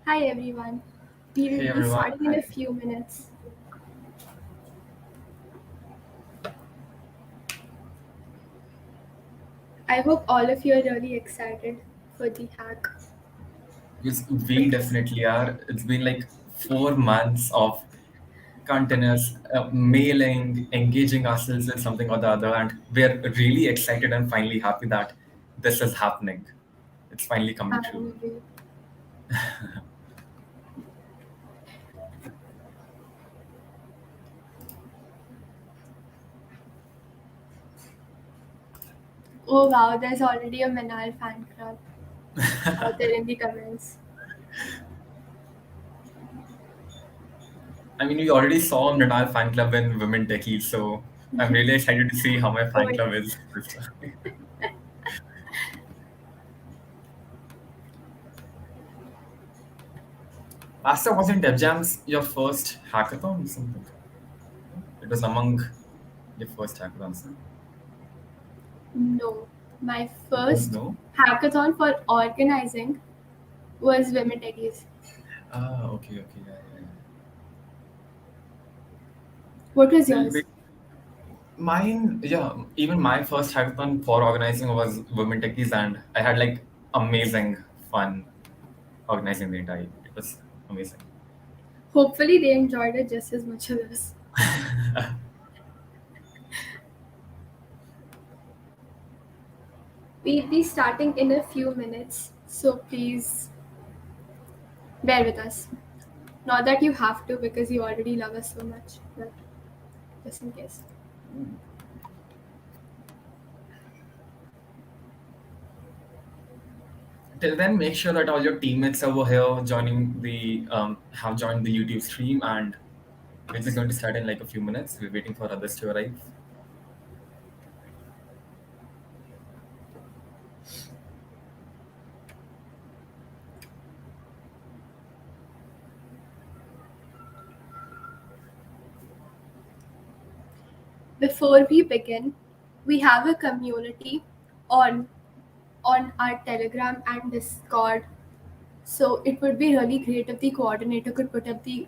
Hi everyone. We will Hey be everyone, starting in a hi. few minutes. I hope all of you are really excited for the hack. Because we definitely are. It's been like 4 months of continuous mailing, engaging ourselves with something or the other, and we're really excited and finally happy that this is happening. It's finally coming true. Finally. Oh wow, there's already a Manal fan club out there in the comments. I mean, we already saw Natal fan club in Women Techies, so I'm really excited to see how my Oh fan club yes. is this time. Pastor, wasn't DevJams your first hackathon or something? It was among your first hackathons. No. My Oh, first no? hackathon for organizing was Women Techies. Ah, okay, okay, yeah, yeah, yeah. What was Well, yours? mine, yeah, even my first hackathon for organizing was Women Techies, and I had like amazing fun organizing the entire event. It was amazing. Hopefully they enjoyed it just as much as us. We'll be starting in a few minutes, so please bear with us. Not that you have to because you already love us so much, but just in case. Till then, make sure that all your teammates over here have joined the YouTube stream, and we're just going to start in like a few minutes. We're waiting for others to arrive. Before we begin, we have a community on on our Telegram and Discord. So it would be really great if the coordinator could put up the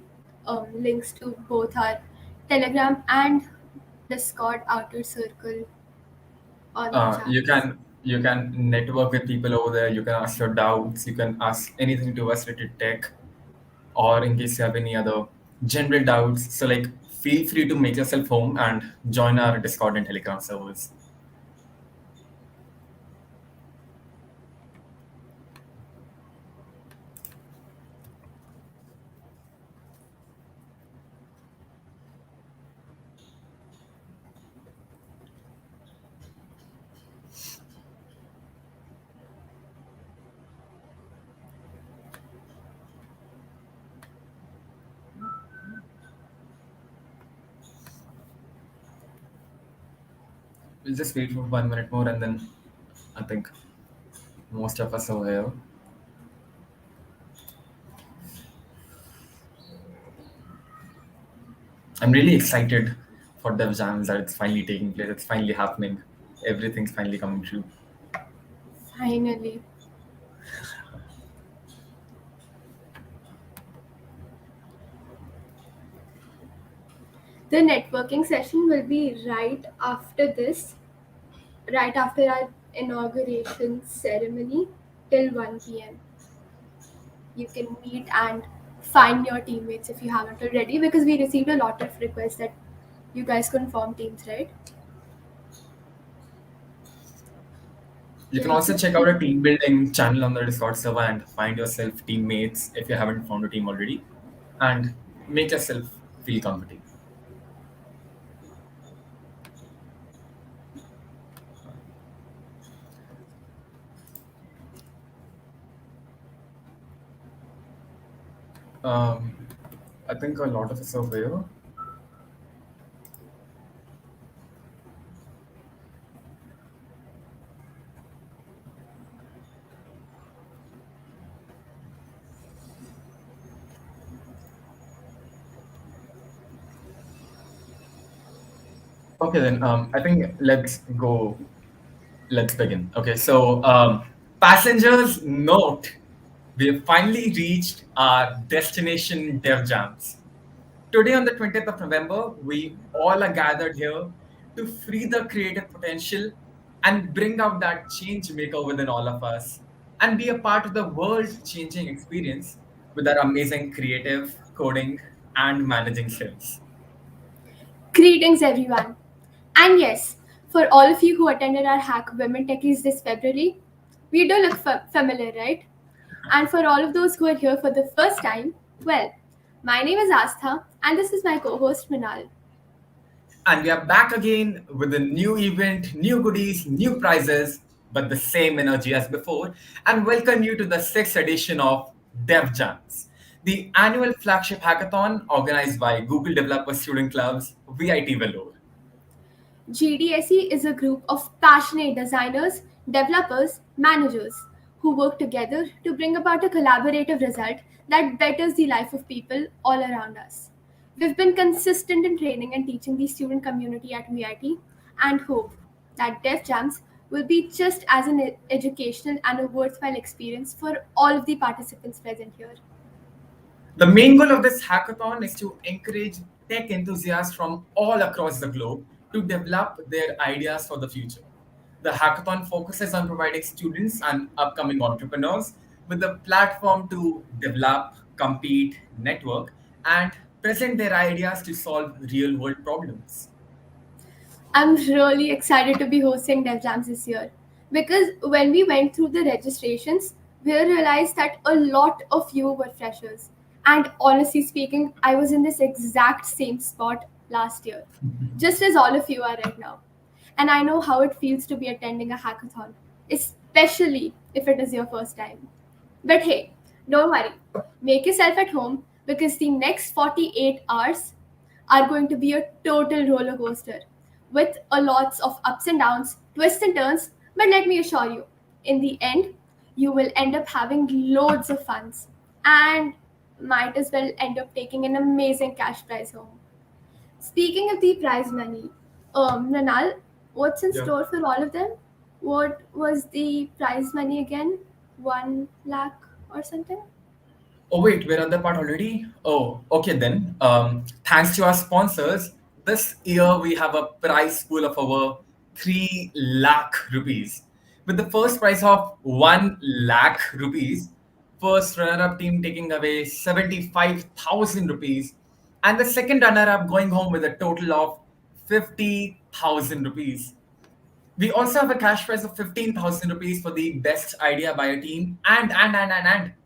links to both our Telegram and Discord outer circle on the Uh, chat. you can you can network with people over there. You can ask your doubts. You can ask anything to us related to tech, or in case you have any other general doubts. So like feel free to make yourself home and join our Discord and Telegram servers. We'll just wait for 1 minute more, and then I think most of us over here. I'm really excited for DevJams that it's finally taking place. It's finally happening. Everything's finally coming true. Finally. The networking session will be right after our inauguration ceremony till 1 p.m. You can meet and find your teammates if you haven't already because we received a lot of requests that you guys couldn't form teams, right? You can Like, also check out a team building channel on the Discord server and find yourself teammates if you haven't found a team already, and make yourself feel comfortable. Um, I think a lot of us are here. Okay, then I think let's go. Let's begin. Okay, so passengers note: we have finally reached our destination DevJams. Today, on the 20th of November, we all are gathered here to free the creative potential and bring out that change maker within all of us and be a part of the world changing experience with our amazing creative, coding, and managing skills. Greetings, everyone. And yes, for all of you who attended our Hack Women Techies this February, we do look familiar, right? And for all of those who are here for the first time, well, my name is Astha, and this is my co host Minal. And we are back again with a new event, new goodies, new prizes, but the same energy as before. And welcome you to the sixth edition of DevJams, the annual flagship hackathon organized by Google Developer Student Club's VIT Velour. GDSE is a group of passionate designers, developers, managers who work together to bring about a collaborative result that betters the life of people all around us. We've been consistent in training and teaching the student community at VIT and hope that DevJams will be just as an educational and a worthwhile experience for all of the participants present here. The main goal of this hackathon is to encourage tech enthusiasts from all across the globe to develop their ideas for the future. The hackathon focuses on providing students and upcoming entrepreneurs with a platform to develop, compete, network, and present their ideas to solve real world problems. I'm really excited to be hosting DevJams this year because when we went through the registrations, we realized that a lot of you were freshers. And honestly speaking, I was in this exact same spot last year, just as all of you are right now. And I know how it feels to be attending a hackathon, especially if it is your first time. But hey, don't worry, make yourself at home because the next 48 hours are going to be a total roller coaster with a lots of ups and downs, twists and turns. But let me assure you, in the end, you will end up having loads of funs and might as well end up taking an amazing cash prize home. Speaking of the prize money, Nanal, what's in Yeah. store for all of them? What was the prize money again? 1 lakh or something? Oh wait, we're on the part already? Oh, okay then. Thanks to our sponsors, this year we have a prize pool of over 3 lakh rupees. With the first prize of 1 lakh rupees, first runner-up team taking away 75,000 rupees, and the second runner-up going home with a total of 50,000 rupees. We also have a cash prize of 15,000 rupees for the best idea by a team. And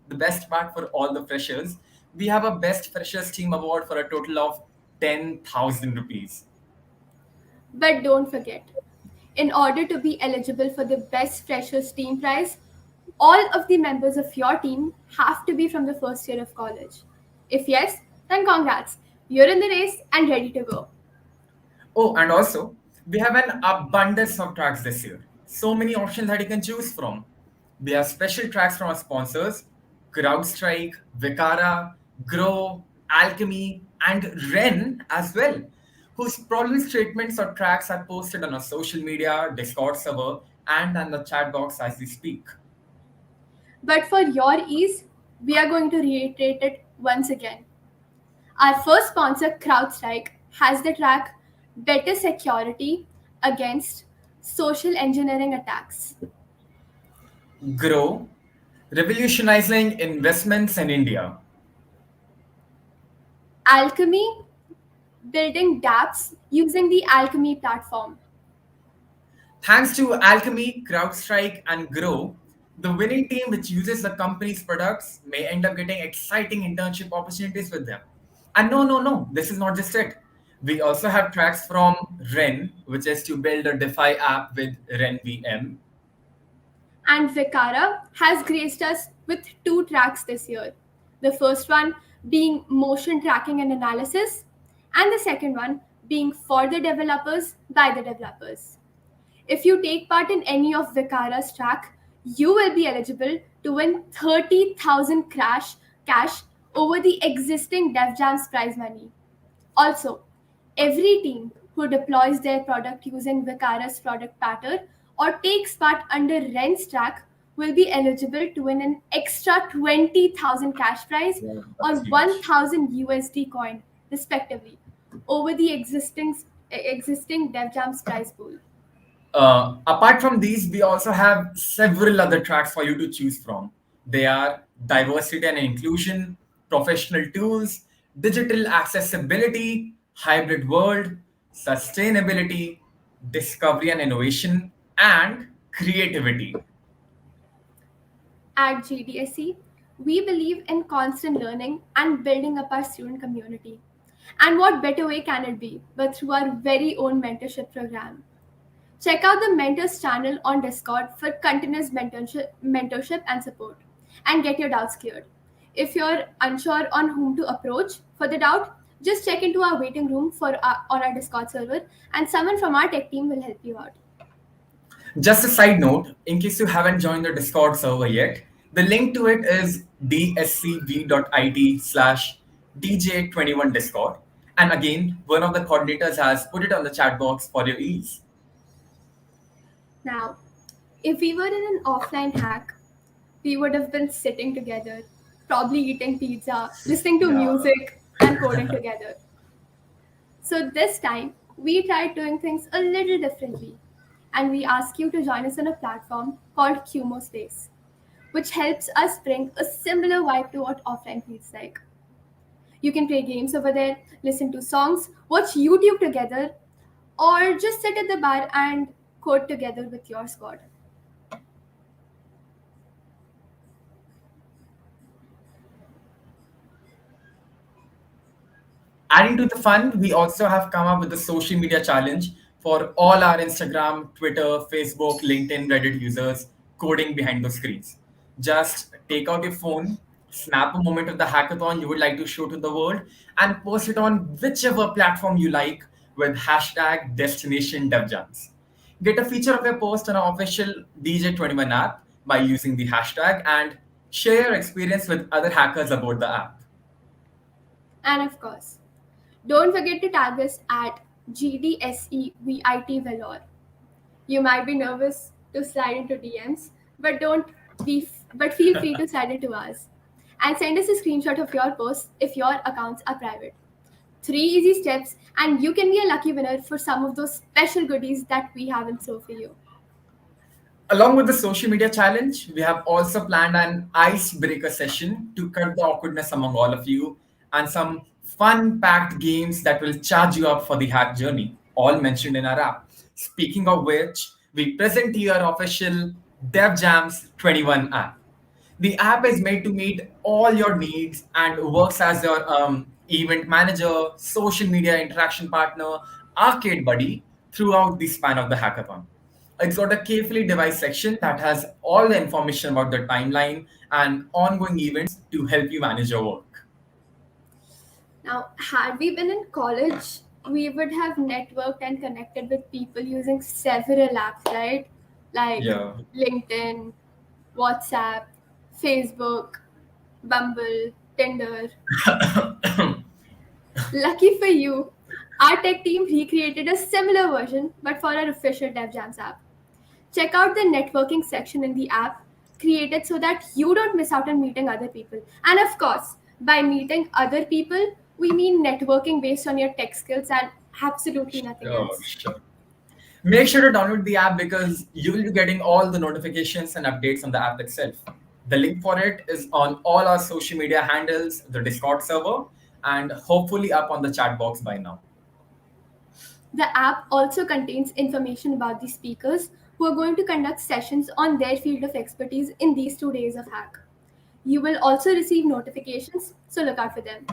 the best part for all the freshers, we have a best freshers team award for a total of 10,000 rupees. But don't forget, in order to be eligible for the Best Freshers Team Prize, all of the members of your team have to be from the first year of college. If yes, then congrats. You're in the race and ready to go. Oh, and also, we have an abundance of tracks this year. So many options that you can choose from. We have special tracks from our sponsors, CrowdStrike, Vicara, Groww, Alchemy, and Ren as well, whose problem statements or tracks are posted on our social media, Discord server, and on the chat box as we speak. But for your ease, we are going to reiterate it once again. Our first sponsor, CrowdStrike, has the track Better Security Against Social Engineering Attacks. Groww, revolutionizing investments in India. Alchemy, building dApps using the Alchemy platform. Thanks to Alchemy, CrowdStrike, and Groww, the winning team which uses the company's products may end up getting exciting internship opportunities with them. And no, this is not just it. We also have tracks from Ren, which is to build a DeFi app with Ren VM. And Vicara has graced us with two tracks this year. The first one being motion tracking and analysis, and the second one being for the developers by the developers. If you take part in any of Vicara's track, you will be eligible to win 30,000 cash over the existing DevJams prize money. Also, every team who deploys their product using Vicara's product pattern or takes part under Ren's track will be eligible to win an extra 20,000 cash prize Yeah, or that's huge. 1,000 USD coin, respectively, over the existing DevJams prize pool. Apart from these, we also have several other tracks for you to choose from. They are diversity and inclusion, professional tools, digital accessibility, hybrid world, sustainability, discovery and innovation, and creativity. At GDSE, we believe in constant learning and building up our student community. And what better way can it be but through our very own mentorship program? Check out the Mentors channel on Discord for continuous mentorship and support and get your doubts cleared. If you're unsure on whom to approach for the doubt, just check into our waiting room on our Discord server and someone from our tech team will help you out. Just a side note, in case you haven't joined the Discord server yet, the link to it is dscv.it/DJ21 Discord. And again, one of the coordinators has put it on the chat box for your ease. Now, if we were in an offline hack, we would have been sitting together, probably eating pizza, listening to Yeah. music, and coding together. So this time, we tried doing things a little differently, and we ask you to join us on a platform called Qmo Space, which helps us bring a similar vibe to what offline feels like. You can play games over there, listen to songs, watch YouTube together, or just sit at the bar and code together with your squad. Adding to the fun, we also have come up with a social media challenge for all our Instagram, Twitter, Facebook, LinkedIn, Reddit users coding behind the screens. Just take out your phone, snap a moment of the hackathon you would like to show to the world, and post it on whichever platform you like with hashtag destination DevJams. Get a feature of your post on our official DJ21 app by using the hashtag and share your experience with other hackers about the app. And of course, don't forget to tag us at GDSEVIT Valor. You might be nervous to slide into DMs, but don't but feel free to slide into ours. And send us a screenshot of your post if your accounts are private. 3 easy steps, and you can be a lucky winner for some of those special goodies that we have in store for you. Along with the social media challenge, we have also planned an icebreaker session to cut the awkwardness among all of you and some fun packed games that will charge you up for the hack journey, all mentioned in our app. Speaking of which, we present to you our official DevJams21 app. The app is made to meet all your needs and works as your event manager, social media interaction partner, arcade buddy throughout the span of the hackathon. It's got a carefully devised section that has all the information about the timeline and ongoing events to help you manage your work. Now, had we been in college, we would have networked and connected with people using several apps, right? Like Yeah. LinkedIn, WhatsApp, Facebook, Bumble, Tinder. Lucky for you, our tech team recreated a similar version but for our official DevJams app. Check out the networking section in the app, created so that you don't miss out on meeting other people. And of course, by meeting other people, we mean networking based on your tech skills and absolutely nothing Sure, else. sure. Make sure to download the app because you will be getting all the notifications and updates on the app itself. The link for it is on all our social media handles, the Discord server, and hopefully up on the chat box by now. The app also contains information about the speakers who are going to conduct sessions on their field of expertise in these 2 days of hack. You will also receive notifications, so look out for them.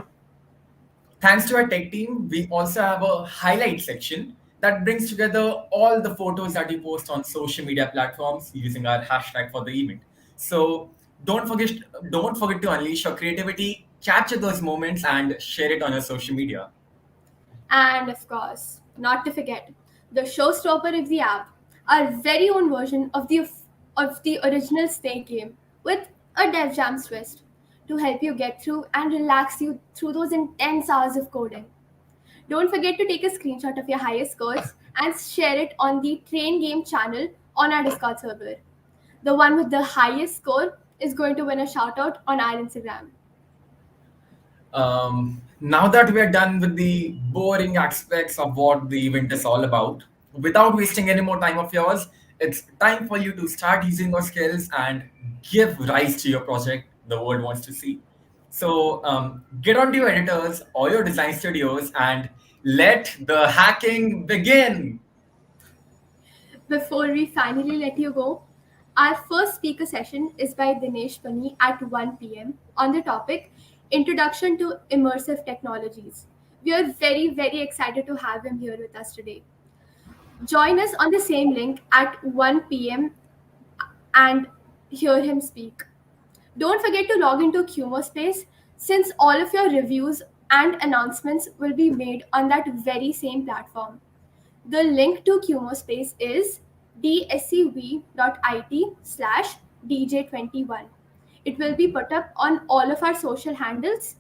Thanks to our tech team, we also have a highlight section that brings together all the photos that we post on social media platforms using our hashtag for the event. So don't forget, don't forget to unleash your creativity, capture those moments, and share it on your social media. And of course, not to forget, the showstopper of the app, our very own version of the original Snake game with a DevJams twist to help you get through and relax you through those intense hours of coding. Don't forget to take a screenshot of your highest scores and share it on the Train Game channel on our Discord server. The one with the highest score is going to win a shout out on our Instagram. Now that we are done with the boring aspects of what the event is all about, without wasting any more time of yours, it's time for you to start using your skills and give rise to your project the world wants to see. So get onto your editors or your design studios and let the hacking begin. Before we finally let you go, our first speaker session is by Dinesh Punni at 1 p.m. on the topic Introduction to Immersive Technologies. We are very, very excited to have him here with us today. Join us on the same link at 1 p.m. and hear him speak. Don't forget to log into Qmo Space since all of your reviews and announcements will be made on that very same platform. The link to Qmo Space is dscv.it/dj21. It will be put up on all of our social handles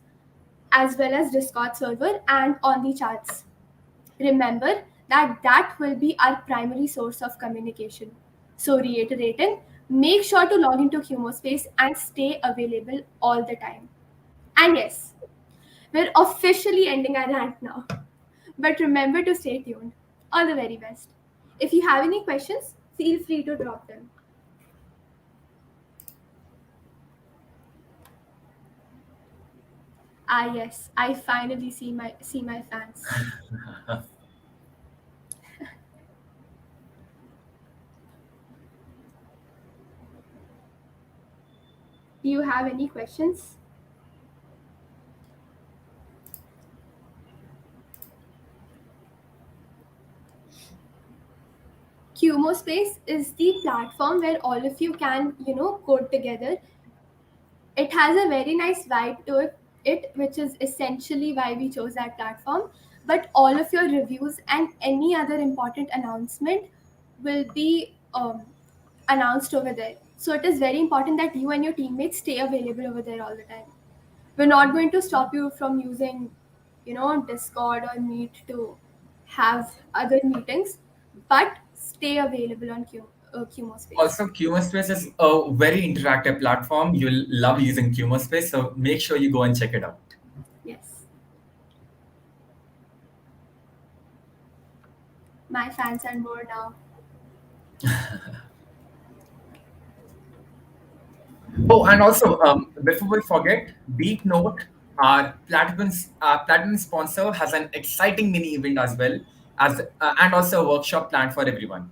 as well as Discord server and on the charts. Remember that will be our primary source of communication. So reiterating, make sure to log into Qmo Space and stay available all the time. And yes, we're officially ending our rant now. But remember to stay tuned. All the very best. If you have any questions, feel free to drop them. Ah yes, I finally see my fans. Do you have any questions? Qmo Space is the platform where all of you can, code together. It has a very nice vibe to it, which is essentially why we chose that platform. But all of your reviews and any other important announcement will be announced over there. So it is very important that you and your teammates stay available over there all the time. We're not going to stop you from using, Discord or Meet to have other meetings, but stay available on Qmo Space. Also, Space is a very interactive platform. You'll love using Space, so make sure you go and check it out. Yes. My fans are more now. Oh, and also, before we forget, Deepnote, our platinum sponsor, has an exciting mini event as well as and also a workshop planned for everyone.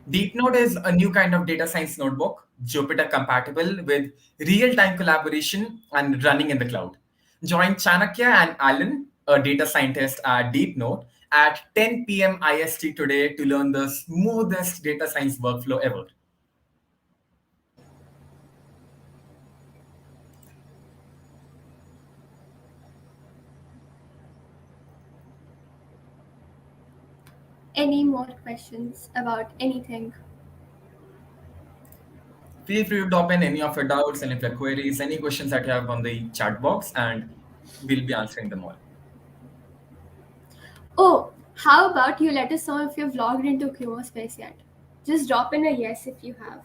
Deepnote is a new kind of data science notebook, Jupyter compatible with real-time collaboration and running in the cloud. Join Chanakya and Alan, a data scientist at Deepnote, at 10 p.m. IST today to learn the smoothest data science workflow ever. Any more questions about anything? Feel free to drop in any of your doubts, any of your queries, any questions that you have on the chat box, and we'll be answering them all. Oh, how about you let us know if you've logged into Qmo Space yet? Just drop in a yes if you have.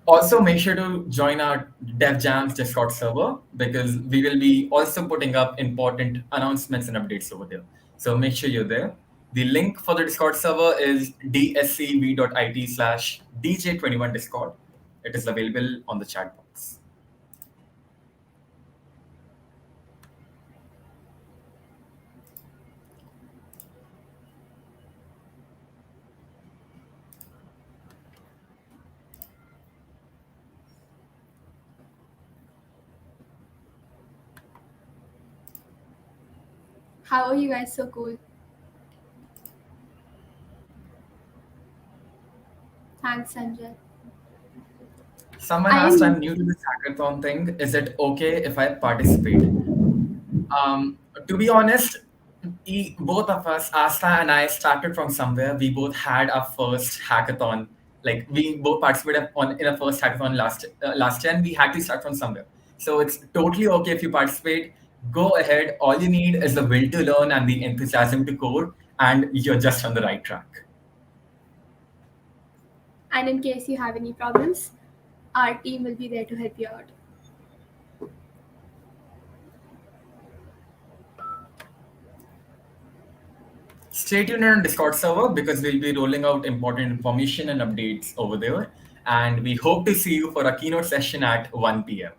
Also, make sure to join our DevJams Discord server because we will be also putting up important announcements and updates over there. So make sure you're there. The link for the Discord server is dscv.it/dj21 Discord. It is available on the chat box. How are you guys so cool? Thanks, Sanjay. Someone asked, I'm new to this hackathon thing. Is it okay if I participate? To be honest, both of us, Asta and I, started from somewhere. We both had our first hackathon. Like we both participated in a first hackathon last year, and we had to start from somewhere. So it's totally okay if you participate. Go ahead. All you need is the will to learn and the enthusiasm to code, and you're just on the right track. And in case you have any problems, our team will be there to help you out. Stay tuned on Discord server because we'll be rolling out important information and updates over there. And we hope to see you for a keynote session at 1 p.m.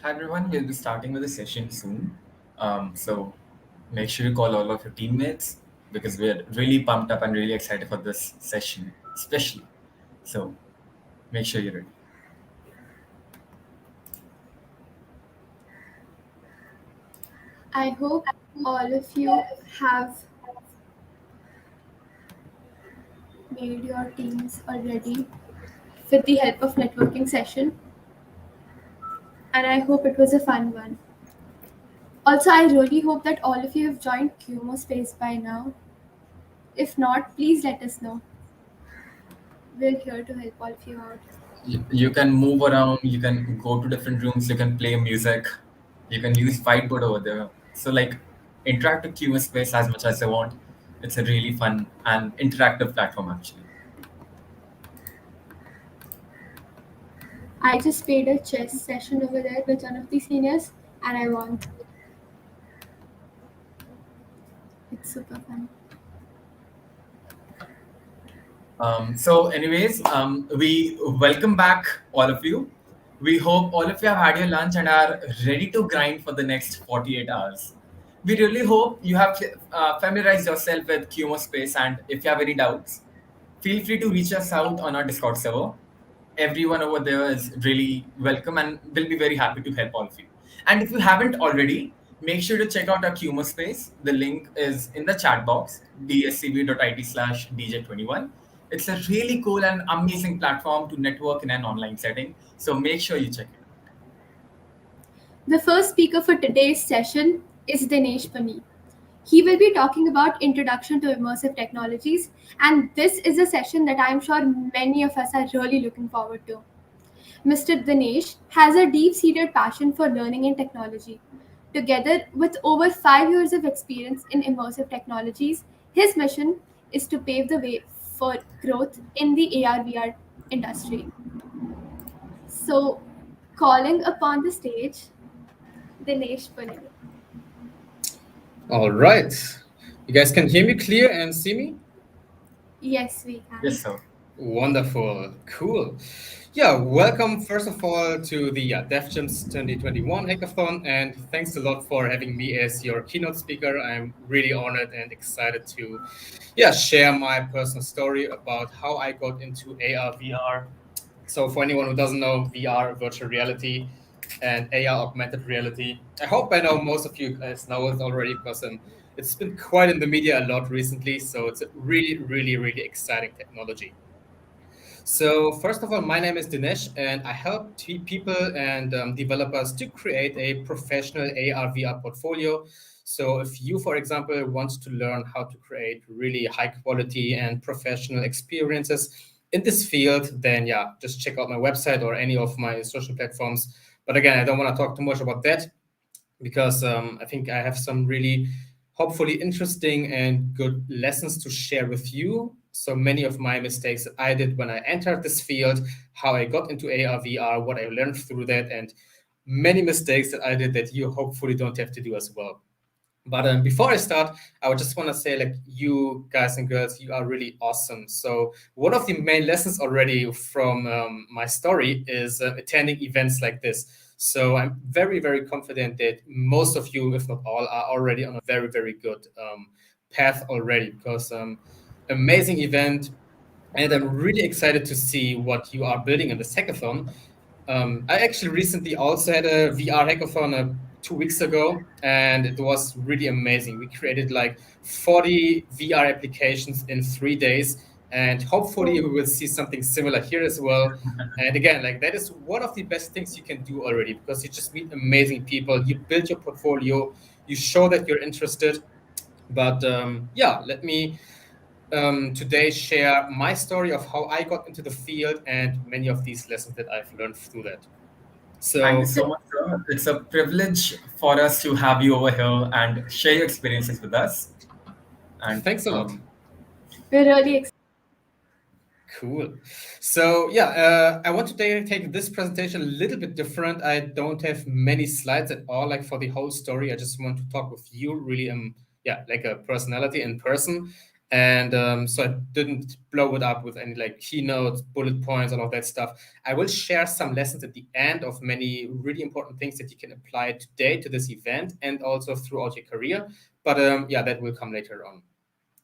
Hi everyone, we'll be starting with the session soon. So make sure you call all of your teammates because we're really pumped up and really excited for this session, especially. So make sure you're ready. I hope all of you have made your teams already with the help of networking session, and I hope it was a fun one. Also, I really hope that all of you have joined Kumo Space by now. If not, please let us know. We're here to help all of you out. You can move around, you can go to different rooms, you can play music, you can use whiteboard over there. So like interact with QA space as much as you want. It's a really fun and interactive platform actually. I just played a chess session over there with one of the seniors, and I won. It's super fun. We welcome back all of you. We hope all of you have had your lunch and are ready to grind for the next 48 hours. We really hope you have familiarized yourself with QMO Space, and if you have any doubts, feel free to reach us out on our Discord server. Everyone over there is really welcome and will be very happy to help all of you. And if you haven't already, make sure to check out our Qmo space. The link is in the chat box, dscb.it/dj21. It's a really cool and amazing platform to network in an online setting. So make sure you check it out. The first speaker for today's session is Dinesh Punni. He will be talking about Introduction to Immersive Technologies, and this is a session that I'm sure many of us are really looking forward to. Mr. Dinesh has a deep-seated passion for learning and technology. Together with over 5 years of experience in immersive technologies, his mission is to pave the way for growth in the AR/VR industry. So, calling upon the stage, Dinesh Punni. All right. You guys can hear me clear and see me? Yes, we can. Yes, sir. Wonderful. Cool. Yeah, welcome first of all to the DevJams21 hackathon, and thanks a lot for having me as your keynote speaker. I'm really honored and excited to share my personal story about how I got into AR VR. So for anyone who doesn't know, VR, virtual reality, and AR, augmented reality, I hope by now most of you guys know it already because it's been quite in the media a lot recently. So it's a really, really, really exciting technology. So first of all, my name is Dinesh, and I help people and developers to create a professional AR/VR portfolio. So if you, for example, want to learn how to create really high quality and professional experiences in this field, then just check out my website or any of my social platforms. But again, I don't want to talk too much about that because I think I have some really hopefully interesting and good lessons to share with you. So many of my mistakes that I did when I entered this field, how I got into AR, VR, what I learned through that, and many mistakes that I did that you hopefully don't have to do as well. But before I start, I would just want to say, like, you guys and girls, you are really awesome. So one of the main lessons already from my story is attending events like this. So I'm very, very confident that most of you, if not all, are already on a very, very good path already because amazing event. And I'm really excited to see what you are building in the hackathon. I actually recently also had a VR hackathon 2 weeks ago, and it was really amazing. We created like 40 VR applications in 3 days, and hopefully we will see something similar here as well. And again, like that is one of the best things you can do already because you just meet amazing people, you build your portfolio, you show that you're interested. But let me today share my story of how I got into the field and many of these lessons that I've learned through that. Thank you So so much, sir. It's a privilege for us to have you over here and share your experiences with us. And thanks a lot. We're really excited. Cool. So I want to take this presentation a little bit different. I don't have many slides at all, like for the whole story. I just want to talk with you really, like a personality in person. And so I didn't blow it up with any like keynotes, bullet points, all of that stuff. I will share some lessons at the end of many really important things that you can apply today to this event and also throughout your career. But yeah, that will come later on.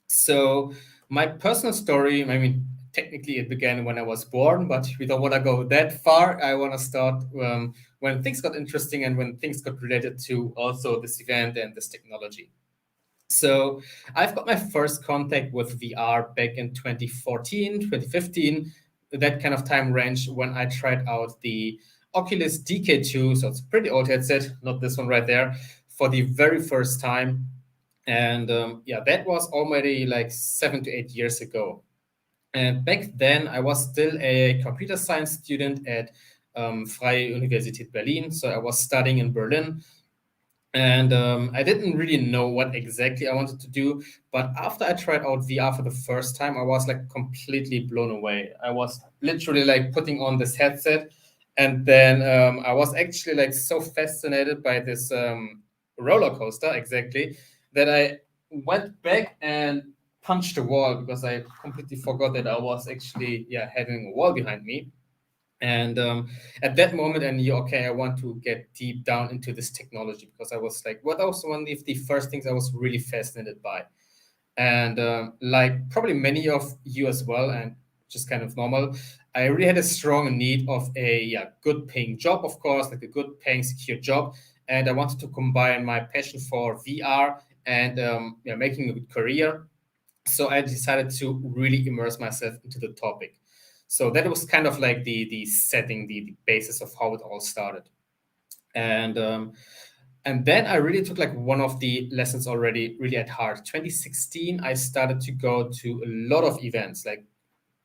So my personal story, I mean, technically it began when I was born, but we don't want to go that far. I want to start when things got interesting and when things got related to also this event and this technology. So I've got my first contact with VR back in 2014, 2015, that kind of time range when I tried out the Oculus DK2. So it's a pretty old headset, not this one right there, for the very first time. And yeah, that was already like 7 to 8 years ago. And back then, I was still a computer science student at Freie Universität Berlin. So I was studying in Berlin. And I didn't really know what exactly I wanted to do. But after I tried out VR for the first time, I was like completely blown away. I was literally like putting on this headset. And then I was actually like so fascinated by this roller coaster, exactly, that I went back and punched the wall because I completely forgot that I was actually having a wall behind me. And at that moment, I knew, okay, I want to get deep down into this technology because I was like, what was one of the first things I was really fascinated by? And like probably many of you as well, and just kind of normal, I really had a strong need of a good paying job, of course, like a good paying secure job. And I wanted to combine my passion for VR and making a good career. So I decided to really immerse myself into the topic. So that was kind of like the setting, the basis of how it all started. And then I really took like one of the lessons already really at heart. 2016, I started to go to a lot of events, like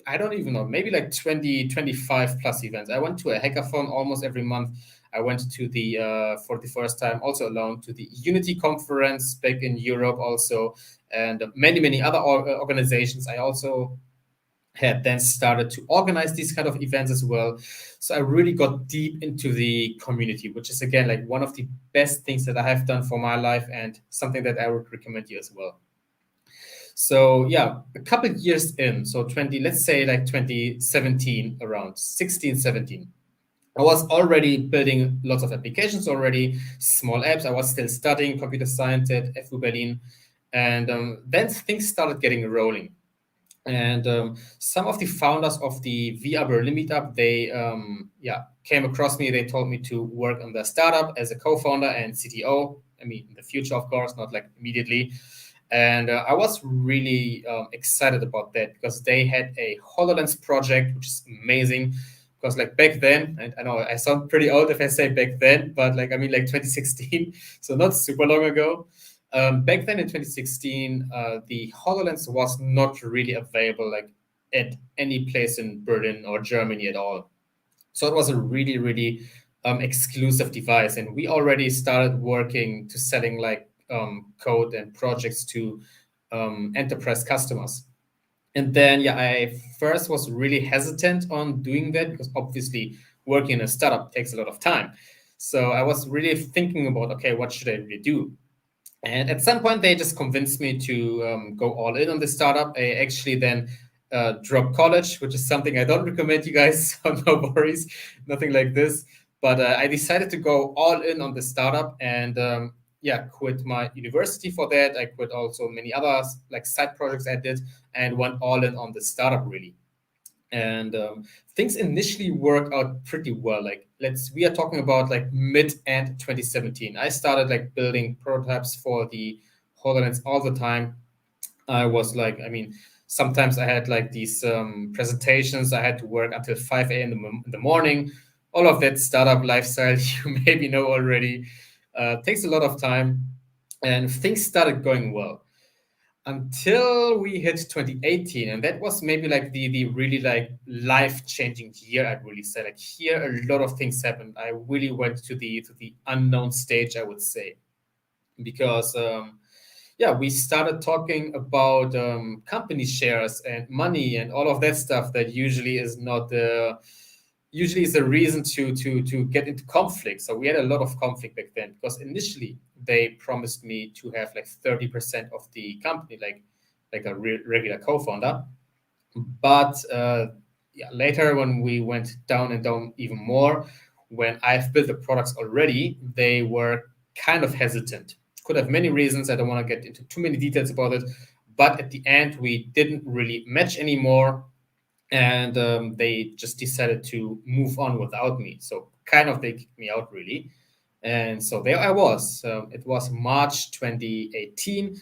I don't even know, maybe like 20, 25 plus events. I went to a hackathon almost every month. I went to the, for the first time, also alone, to the Unity conference back in Europe also, and many, many other organizations. I also had then started to organize these kind of events as well. So I really got deep into the community, which is again like one of the best things that I have done for my life and something that I would recommend you as well. So yeah, a couple years in, so 20, let's say like 2017, around 16, 17. I was already building lots of applications already, small apps. I was still studying computer science at FU Berlin. And then things started getting rolling. And some of the founders of the VR Berlin meetup, they came across me. They told me to work on the startup as a co-founder and CTO. I mean, in the future, of course, not like immediately. And I was really excited about that because they had a HoloLens project, which is amazing. Because like back then, and I know I sound pretty old if I say back then, but like I mean like 2016, so not super long ago. Back then in 2016, the HoloLens was not really available like at any place in Berlin or Germany at all. So it was a really, really exclusive device. And we already started working to selling like code and projects to enterprise customers. And then, I first was really hesitant on doing that because obviously working in a startup takes a lot of time. So I was really thinking about, okay, what should I really do? And at some point, they just convinced me to go all in on the startup. I actually then dropped college, which is something I don't recommend you guys, so no worries, nothing like this. But I decided to go all in on the startup and quit my university for that. I quit also many other like side projects I did and went all in on the startup really. And things initially worked out pretty well. Like we are talking about like mid-end 2017. I started like building prototypes for the HoloLens all the time. I was like, I mean, sometimes I had like these presentations. I had to work until 5 a.m. in the morning. All of that startup lifestyle you maybe know already takes a lot of time, and things started going well until we hit 2018, and that was maybe like the really like life-changing year. I'd really say like here a lot of things happened. I really went to the unknown stage, I would say, because we started talking about company shares and money and all of that stuff that usually is not the usually is a reason to get into conflict. So we had a lot of conflict back then because initially they promised me to have like 30% of the company, like like a regular co-founder. But yeah, later when we went down and down even more, when I've built the products already, they were kind of hesitant. Could have many reasons. I don't want to get into too many details about it. But at the end, we didn't really match anymore. And they just decided to move on without me. So kind of they kicked me out really. And so there I was. It was March 2018.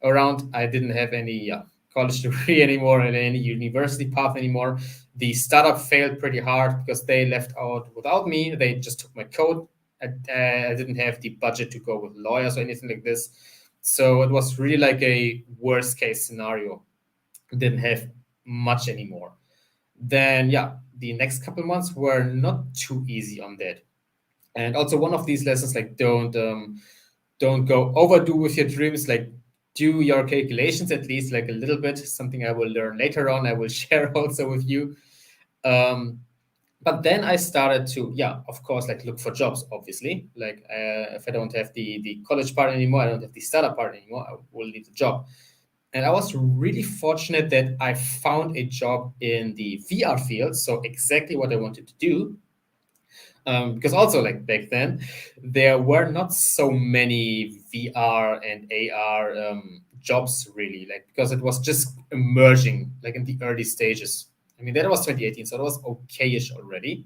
Around, I didn't have any college degree anymore and any university path anymore. The startup failed pretty hard because they left out without me. They just took my code. I didn't have the budget to go with lawyers or anything like this. So it was really like a worst case scenario. Didn't have much anymore. Then yeah, the next couple months were not too easy on that. And also one of these lessons, like don't go overdo with your dreams, like do your calculations at least like a little bit, something I will learn later on, I will share also with you. But then I started to, yeah, of course, like look for jobs, obviously. Like if I don't have the college part anymore, I don't have the startup part anymore, I will need a job. And I was really fortunate that I found a job in the VR field. So exactly what I wanted to do. Because also like back then, there were not so many VR and AR jobs really, like because it was just emerging like in the early stages. I mean, that was 2018, so it was okayish already.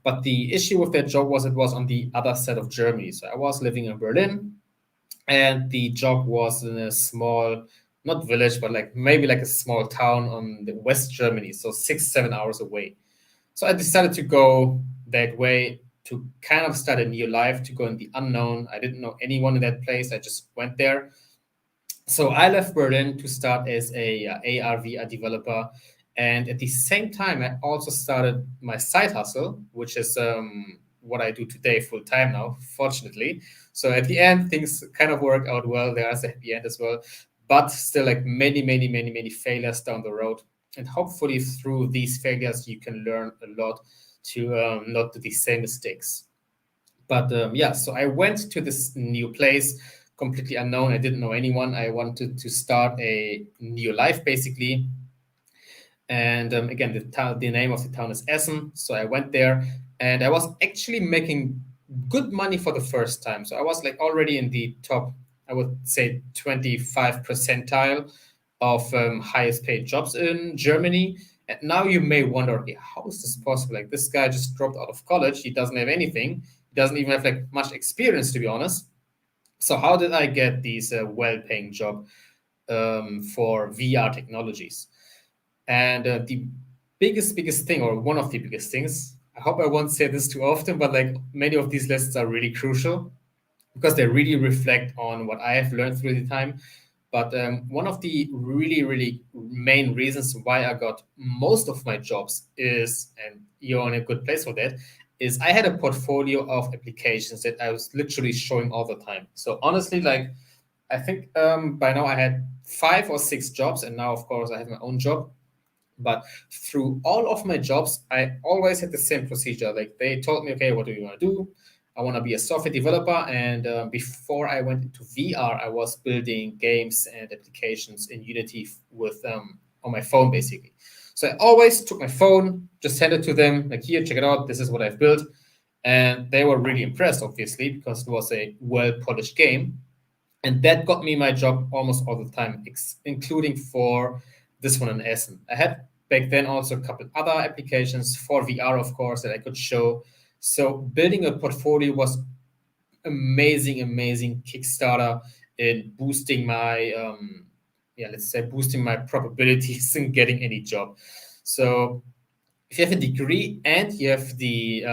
But the issue with that job was it was on the other side of Germany. So I was living in Berlin, and the job was in a small, not village, but like maybe like a small town on the West Germany, so 6-7 hours away. So I decided to go that way to kind of start a new life, to go in the unknown. I didn't know anyone in that place. I just went there. So I left Berlin to start as a AR VR developer. And at the same time, I also started my side hustle, which is what I do today full time now, fortunately. So at the end, things kind of work out well. There's a happy end as well, but still like many, many, many, many failures down the road. And hopefully through these failures, you can learn a lot to not do the same mistakes. But yeah, so I went to this new place, completely unknown. I didn't know anyone. I wanted to start a new life, basically. And again, the name of the town is Essen. So I went there, and I was actually making good money for the first time. So I was like already in the top, I would say 25 percentile of highest paid jobs in Germany. And now you may wonder, okay, how is this possible? Like this guy just dropped out of college. He doesn't have anything. He doesn't even have like much experience, to be honest. So how did I get these well-paying job for VR technologies? And the biggest thing, or one of the biggest things, I hope I won't say this too often, but like many of these lessons are really crucial because they really reflect on what I have learned through the time. But one of the really, really main reasons why I got most of my jobs is, and you're in a good place for that, is I had a portfolio of applications that I was literally showing all the time. So honestly, like I think by now I had 5 or 6 jobs, and now of course I have my own job. But through all of my jobs, I always had the same procedure. Like they told me, okay, what do you want to do? I want to be a software developer. And before I went into VR, I was building games and applications in Unity with on my phone, basically. So I always took my phone, just sent it to them, like, here, check it out. This is what I've built. And they were really impressed, obviously, because it was a well-polished game. And that got me my job almost all the time, including for this one in Essen. I had back then also a couple other applications for VR, of course, that I could show. So building a portfolio was amazing Kickstarter in boosting my, let's say boosting my probabilities in getting any job. So if you have a degree and you have the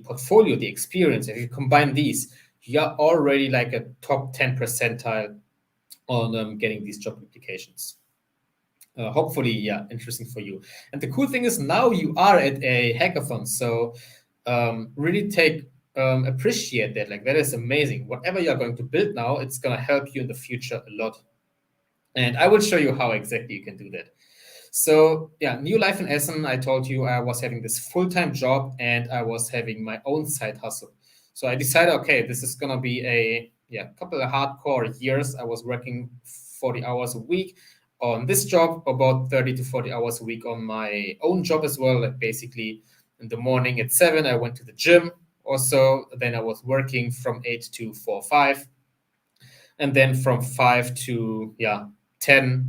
portfolio, the experience, if you combine these, you're already like a top 10 percentile on getting these job applications. Hopefully, yeah, interesting for you. And the cool thing is now you are at a hackathon, so really appreciate that. Like that is amazing. Whatever you're going to build now, it's going to help you in the future a lot. And I will show you how exactly you can do that. So yeah, new life in Essen. I told you I was having this full-time job and I was having my own side hustle. So I decided, okay, this is going to be a couple of hardcore years. I was working 40 hours a week on this job, about 30 to 40 hours a week on my own job as well. Like basically in the morning at 7, I went to the gym or so. Then I was working from 8 to 4 or 5. And then from 5 to 10,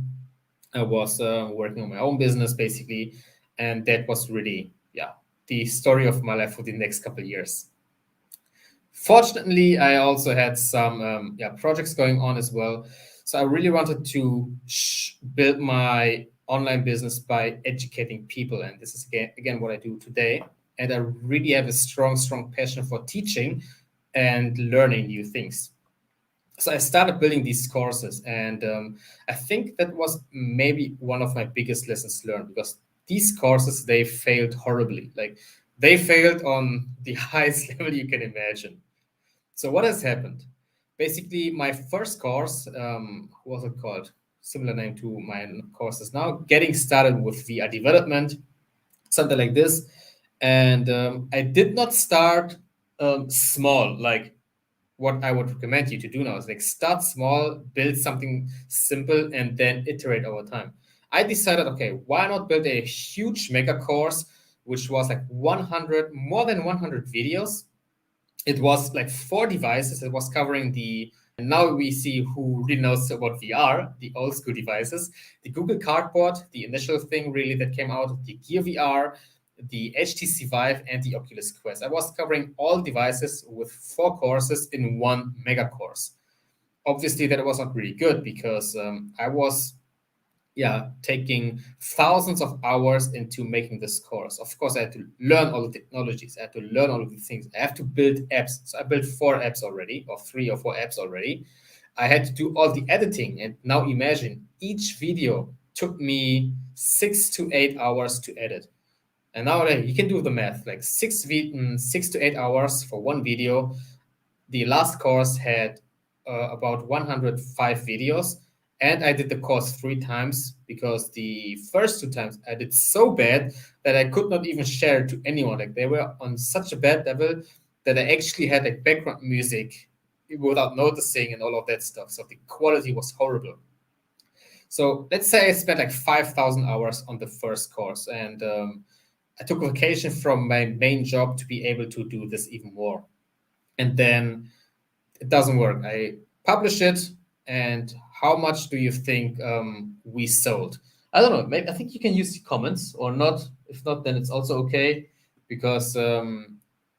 I was working on my own business basically. And that was really, the story of my life for the next couple of years. Fortunately, I also had some projects going on as well. So I really wanted to build my online business by educating people. And this is again what I do today. And I really have a strong passion for teaching and learning new things. So I started building these courses, and I think that was maybe one of my biggest lessons learned, because these courses, they failed horribly. Like they failed on the highest level you can imagine. So what has happened? Basically, my first course, what was it called? Similar name to my courses now, Getting Started with VR Development, something like this. And I did not start small, like what I would recommend you to do now is like start small, build something simple, and then iterate over time. I decided, okay, why not build a huge mega course, which was like more than 100 videos. It was like 4 devices. It was covering and now we see who really knows about VR, the old school devices, the Google Cardboard, the initial thing really that came out, the Gear VR, the HTC Vive, and the Oculus Quest. I was covering all devices with 4 courses in one mega course. Obviously, that was not really good because I was taking thousands of hours into making this course. Of course, I had to learn all the technologies. I had to learn all of the things. I have to build apps. So I built 4 apps already, or 3 or 4 apps already. I had to do all the editing. And now imagine each video took me 6 to 8 hours to edit. And now you can do the math, like 6 to 8 hours for one video. The last course had about 105 videos. And I did the course 3 times because the first 2 times I did so bad that I could not even share it to anyone. Like they were on such a bad level that I actually had like background music without noticing and all of that stuff. So the quality was horrible. So let's say I spent like 5,000 hours on the first course, and I took a vacation from my main job to be able to do this even more. And then it doesn't work. I publish it, and how much do you think we sold? I don't know. Maybe I think you can use the comments or not. If not, then it's also okay, because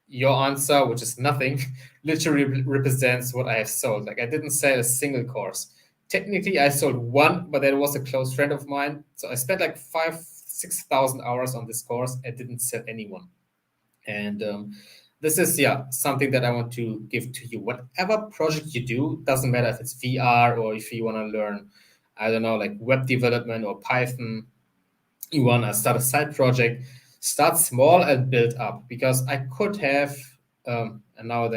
your answer, which is nothing, literally represents what I have sold. Like I didn't sell a single course. Technically, I sold one, but that was a close friend of mine. So I spent like 6,000 hours on this course. I didn't sell anyone. And this is something that I want to give to you. Whatever project you do, doesn't matter if it's VR or if you want to learn, I don't know, like web development or Python, you want to start a side project, start small and build up. Because I could have, and now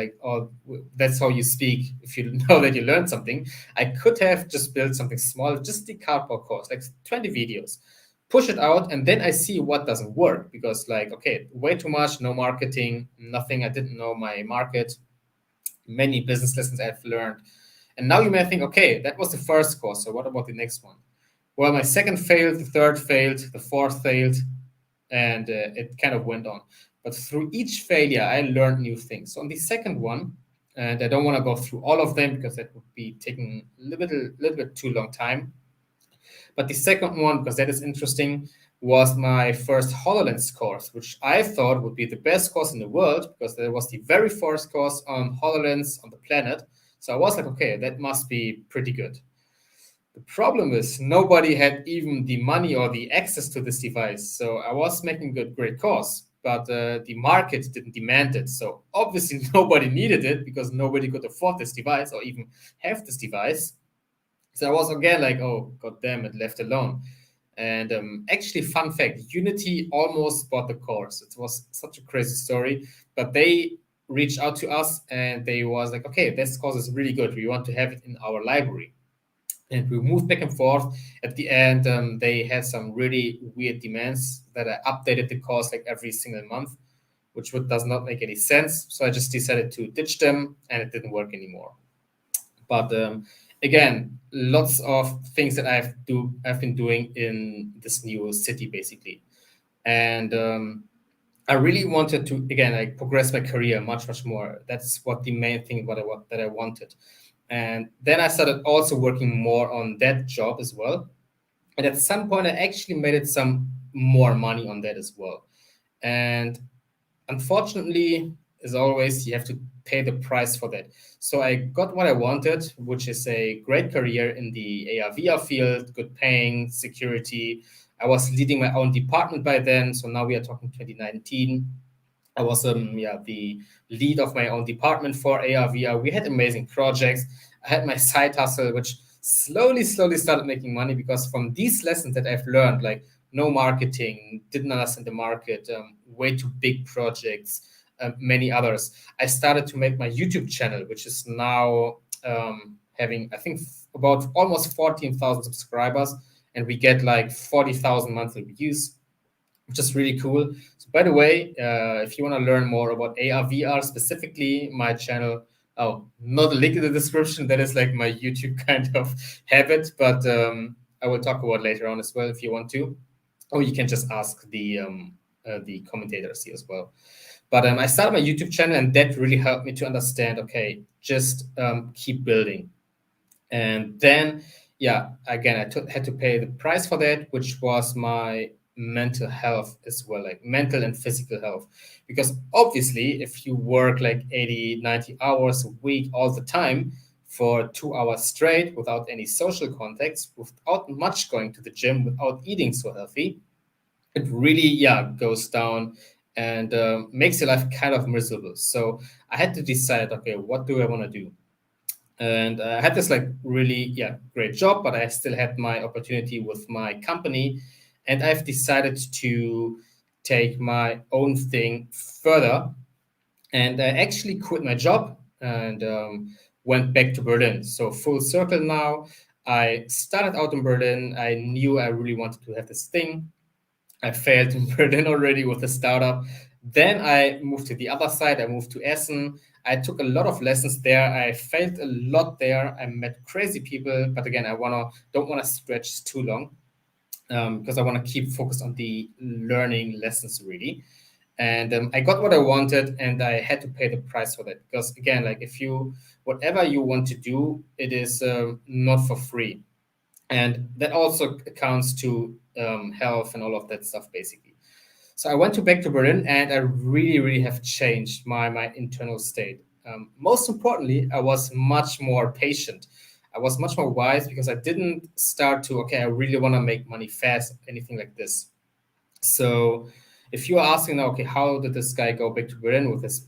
that's how you speak if you know that you learned something. I could have just built something small, just the cardboard course, like 20 videos. Push it out, and then I see what doesn't work, because like, okay, way too much, no marketing, nothing. I didn't know my market, many business lessons I've learned. And now you may think, okay, that was the first course. So what about the next one? Well, my second failed, the third failed, the fourth failed, and it kind of went on. But through each failure, I learned new things. So on the second one, and I don't want to go through all of them because that would be taking a little bit too long time. But the second one, because that is interesting, was my first HoloLens course, which I thought would be the best course in the world, because that was the very first course on HoloLens on the planet. So I was like, okay, that must be pretty good. The problem is nobody had even the money or the access to this device. So I was making a great course, but the market didn't demand it. So obviously nobody needed it, because nobody could afford this device or even have this device. So I was again like, oh, god damn it, left alone. And actually, fun fact, Unity almost bought the course. It was such a crazy story, but they reached out to us and they was like, okay, this course is really good. We want to have it in our library. And we moved back and forth. At the end, they had some really weird demands that I updated the course like every single month, which does not make any sense. So I just decided to ditch them, and it didn't work anymore. But again, lots of things that I've been doing in this new city basically, and I really wanted to again like progress my career much more. That's what the main thing that I wanted, and then I started also working more on that job as well. And at some point, I actually made it some more money on that as well. And unfortunately, as always, you have to pay the price for that. So I got what I wanted, which is a great career in the AR/VR field, good paying, security. I was leading my own department by then. So now we are talking 2019. I was the lead of my own department for AR/VR. We had amazing projects. I had my side hustle, which slowly started making money because from these lessons that I've learned, like no marketing, didn't understand the market, way too big projects, many others, I started to make my YouTube channel, which is now having, I think, about almost 14,000 subscribers, and we get like 40,000 monthly views, which is really cool. So, by the way, if you want to learn more about AR, VR specifically, my channel, oh, not a link in the description. That is like my YouTube kind of habit, but I will talk about later on as well if you want to, or you can just ask the commentators here as well. But I started my YouTube channel, and that really helped me to understand. Okay, just keep building, and then yeah, again, had to pay the price for that, which was my mental health as well, like mental and physical health, because obviously if you work like 80, 90 hours a week all the time for 2 hours straight without any social contacts, without much going to the gym, without eating so healthy, it really goes down and makes your life kind of miserable. So I had to decide, okay, what do I want to do? And I had this like really great job, but I still had my opportunity with my company, and I've decided to take my own thing further, and I actually quit my job and went back to Berlin. So full circle now. I started out in Berlin. I knew I really wanted to have this thing. I failed in Berlin already with a startup. Then I moved to the other side. I moved to Essen. I took a lot of lessons there. I failed a lot there. I met crazy people, but again, don't wanna stretch too long because I want to keep focused on the learning lessons really. And I got what I wanted, and I had to pay the price for that because again, like whatever you want to do, it is not for free, and that also accounts to health and all of that stuff basically. So I went back to Berlin, and I really have changed my internal state. Most importantly, I was much more patient. I was much more wise because I didn't start to, okay, I really want to make money fast, anything like this. So if you are asking now, okay, how did this guy go back to Berlin with this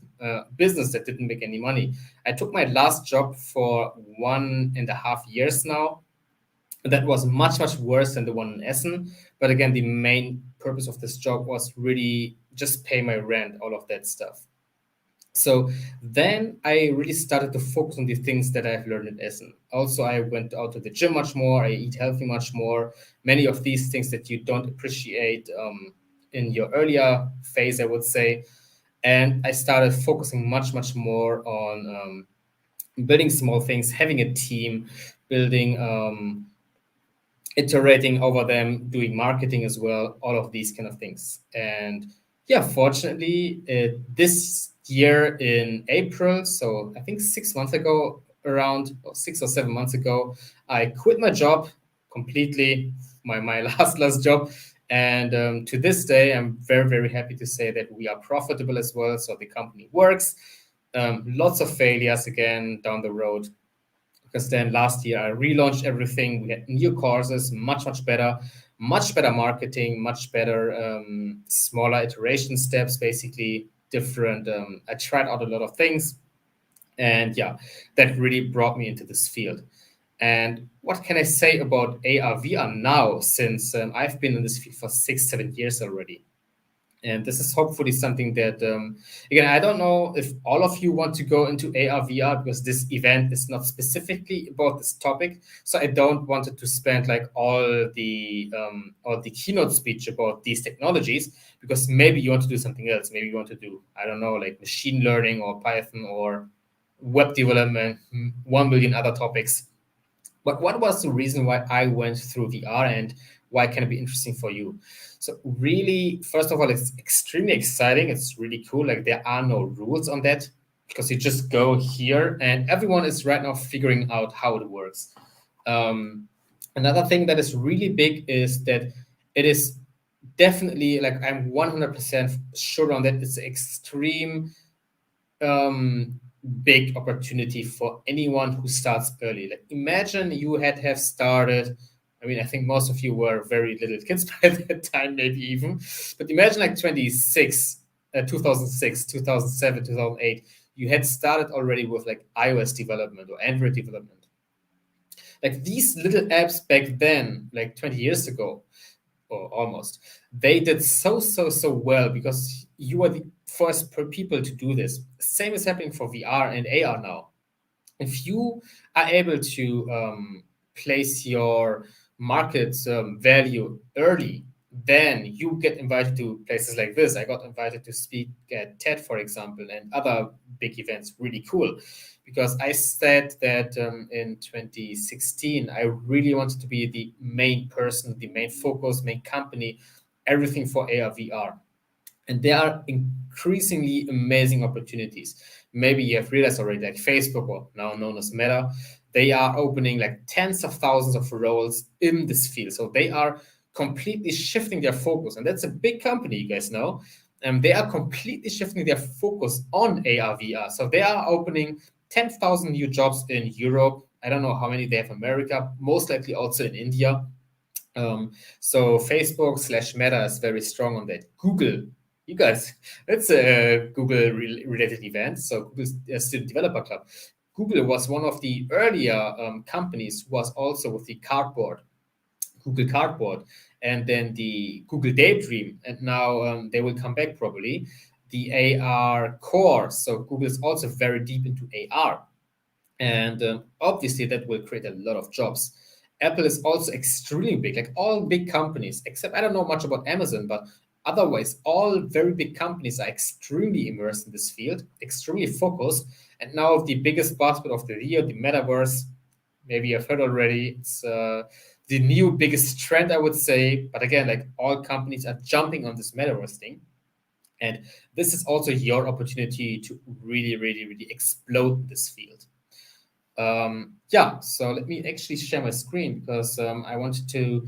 business that didn't make any money? I took my last job for 1.5 years now. That was much worse than the one in Essen. But again, the main purpose of this job was really just pay my rent, all of that stuff. So then I really started to focus on the things that I've learned in Essen. Also, I went out to the gym much more. I eat healthy much more. Many of these things that you don't appreciate in your earlier phase, I would say. And I started focusing much more on building small things, having a team, building iterating over them, doing marketing as well, all of these kind of things. And yeah, fortunately, this year in April, so I think 6 months ago, around 6 or 7 months ago, I quit my job completely, my last job. And to this day, I'm very happy to say that we are profitable as well. So the company works. Lots of failures again down the road, because then last year I relaunched everything. We had new courses, much better marketing, much better smaller iteration steps, basically different. I tried out a lot of things, and yeah, that really brought me into this field. And what can I say about AR VR now, since I've been in this field for 6-7 years already? And this is hopefully something that, again, I don't know if all of you want to go into AR, VR, because this event is not specifically about this topic. So I don't want it to spend like all the keynote speech about these technologies, because maybe you want to do something else. Maybe you want to do, I don't know, like machine learning or Python or web development, 1 million other topics. But what was the reason why I went through VR, and why can it be interesting for you? So really, first of all, it's extremely exciting. It's really cool. Like there are no rules on that, because you just go here and everyone is right now figuring out how it works. Um, Another thing that is really big is that it is definitely, like, I'm 100% sure on that, it's extreme um, big opportunity for anyone who starts early. Like imagine you had have started. I mean, I think most of you were very little kids by that time, maybe even. But imagine like 2006, 2007, 2008. You had started already with like iOS development or Android development. Like these little apps back then, like 20 years ago, or almost, they did so well because you were the first people to do this. Same is happening for VR and AR now. If you are able to place your market value early, then you get invited to places like this. I got invited to speak at TED, for example, and other big events. Really cool, because I said that in 2016, I really wanted to be the main person, the main focus, main company, everything for AR, VR. And there are increasingly amazing opportunities. Maybe you have realized already, like Facebook, or now known as Meta, they are opening like tens of thousands of roles in this field. So they are completely shifting their focus. And that's a big company, you guys know. And they are completely shifting their focus on AR, VR. So they are opening 10,000 new jobs in Europe. I don't know how many they have in America, most likely also in India. So Facebook / Meta is very strong on that. Google, you guys, that's a Google related event. So Google's Student Developer Club. Google was one of the earlier companies who was also with the Cardboard, Google Cardboard, and then the Google Daydream, and now they will come back probably. The AR Core. So Google is also very deep into AR. And obviously, that will create a lot of jobs. Apple is also extremely big, like all big companies, except I don't know much about Amazon, but otherwise, all very big companies are extremely immersed in this field, extremely focused. And now, the biggest buzzword of the year, the metaverse, maybe you've heard already, it's the new biggest trend, I would say. But again, like all companies are jumping on this metaverse thing. And this is also your opportunity to really explode this field. Yeah, so let me actually share my screen, because I wanted to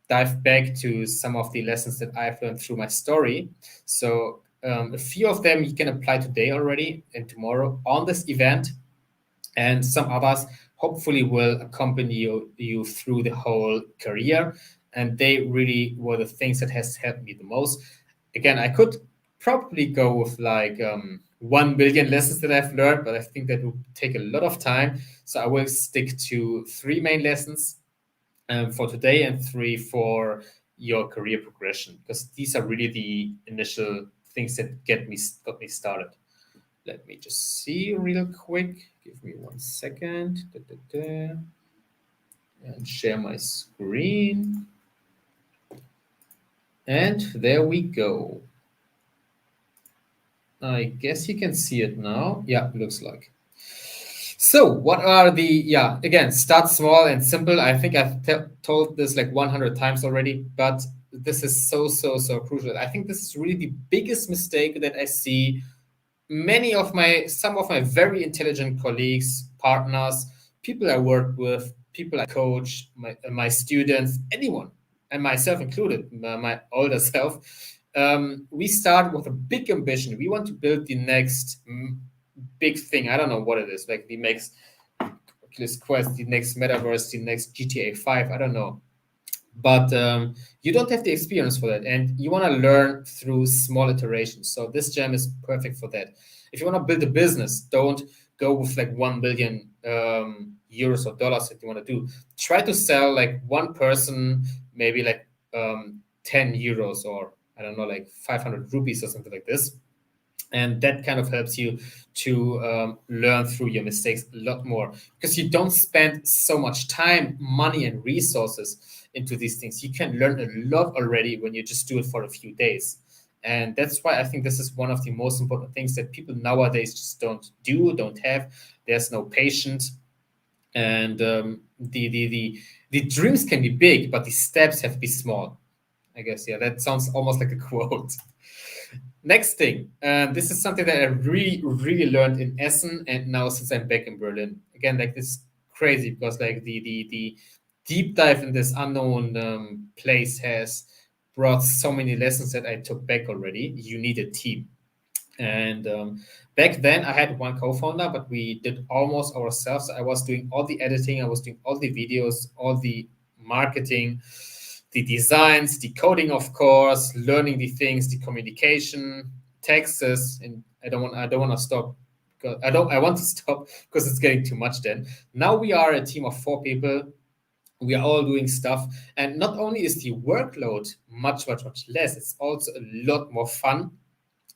dive back to some of the lessons that I've learned through my story. So a few of them you can apply today already and tomorrow on this event, and some others hopefully will accompany you through the whole career. And they really were the things that has helped me the most. Again, I could probably go with like 1 billion lessons that I've learned, but I think that would take a lot of time. So I will stick to 3 main lessons for today and 3 for your career progression, because these are really the initial things that got me started. Let me just see real quick. Give me 1 second. And share my screen. And there we go. I guess you can see it now. Yeah, looks like. So what are the, again, start small and simple. I think I've told this like 100 times already, but this is so crucial. I think this is really the biggest mistake that I see some of my very intelligent colleagues, partners, people I work with, people I coach, my students, anyone, and myself included, my older self. We start with a big ambition. We want to build the next big thing. I don't know what it is, like the next Oculus Quest, the next Metaverse, the next GTA 5. I don't know. But you don't have the experience for that, and you want to learn through small iterations. So this jam is perfect for that. If you want to build a business, don't go with like 1 billion euros or dollars that you want to do. Try to sell like one person, maybe like 10 euros, or I don't know, like 500 rupees or something like this. And that kind of helps you to learn through your mistakes a lot more, because you don't spend so much time, money, and resources into these things. You can learn a lot already when you just do it for a few days. And that's why I think this is one of the most important things that people nowadays just don't have. There's no patience. And the dreams can be big, but the steps have to be small. I guess, yeah, that sounds almost like a quote. Next thing, this is something that I really learned in Essen, and now since I'm back in Berlin. Again, like this crazy because like the deep dive in this unknown place has brought so many lessons that I took back already. You need a team. And back then, I had one co-founder, but we did almost ourselves. I was doing all the editing, I was doing all the videos, all the marketing, the designs, the coding, of course, learning the things, the communication, taxes, and I don't want to stop. I want to stop because it's getting too much. Then now we are a team of 4 people. We are all doing stuff, and not only is the workload much less, it's also a lot more fun.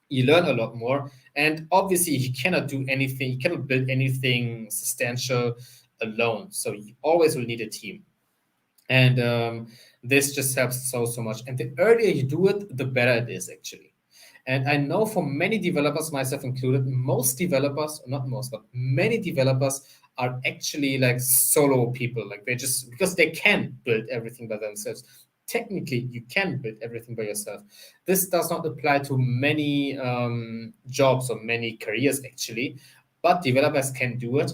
You learn a lot more, and obviously you cannot do anything, you cannot build anything substantial alone, so you always will need a team. And this just helps so much, and the earlier you do it, the better it is actually. And I know for many developers, myself included, most developers, not most, but many developers are actually like solo people. Like they just, because they can build everything by themselves. Technically, you can build everything by yourself. This does not apply to many jobs or many careers actually, but developers can do it.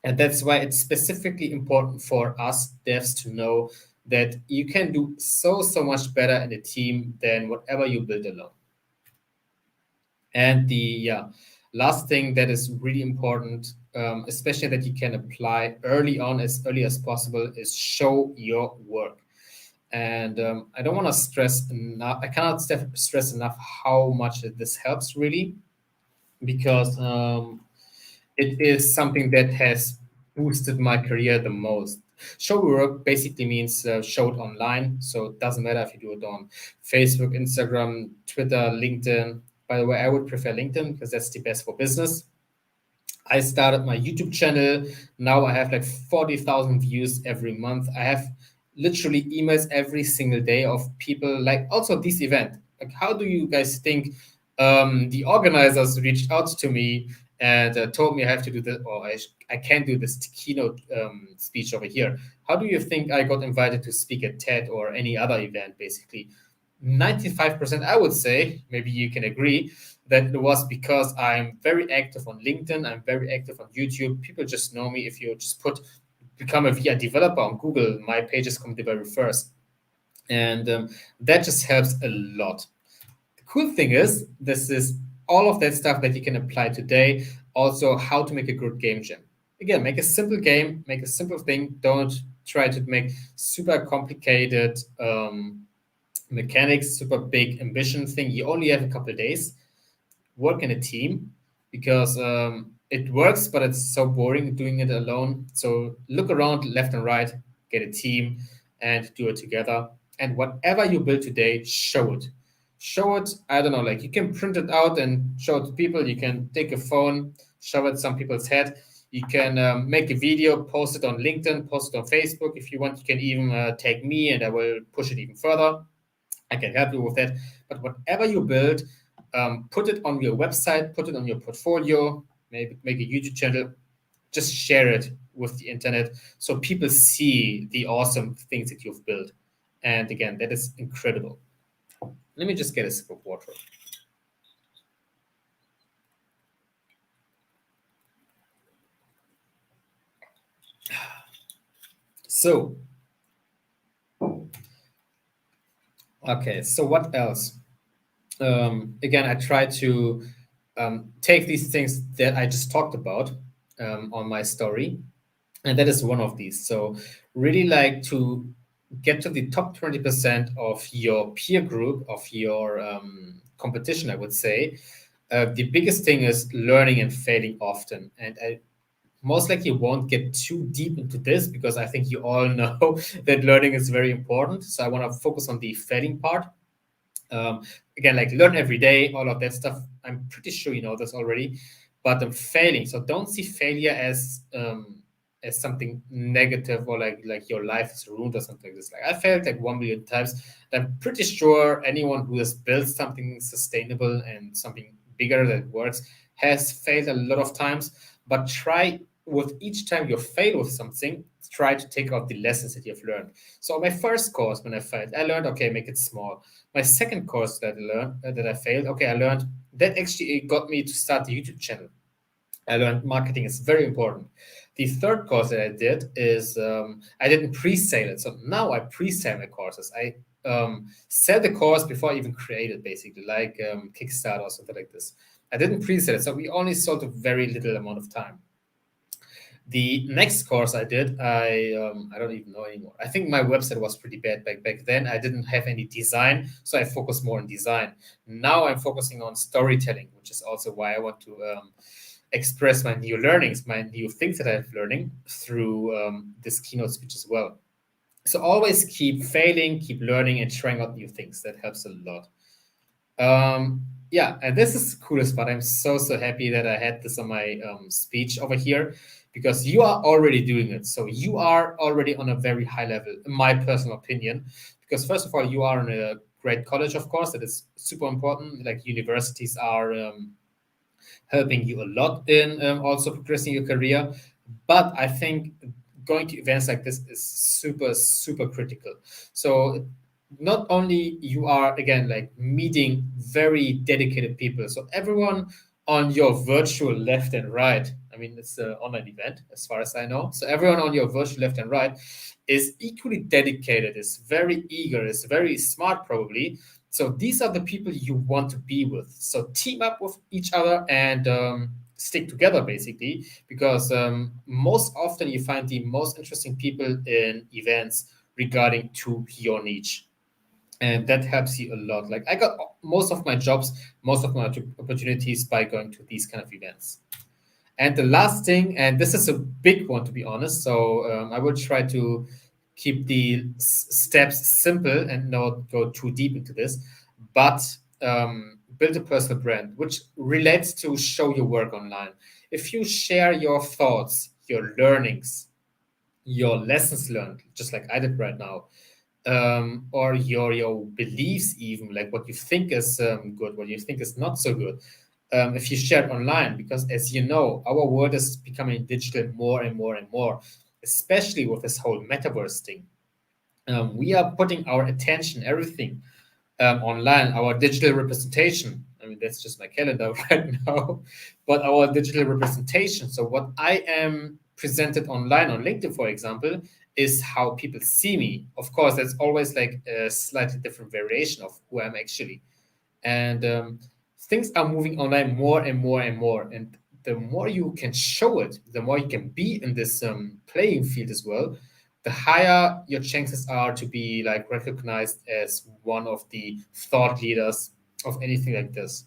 And that's why it's specifically important for us devs to know that you can do so much better in a team than whatever you build alone. And the last thing that is really important, especially that you can apply early on, as early as possible, is show your work. And I don't want to stress enough. I cannot stress enough how much this helps really, because it is something that has boosted my career the most. Show work basically means show it online. So it doesn't matter if you do it on Facebook, Instagram, Twitter, LinkedIn. By the way, I would prefer LinkedIn because that's the best for business. I started my YouTube channel. Now I have like 40,000 views every month. I have literally emails every single day of people like also this event. Like, how do you guys think the organizers reached out to me and told me I have to do this, or I can't do this keynote speech over here? How do you think I got invited to speak at TED or any other event, basically? 95%, I would say, maybe you can agree, that it was because I'm very active on LinkedIn, I'm very active on YouTube. People just know me. If you just put become a VR developer on Google, my pages come the very first. And that just helps a lot. The cool thing is, this is all of that stuff that you can apply today. Also, how to make a good game jam. Again, make a simple game, make a simple thing. Don't try to make super complicated mechanics, super big ambition thing. You only have a couple of days. Work in a team, because it works, but it's so boring doing it alone. So look around left and right, get a team, and do it together. And whatever you build today, show it. Show it. I don't know, like you can print it out and show it to people. You can take a phone, shove it some people's head. You can make a video, post it on LinkedIn, post it on Facebook. If you want, you can even tag me, and I will push it even further. I can help you with that. But whatever you build, put it on your website, put it on your portfolio, maybe make a YouTube channel, just share it with the internet so people see the awesome things that you've built. And again, that is incredible. Let me just get a sip of water. So, okay, so what else? Again, I try to take these things that I just talked about on my story, and that is one of these. So really like to get to the top 20% of your peer group, of your competition, I would say. The biggest thing is learning and failing often. And I most likely won't get too deep into this because I think you all know that learning is very important. So I want to focus on the failing part. Again, like learn every day, all of that stuff. I'm pretty sure you know this already, but I'm failing. So don't see failure as something negative or like your life is ruined or something like this. Like I failed like 1 million times. I'm pretty sure anyone who has built something sustainable and something bigger that works has failed a lot of times. But try with each time you fail with something, try to take out the lessons that you've learned. So my first course, when I failed, I learned, okay, make it small. My second course that I learned, that I failed, okay, I learned that actually it got me to start the YouTube channel. I learned marketing is very important. The third course that I did is I didn't pre-sale it. So now I pre-sale my courses. I sell the course before I even create it, basically, like Kickstarter or something like this. I didn't pre-sale it, so we only sold a very little amount of time. The next course I did, I don't even know anymore. I think my website was pretty bad back then. I didn't have any design, so I focused more on design. Now I'm focusing on storytelling, which is also why I want to express my new learnings, my new things that I'm learning through this keynote speech as well. So always keep failing, keep learning, and trying out new things. That helps a lot. Yeah, and this is the coolest part. I'm so happy that I had this on my speech over here, because you are already doing it. So you are already on a very high level, in my personal opinion. Because first of all, you are in a great college, of course. That is super important. Like universities are helping you a lot in also progressing your career. But I think going to events like this is super critical. So not only you are again like meeting very dedicated people, so everyone on your virtual left and right, I mean it's an online event as far as I know, so everyone on your virtual left and right is equally dedicated, is very eager, is very smart probably. So these are the people you want to be with. So team up with each other and stick together, basically, because most often you find the most interesting people in events regarding to your niche. And that helps you a lot. Like I got most of my jobs, most of my opportunities by going to these kind of events. And the last thing, and this is a big one to be honest, so I will try to keep the steps simple and not go too deep into this, but build a personal brand, which relates to show your work online. If you share your thoughts, your learnings, your lessons learned, just like I did right now, or your beliefs, even like what you think is good, what you think is not so good, if you share it online, because as you know, our world is becoming digital more and more and more, especially with this whole metaverse thing. We are putting our attention, everything online, our digital representation. I mean, that's just my calendar right now, but our digital representation. So, what I am presented online on LinkedIn, for example, is how people see me. Of course, that's always like a slightly different variation of who I'm actually. And things are moving online more and more and more. And the more you can show it, the more you can be in this playing field as well, the higher your chances are to be like recognized as one of the thought leaders of anything like this.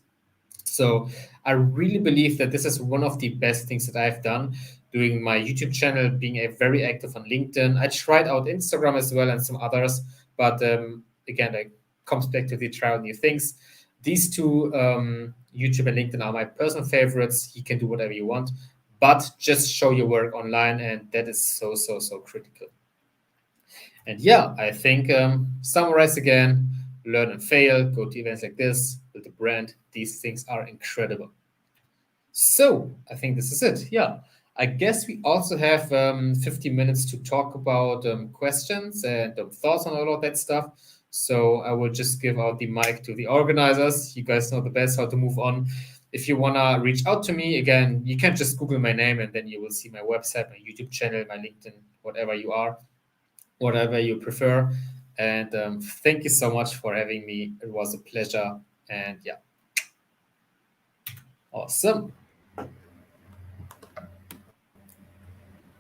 So I really believe that this is one of the best things that I've done, doing my YouTube channel, being a very active on LinkedIn. I tried out Instagram as well and some others, but again, it comes back to the try out new things. These two, YouTube and LinkedIn, are my personal favorites. You can do whatever you want, but just show your work online, and that is so critical. And yeah, I think summarize again, learn and fail, go to events like this, build a brand. These things are incredible. So I think this is it. Yeah. I guess we also have 15 minutes to talk about questions and thoughts on all of that stuff. So I will just give out the mic to the organizers. You guys know the best how to move on. If you want to reach out to me, again, you can just Google my name and then you will see my website, my YouTube channel, my LinkedIn, whatever you are, whatever you prefer. And thank you so much for having me. It was a pleasure. And yeah, awesome.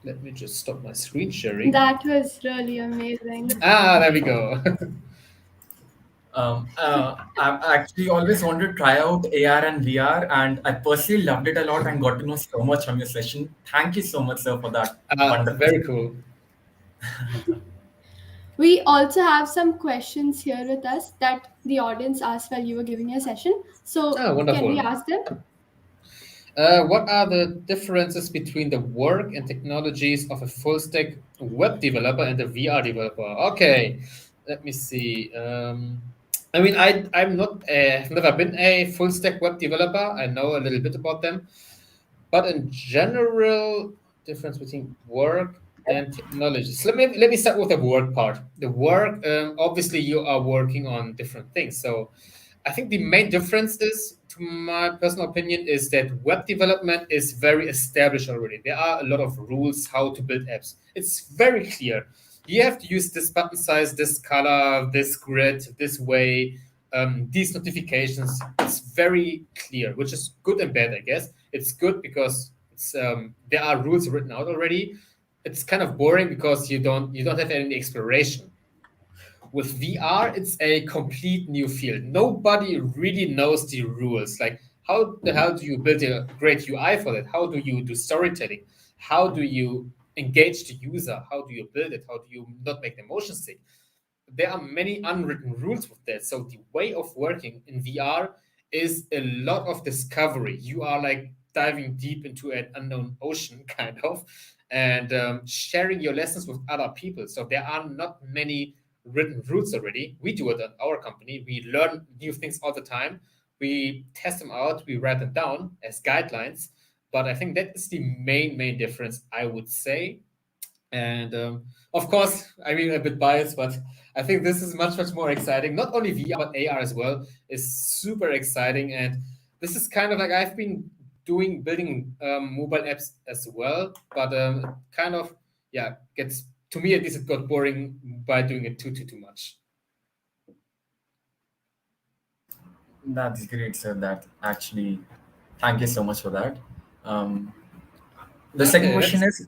Let me just stop my screen sharing. That was really amazing. There we go. I've actually always wanted to try out AR and VR, and I personally loved it a lot and got to know so much from your session. Thank you so much, sir, for that wonderful. Very cool. We also have some questions here with us that the audience asked while you were giving your session. So can we Wonderful. ask them? What are the differences between the work and technologies of a full stack web developer and a VR developer? Okay, let me see. I mean, I'm not I've never been a full stack web developer. I know a little bit about them, but in general, difference between work and technology. So let me start with the work part. The work, obviously, you are working on different things. So I think the main difference is, to my personal opinion, is that web development is very established already. There are a lot of rules how to build apps. It's very clear. You have to use this button size, this color, this grid, this way, these notifications. It's very clear, which is good and bad, I guess. It's good because there are rules written out already. It's kind of boring because you don't have any exploration. With VR, it's a complete new field. Nobody really knows the rules. Like, how the hell do you build a great UI for that? How do you do storytelling? How do you engage the user? How do you build it? How do you not make them motion sick? There are many unwritten rules with that. So the way of working in VR is a lot of discovery. You are like diving deep into an unknown ocean, kind of, and sharing your lessons with other people. So there are not many written rules already. We do it at our company. We learn new things all the time. We test them out. We write them down as guidelines. But I think that is the main difference, I would say. And of course, I mean, a bit biased, but I think this is much more exciting. Not only VR, but AR as well is super exciting. And this is kind of like, I've been building mobile apps as well, but kind of, yeah, gets, to me at least, it got boring by doing it too much. That's great, sir. That actually, thank you so much for that. Um, the second Okay, question is,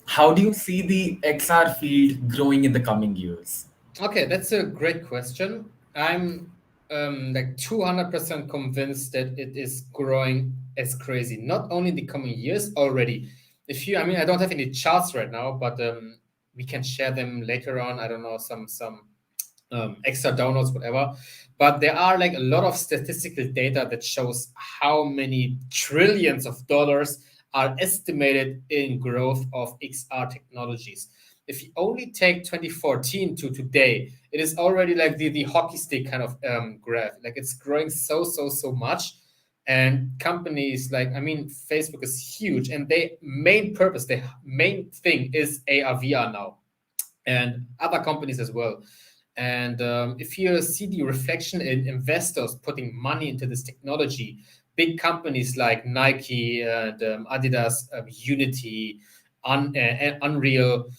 how do you see the XR field growing in the coming years? that's a great question. I'm like 200% convinced that it is growing as crazy, not only in the coming years already. I mean, I don't have any charts right now, but we can share them later on. I don't know, some extra downloads, whatever. But there are like a lot of statistical data that shows how many trillions of dollars are estimated in growth of XR technologies. If you only take 2014 to today, it is already like the hockey stick kind of graph. Like, it's growing so much. And companies like, I mean, Facebook is huge, and their main thing is AR VR now, and other companies as well. And if you see the reflection in investors putting money into this technology, big companies like Nike and Adidas, Unity, Unreal.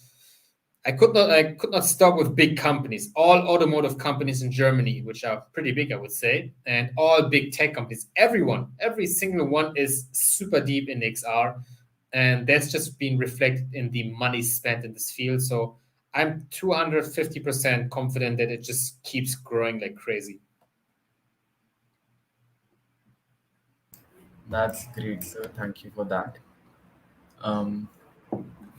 I could not stop with big companies, all automotive companies in Germany, which are pretty big, I would say, and all big tech companies. Every single one is super deep in XR, and that's just been reflected in the money spent in this field. So I'm 250% confident that it just keeps growing like crazy. That's great, sir. Thank you for that. Um,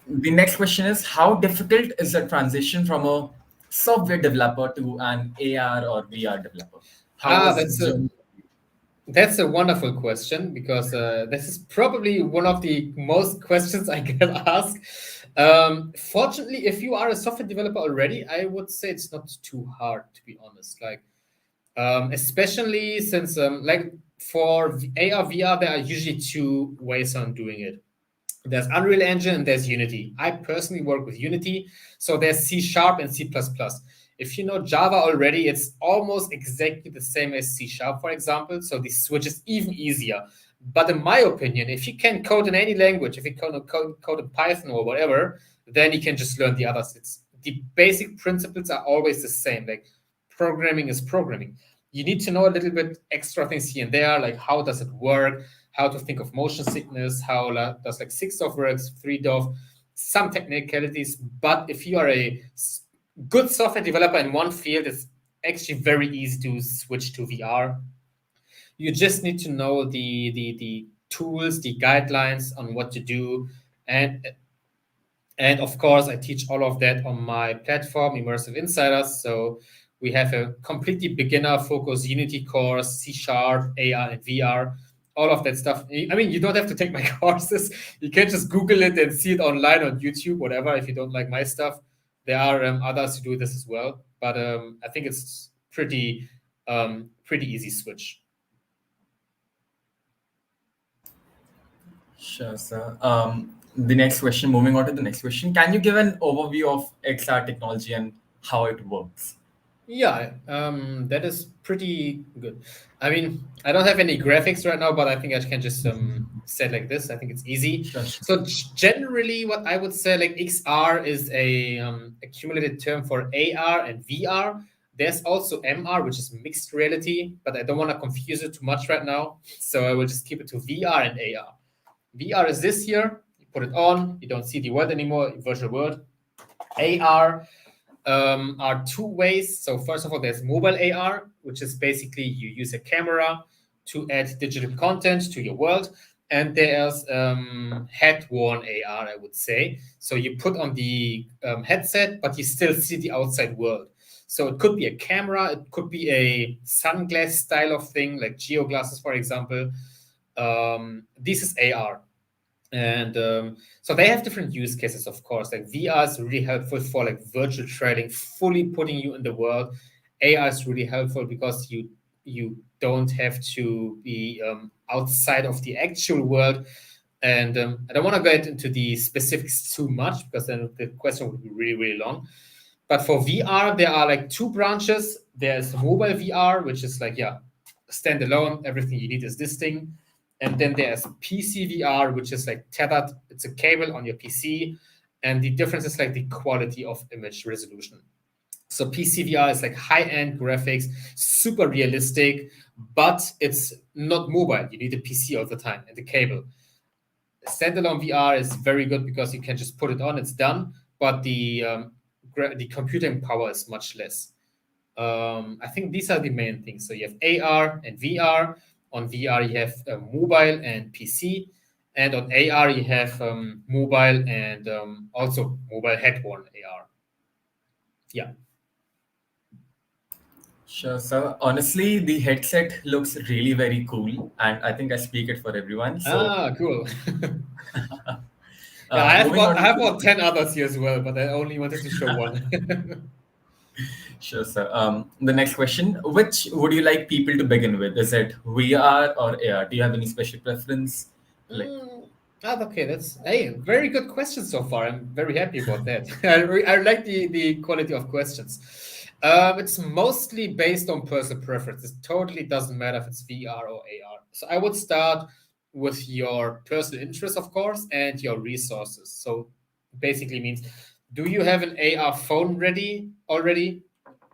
the next question is, how difficult is the transition from a software developer to an AR or VR developer? How Ah, was that's this a journey? That's a wonderful question, because this is probably one of the most questions I get asked. Fortunately, if you are a software developer already, I would say it's not too hard, to be honest. Like, especially since like for AR VR, there are usually two ways on doing it. There's Unreal Engine and there's Unity. I personally work with Unity, so there's C Sharp and C++. If you know Java already, it's almost exactly the same as C Sharp, for example, so the switch is even easier. But in my opinion, if you can code in any language, if you code in Python or whatever, then you can just learn the others. The basic principles are always the same. Like, programming is programming. You need to know a little bit extra things here and there, like how does it work, how to think of motion sickness, how does like 6DoF works, 3DoF, some technicalities. But if you are a good software developer in one field, it's actually very easy to switch to VR. You just need to know the tools, the guidelines on what to do, and of course, I teach all of that on my platform, Immersive Insiders. So we have a completely beginner focused Unity course, C Sharp, AR, and VR, all of that stuff. I mean, you don't have to take my courses. You can just Google it and see it online on YouTube, whatever, if you don't like my stuff. There are others who do this as well. But I think it's pretty easy switch. Sure, sir. The next question, moving on to the next question. Can you give an overview of XR technology and how it works? Yeah, that is pretty good. I mean, I don't have any graphics right now, but I think I can just say it like this. I think it's easy. Sure, sure. So generally, what I would say, like XR is a accumulated term for AR and VR. There's also MR, which is mixed reality, but I don't want to confuse it too much right now. So I will just keep it to VR and AR. VR is this here. You put it on, you don't see the world anymore, virtual world. AR are two ways. So first of all, there's mobile AR, which is basically you use a camera to add digital content to your world. And there's head-worn AR, I would say. So you put on the headset, but you still see the outside world. So it could be a camera, it could be a sunglass style of thing, like geo glasses, for example. This is AR. And so they have different use cases, of course. Like VR is really helpful for like virtual trading, fully putting you in the world. AR is really helpful because you don't have to be outside of the actual world. And I don't want to get into the specifics too much because then the question would be really, really long. But for VR, there are like two branches. There's mobile VR, which is like, yeah, standalone. Everything you need is this thing. And then there's PC VR, which is like tethered. It's a cable on your PC. And the difference is like the quality of image resolution. So PC VR is like high-end graphics, super realistic, but it's not mobile. You need a PC all the time and the cable. Standalone VR is very good because you can just put it on, it's done, but the computing power is much less. I think these are the main things. So you have AR and VR. On VR, you have mobile and PC. And on AR, you have mobile and also mobile head-worn AR. Yeah. Sure. So honestly, the headset looks really very cool, and I think I speak it for everyone. So Cool. Yeah, I moving on I have to about 10 others here as well, but I only wanted to show one. sure, sir. The next question: which would you like people to begin with? Is it VR or AR? Do you have any special preference? Like, Okay, that's very good question so far. I'm very happy about that. I like the quality of questions. It's mostly based on personal preference. It totally doesn't matter if it's VR or AR. So I would start with your personal interest, of course, and your resources. So basically means, do you have an AR phone ready already?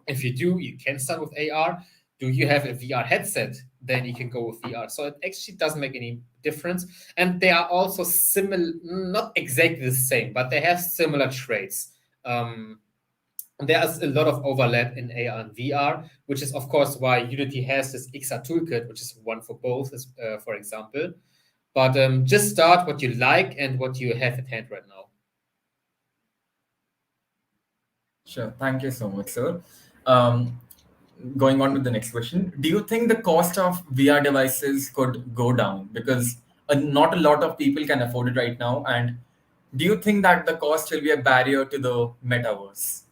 If you do, you can start with AR. Do you have a VR headset? Then you can go with VR. So it actually doesn't make any difference. And they are also similar, not exactly the same, but they have similar traits. There's a lot of overlap in AR and VR, which is, of course, why Unity has this XR toolkit, which is one for both, for example. But just start what you like and what you have at hand right now. sure. Thank you so much, sir. Going on to the next question: do you think the cost of VR devices could go down because not a lot of people can afford it right now? And do you think that the cost will be a barrier to the metaverse?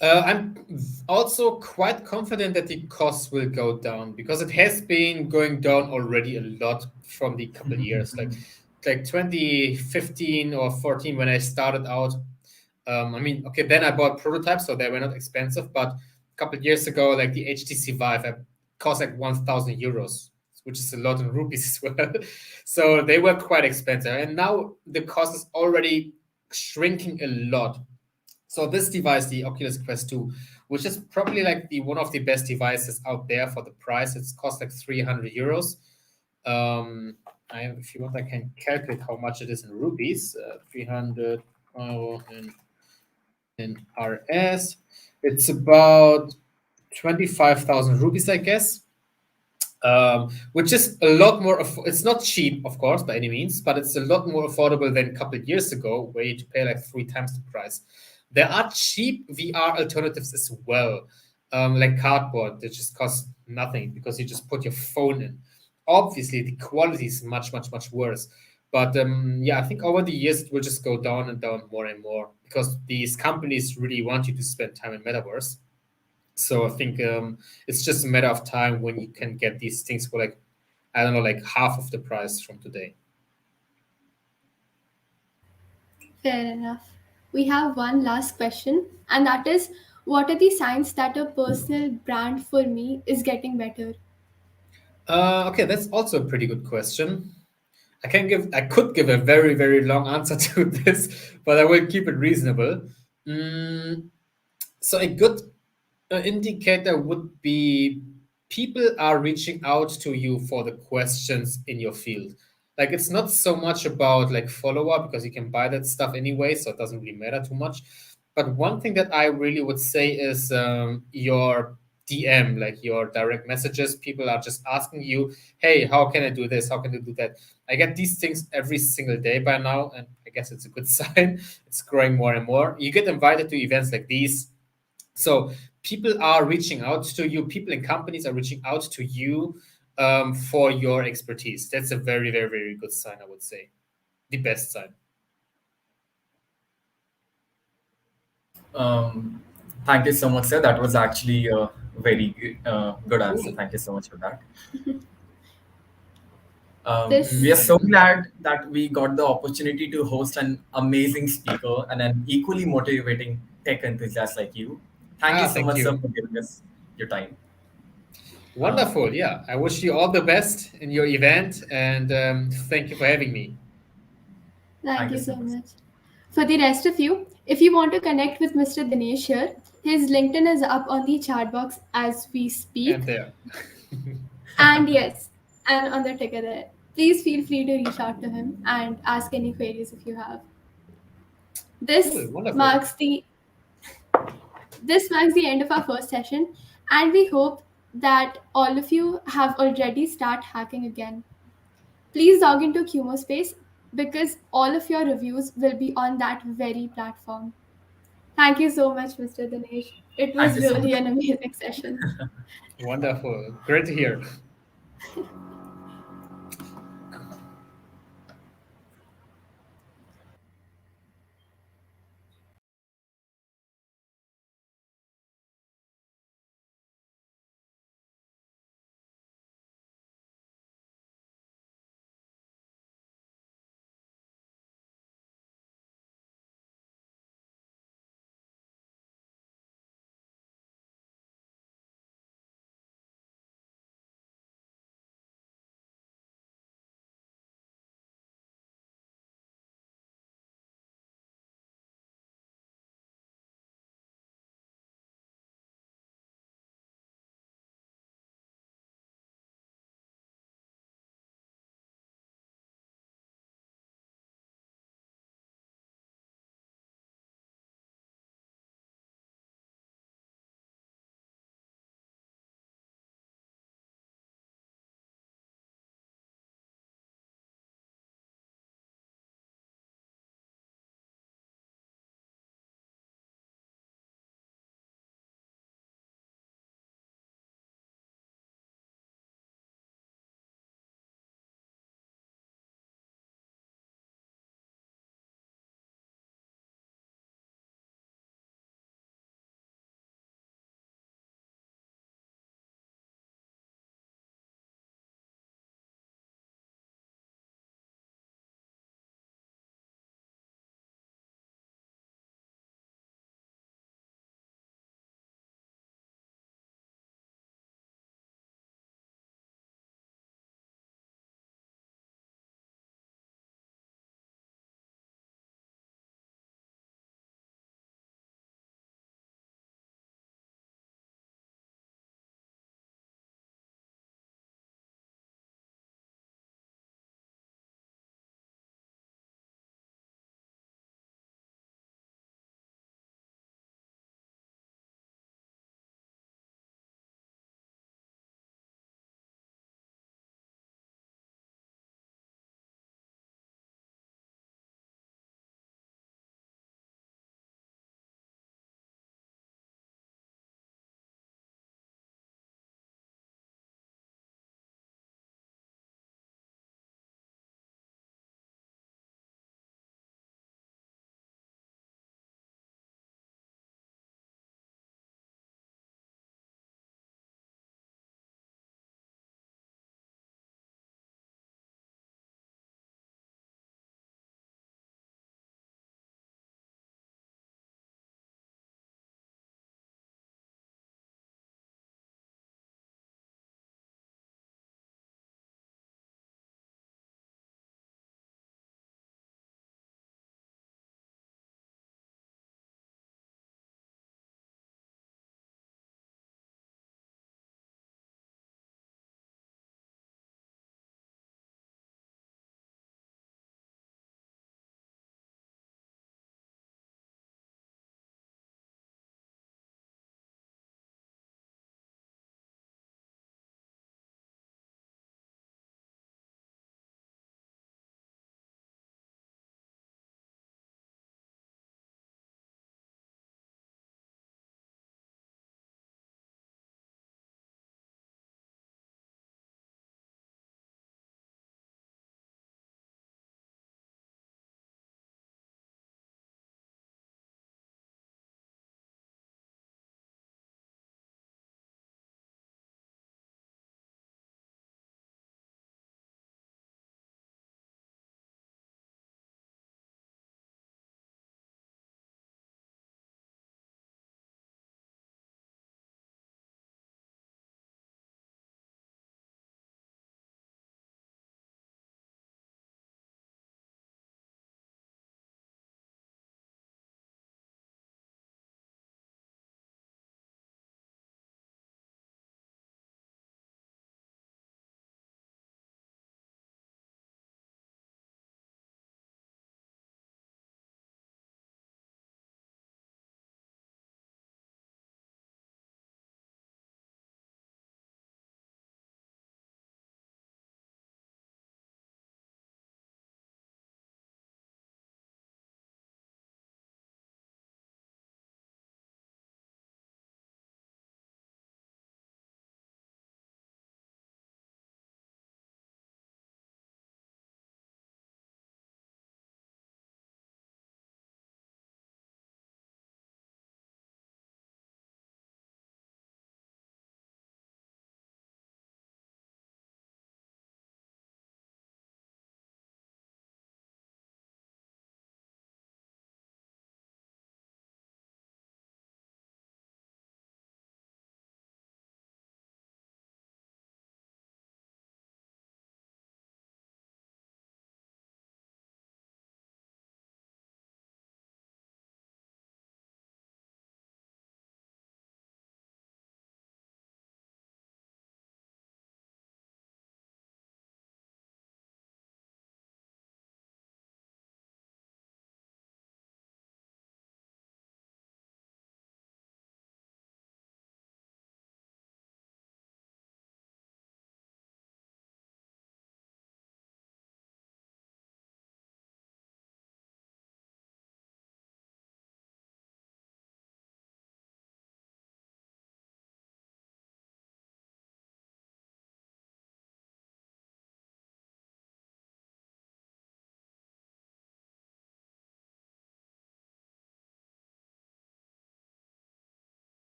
I'm also quite confident that the costs will go down because it has been going down already a lot from the couple of years, like 2015 or 14 when I started out. I mean, okay, then I bought prototypes, so they were not expensive. But a couple of years ago, like the HTC Vive cost like 1,000 euros, which is a lot in rupees as well. So they were quite expensive, and now the cost is already shrinking a lot. So this device, the Oculus Quest 2, which is probably like the one of the best devices out there for the price, it's cost like 300 euros. If you want, I can calculate how much it is in rupees. 300 in RS. It's about 25,000 rupees, I guess. Which is a lot more. It's not cheap, of course, by any means, but it's a lot more affordable than a couple of years ago, where you had to pay like 3 times the price. There are cheap VR alternatives as well, like cardboard that just costs nothing because you just put your phone in. Obviously, the quality is much, much, much worse. But yeah, I think over the years it will just go down and down more and more because these companies really want you to spend time in metaverse. So I think it's just a matter of time when you can get these things for like, I don't know, like half of the price from today. Fair enough. We have one last question, and that is, what are the signs that a personal brand for me is getting better? Okay, that's also a pretty good question. I could give a very, very long answer to this, but I will keep it reasonable. Mm, so a good indicator would be people are reaching out to you for the questions in your field. Like it's not so much about like follow up because you can buy that stuff anyway, so it doesn't really matter too much. But one thing that I really would say is your DM, like your direct messages. People are just asking you, "Hey, how can I do this? How can I do that?" I get these things every single day by now, and I guess it's a good sign. It's growing more and more. You get invited to events like these, so people are reaching out to you. People and companies are reaching out to you for your expertise. That's a very, very, very good sign, I would say. The best sign. Um, Thank you so much, sir. That was actually a very good answer. Cool. Thank you so much for that. We are This, so glad that we got the opportunity to host an amazing speaker and an equally motivating tech enthusiast like you. Thank you so Thank much, sir, you. for giving us your time. Um, Wonderful. Yeah. I wish you all the best in your event and thank you for having me. thank Thank you you so so much. much. For the rest of you, if you want to connect with Mr. Dinesh here, his LinkedIn is up on the chat box as we And speak. there. And yes, and on the ticker there. Please feel free to reach out to him and ask any queries if you have. Cool. This Wonderful. marks the this marks the end of our first session, and we hope that all of you have already start hacking again. Please log into Kumo Space because all of your reviews will be on that very platform. Thank you so much, Mr. Dinesh. It Thank was you so really much. an amazing session. Wonderful. Great to hear.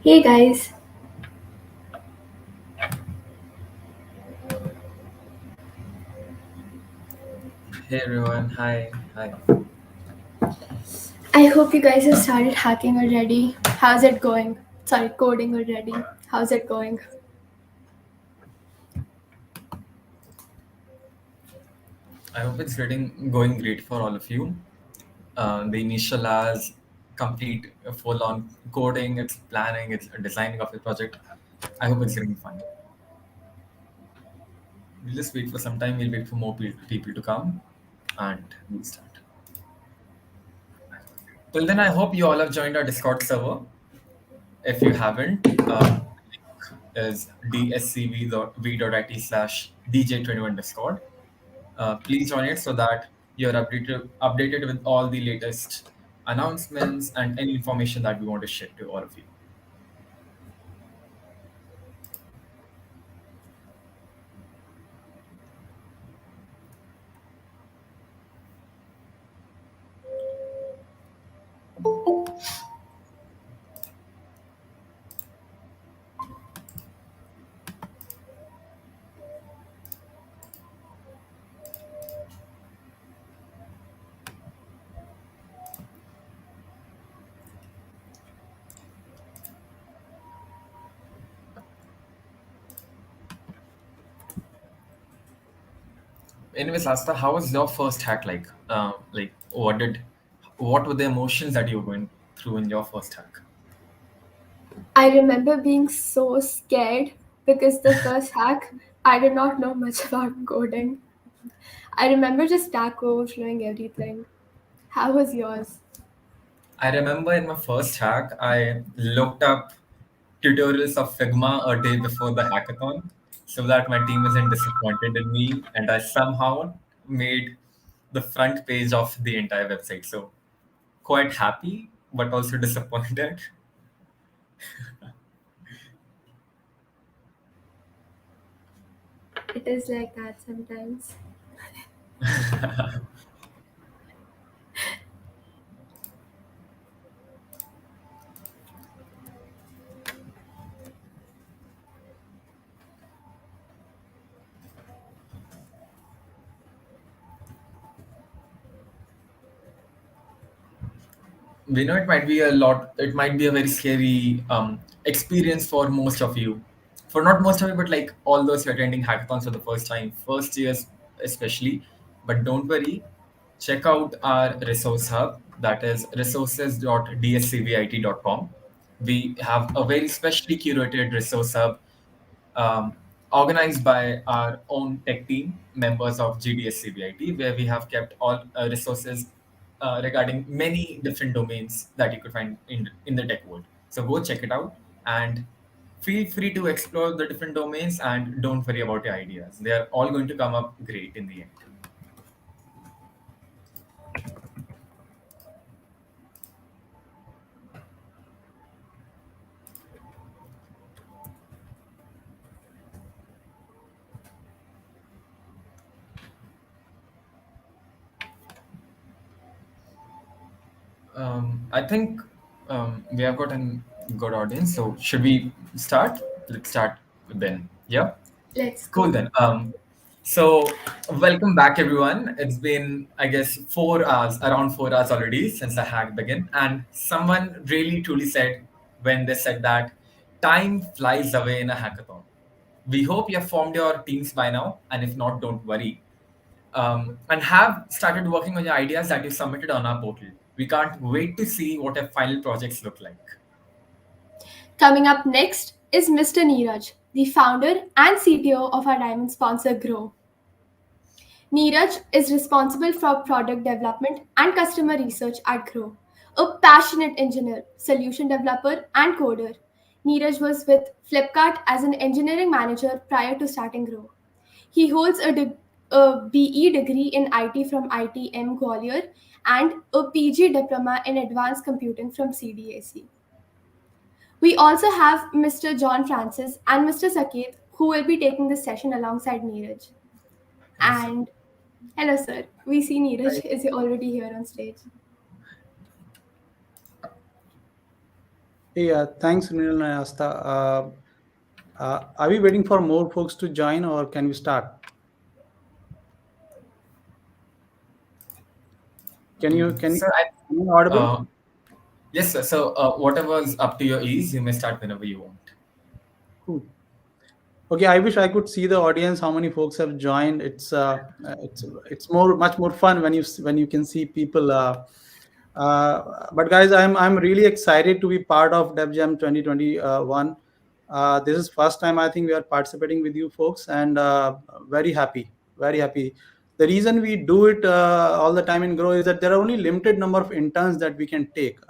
Hey guys, Hey everyone, hi, hi. I hope you guys have started hacking already. How's it going? Sorry, coding already. How's it going? I hope it's going great for all of you. The initial hours, complete full-on coding, it's planning, it's designing of the project. I hope it's getting fun. We'll just wait for some time. We'll wait for more people to come, and we'll start. Till then, I hope you all have joined our Discord server. If you haven't, is dscv.v.it/dj21 Discord. Please join it so that you're updated with all the latest announcements and any information that we want to share to all of you. Anyways, Asta, how was your first hack like? What were the emotions that you were going through in your first hack? I remember being so scared because the first hack, I did not know much about coding. I remember just Stack Overflowing everything. How was yours? I remember in my first hack, I looked up tutorials of Figma a day before the hackathon so that my team isn't disappointed in me, and I somehow made the front page of the entire website. So quite happy, but also disappointed. It is like that sometimes. We know it might be a lot, it might be a very scary experience for most of you. For not most of you, but like all those who are attending hackathons for the first time, first years especially. But don't worry, check out our resource hub, that is resources.dscvit.com. We have a very specially curated resource hub, um, organized by our own tech team, members of GDSCBIT, where we have kept all resources regarding many different domains that you could find in the tech world. So go check it out and feel free to explore the different domains, and don't worry about your ideas. They are all going to come up great in the end. I think we have got a good audience. So should we start? Let's start then. Yeah. Let's Cool go. then. So welcome back, everyone. It's been, I guess, 4 hours, around 4 hours already since the hack began, and someone really truly said when they said that time flies away in a hackathon. We hope you have formed your teams by now, and if not, don't worry. And have started working on your ideas that you submitted on our portal. We can't wait to see what your final projects look like. Coming up next is Mr. Neeraj, the founder and CTO of our diamond sponsor Groww. Neeraj is responsible for product development and customer research at Groww. A passionate engineer, solution developer, and coder, Neeraj was with Flipkart as an engineering manager prior to starting Groww. He holds a BE degree in IT from ITM Gwalior and a PG diploma in advanced computing from CDAC. We also have Mr. John Francis and Mr. Saket, who will be taking this session alongside Neeraj. Hello, sir. And hello, sir. We see Hi. Neeraj is already here on stage. Hey, thanks, Sunil and Asta. Are we waiting for more folks to join, or can we start? Can you can Sir, can you audible? yes, sir. So, whatever's up to your ease, you may start whenever you want. Cool. Okay, I wish I could see the audience. How many folks have joined? It's much more fun when when you can see people. But guys, I'm really excited to be part of DevJam 2021. This is first time I think we are participating with you folks, and very happy, very happy. The reason we do it all the time in Grow is that there are only limited number of interns that we can take.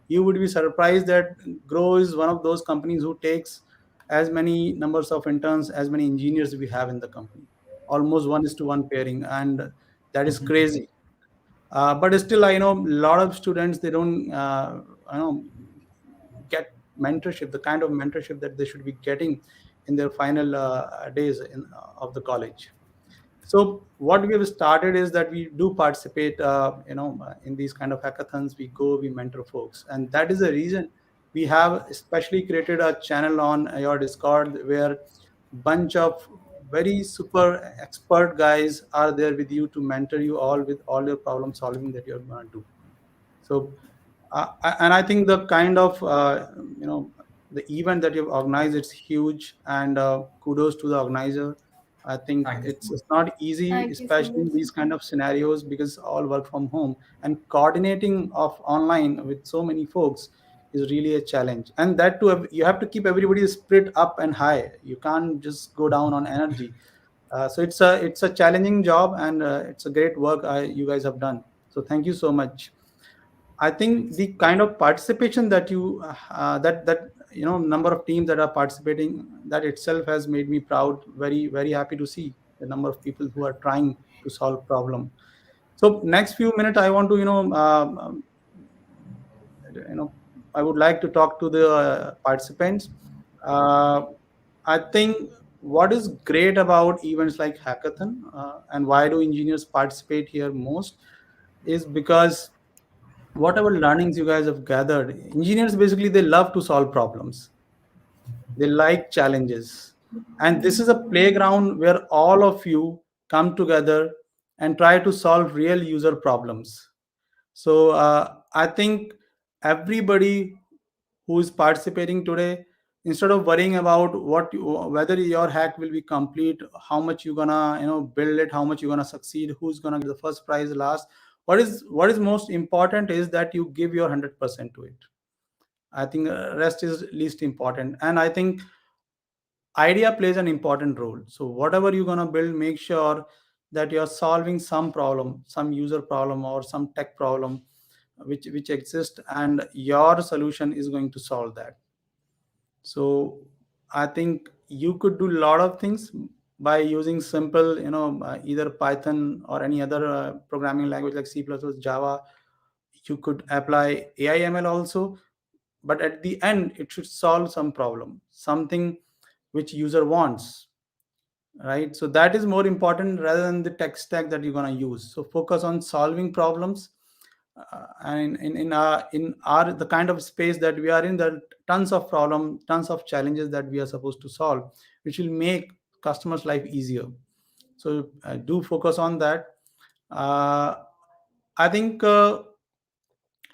You would be surprised that Grow is one of those companies who takes as many numbers of interns as many engineers we have in the company, almost 1:1 pairing, and that is crazy. But still, I know a lot of students, they don't get mentorship, the kind of mentorship that they should be getting in their final days of the college. So what we have started is that we do participate in these kind of hackathons. We go, we mentor folks, and that is the reason we have especially created a channel on your Discord where bunch of very super expert guys are there with you to mentor you all with all your problem solving that you're going to do. So and I think the kind of the event that you've organized, it's huge, and kudos to the organizer. I think Thank you so much. it's not easy, Thank you so especially in much. these kind of scenarios, because all work from home and coordinating of online with so many folks is really a challenge. And that too, you have to keep everybody spirit up and high. You can't just go down on energy. So it's a challenging job, and it's a great work you guys have done. So thank you so much. I think Thanks. the kind of participation that that number of teams that are participating, that itself has made me proud. Very very happy to see the number of people who are trying to solve problem. So next few minutes, I want to you know I would like to talk to the participants. Uh, I think what is great about events like hackathon, and why do engineers participate here most, is because whatever learnings you guys have gathered, engineers basically they love to solve problems, they like challenges, and this is a playground where all of you come together and try to solve real user problems. So I think everybody who is participating today, instead of worrying about whether your hack will be complete, how much you're gonna build it, how much you're gonna succeed, who's gonna get the first prize last, what is most important is that you give your 100% to it. I think rest is least important, and I think idea plays an important role. So whatever you're gonna build, make sure that you're solving some problem, some user problem or some tech problem which exists, and your solution is going to solve that. So I think you could do a lot of things by using simple, either Python or any other programming language like C++, Java. You could apply AI/ML also, but at the end, it should solve some problem, something which user wants, right? So that is more important rather than the tech stack that you're gonna use. So focus on solving problems, and in our the kind of space that we are in, there are tons of problem, tons of challenges that we are supposed to solve, which will make customers life easier. So do focus on that. uh, I think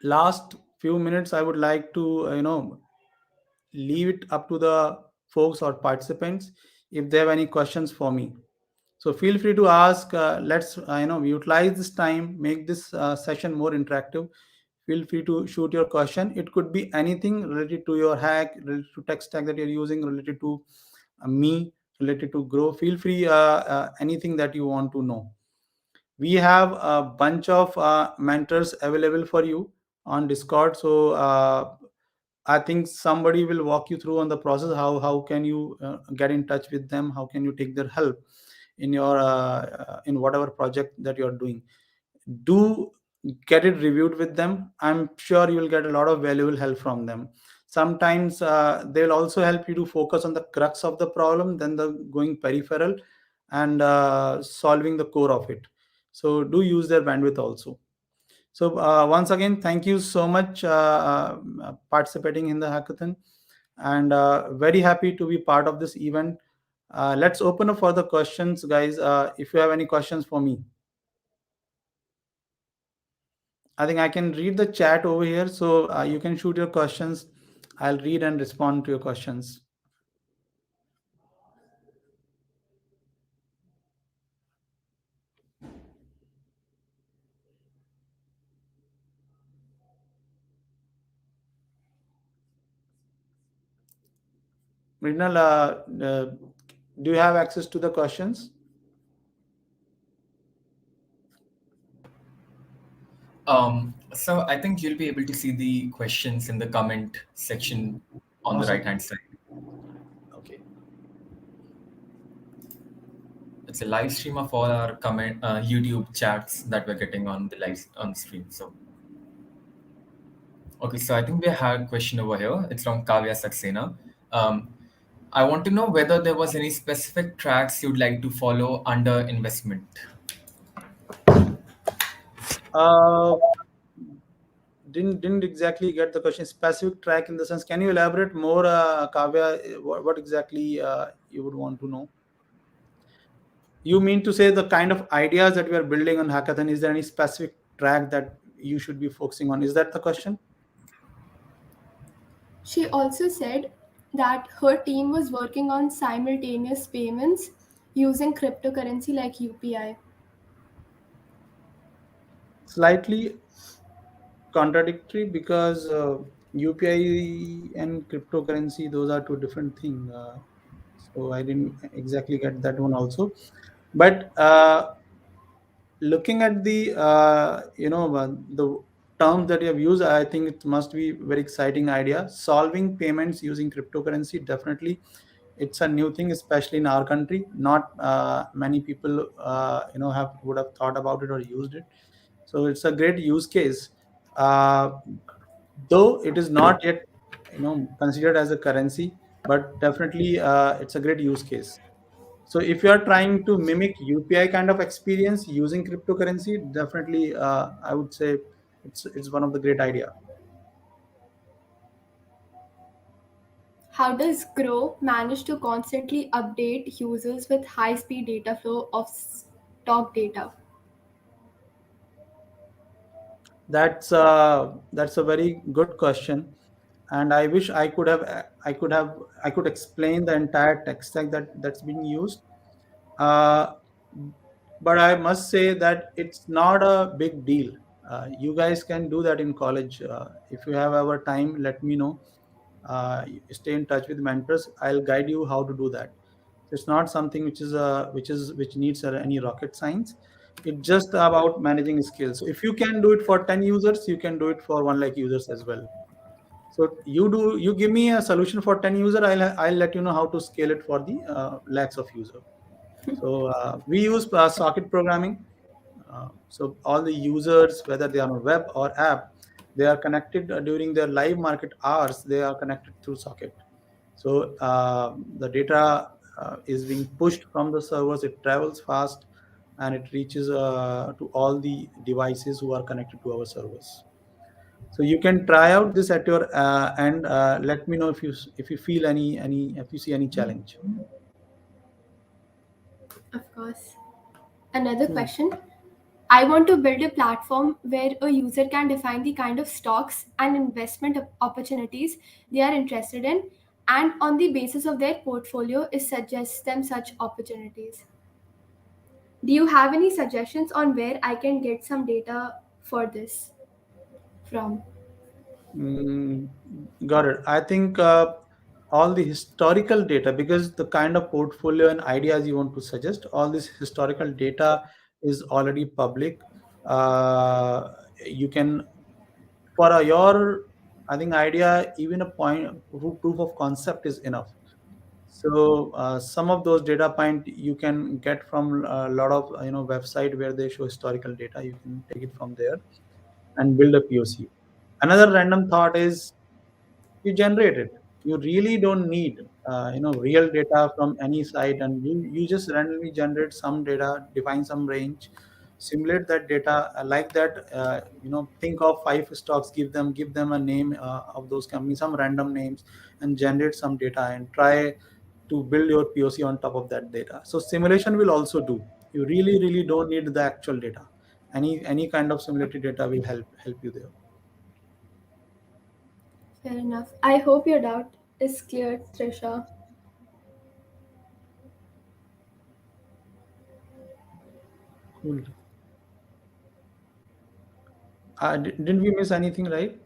last few minutes I would like to leave it up to the folks or participants if they have any questions for me. So feel free to ask. Let's utilize this time, make this session more interactive. Feel free to shoot your question. It could be anything related to your hack, related to tech stack that you're using, related to me, related to Grow. Feel free, anything that you want to know. We have a bunch of mentors available for you on Discord. So I think somebody will walk you through on the process. How can you get in touch with them? How can you take their help in your in whatever project that you're doing? Do get it reviewed with them. I'm sure you will get a lot of valuable help from them. Sometimes they'll also help you to focus on the crux of the problem than the going peripheral and solving the core of it. So do use their bandwidth also. So once again, thank you so much participating in the hackathon, and very happy to be part of this event. Let's open up for the questions, guys. If you have any questions for me, I think I can read the chat over here, so you can shoot your questions. I'll read and respond to your questions. Mrinal, do you have access to the questions? So I think you'll be able to see the questions in the comment section on the Awesome. right hand side. Okay. It's a live stream of all our comment YouTube chats that we're getting on the live on the stream. So okay, so I think we had a question over here. It's from Kavya Saxena. Um, I want to know whether there was any specific tracks you'd like to follow under investment. Uh, didn't exactly get the question. Specific track in the sense. Can you elaborate more, Kavya? What exactly you would want to know? You mean to say the kind of ideas that we are building on hackathon? Is there any specific track that you should be focusing on? Is that the question? She also said that her team was working on simultaneous payments using cryptocurrency like UPI. Slightly contradictory because UPI and cryptocurrency, those are two different things. So I didn't exactly get that one also. But looking at the the terms that you have used, I think it must be very exciting idea. Solving payments using cryptocurrency, definitely, it's a new thing, especially in our country. Not many people have would have thought about it or used it. So it's a great use case. Uh, though it is not yet considered as a currency, but definitely it's a great use case. So if you are trying to mimic UPI kind of experience using cryptocurrency, definitely I would say it's one of the great idea. How does Groww manage to constantly update users with high speed data flow of stock data? That's a very good question, and I wish I could explain the entire tech stack that's being used. Uh, but I must say that it's not a big deal. You guys can do that in college. If you have our time, let me know. Stay in touch with mentors. I'll guide you how to do that. It's not something which needs any rocket science. It's just about managing skills. So if you can do it for 10 users, you can do it for 1 lakh users as well. So you give me a solution for 10 user, I'll let you know how to scale it for the lakhs of user. So we use socket programming. So all the users, whether they are on web or app, they are connected during their live market hours. They are connected through socket. So the data is being pushed from the servers. It travels fast, and it reaches to all the devices who are connected to our servers. So you can try out this at your end. Let me know if you feel any if you see any challenge. Of course. Another Hmm. question. I want to build a platform where a user can define the kind of stocks and investment opportunities they are interested in, and on the basis of their portfolio, it suggests them such opportunities. Do you have any suggestions on where I can get some data for this from? Mm, got it. I think all the historical data, because the kind of portfolio and ideas you want to suggest, all this historical data is already public. You can, for your, I think, idea, even a point proof of concept is enough. So some of those data point you can get from a lot of website where they show historical data. You can take it from there and build a POC. Another random thought is you generate it. You really don't need real data from any site, and you just randomly generate some data, define some range, simulate that data like that. Think of five stocks, give them a name of those companies, some random names, and generate some data and try to build your POC on top of that data. So simulation will also do. You really don't need the actual data. Any kind of simulated data will help you there. Fair enough. I hope your doubt is clear, Trisha. Cool. Didn't we miss anything, right?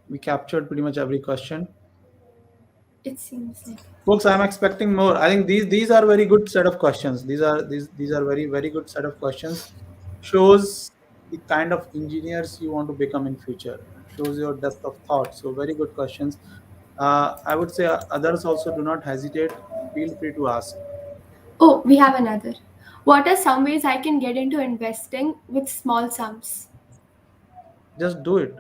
We captured pretty much every question. It seems like. Folks, I'm expecting more. I think these are very good set of questions. These are very good set of questions. Shows the kind of engineers you want to become in future. Shows your depth of thought. So very good questions. I would say others also do not hesitate. Feel free to ask. Oh, we have another. What are some ways I can get into investing with small sums? Just do it,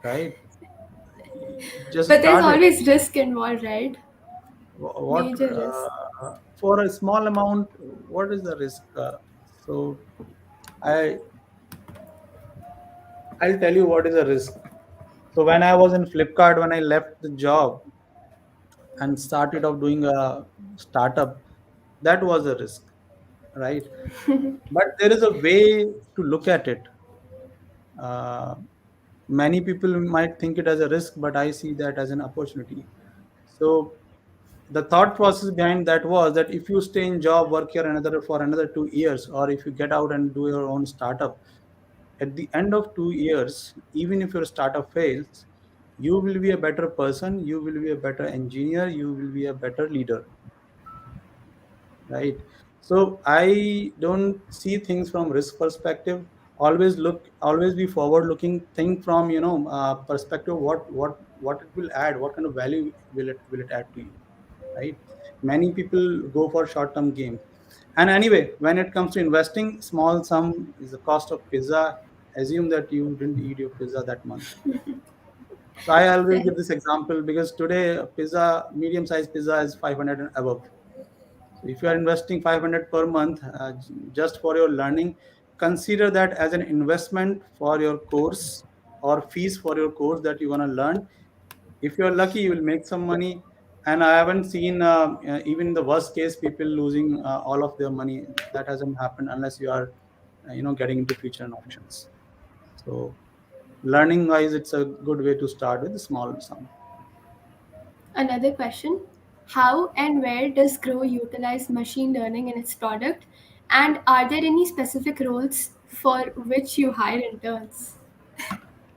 right? Just But there's start it. always risk involved, right? What Major risk. for a small amount? What is the risk? So I I'll tell you what is a risk. So when I was in Flipkart, when I left the job and started off doing a startup, that was a risk, right? But there is a way to look at it. Uh, Many people might think it as a risk, but I see that as an opportunity. So the thought process behind that was that if you stay in job, work here another for another 2 years, or if you get out and do your own startup, at the end of 2 years, even if your startup fails, you will be a better person, you will be a better engineer, you will be a better leader, right? So I don't see things from risk perspective. Always be forward looking. Think from perspective, what it will add, what kind of value will it add to you, right? Many people go for short term gain. And anyway, when it comes to investing, small sum is the cost of pizza. Assume that you didn't eat your pizza that month. So I always Fair. give this example because today a pizza, medium sized pizza is 500 and above. So if you are investing 500 per month just for your learning, consider that as an investment for your course or fees for your course that you want to learn. If you're lucky, you will make some money. And I haven't seen even in the worst case people losing all of their money. That hasn't happened unless you are getting into future and options. So learning wise, it's a good way to start with a small sum. Another question. How and where does Groww utilize machine learning in its product? And are there any specific roles for which you hire interns?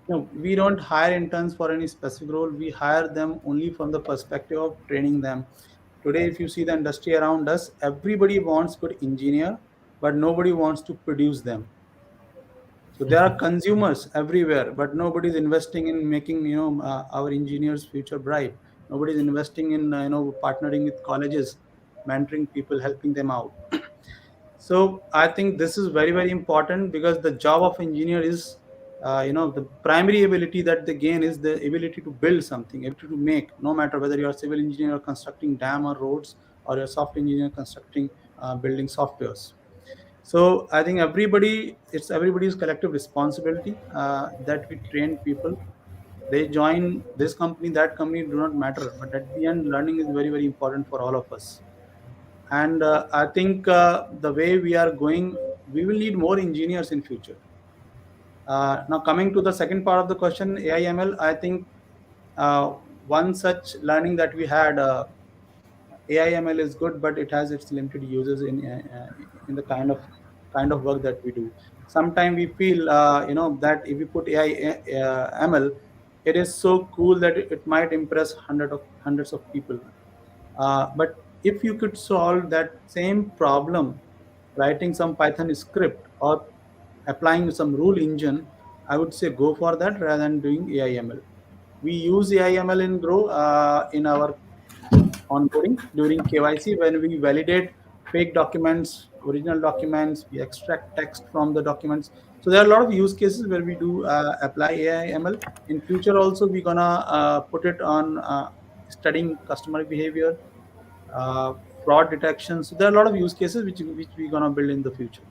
No, we don't hire interns for any specific role. We hire them only from the perspective of training them. Today, if you see the industry around us, everybody wants good engineer, but nobody wants to produce them. So there are consumers everywhere, but nobody's investing in making our engineers future bright. Nobody's investing in partnering with colleges, mentoring people, helping them out. So I think this is very important because the job of engineer is the primary ability that they gain is the ability to build something, ability to make, no matter whether you are civil engineer constructing dam or roads, or you're software engineer constructing building softwares. So I think it's everybody's collective responsibility that we train people. They join this company, that company, do not matter, but at the end learning is very important for all of us. And I think the way we are going, we will need more engineers in future. Now coming to the second part of the question, AI/ML, I think uh, one such learning that we had, AI/ML is good, but it has its limited uses in the kind of work that we do. Sometimes we feel that if we put AI/ML, it is so cool that it might impress hundreds of people. But if you could solve that same problem, writing some Python script or applying some rule engine, I would say go for that rather than doing AI/ML. We use AI/ML in Grow in our onboarding during KYC when we validate fake documents, original documents, we extract text from the documents. So there are a lot of use cases where we do apply AI/ML. In future also, we're gonna put it on studying customer behavior, uh, fraud detection. So there are a lot of use cases which we're gonna build in the future.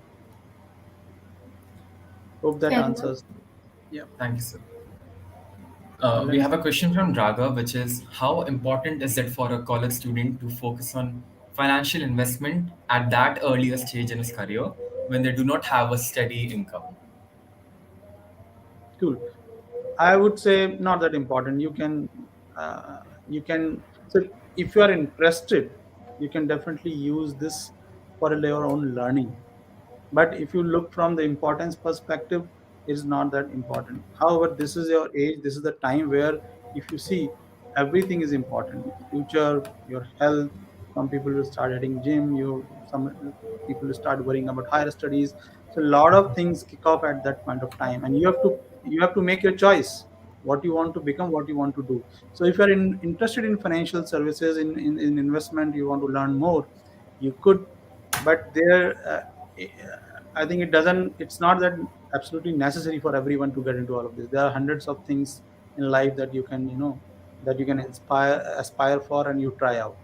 Hope that Fair enough. answers. Yeah. Thank you, sir. We Let's have a question from Raga, which is how important is it for a college student to focus on financial investment at that earlier stage in his career when they do not have a steady income? cool. I would say not that important. Uh, you can. So if you are interested, you can definitely use this for your own learning. But if you look from the importance perspective, it's not that important. However, this is your age. This is the time where, if you see, everything is important. Your future, your health. Some people will start adding gym. Some people will start worrying about higher studies. So a lot of things kick off at that point of time, and you have to make your choice. What you want to become, what you want to do. So if you're interested in financial services, in investment, you want to learn more, you could. But there, I think it's not that absolutely necessary for everyone to get into all of this. There are hundreds of things in life that you can aspire for, and you try out.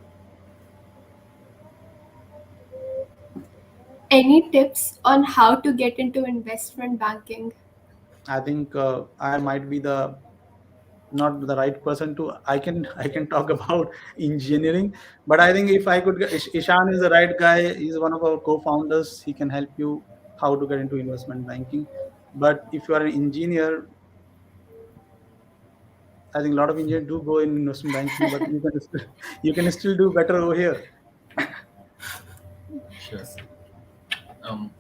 Any tips on how to get into investment banking? I think I might be the not the right person to. I can talk about engineering, but I think if I could, Ishan is the right guy. He's one of our co-founders. He can help you how to get into investment banking. But if you are an engineer, I think a lot of engineers do go in investment banking, but you can still do better over here. Sure, sir.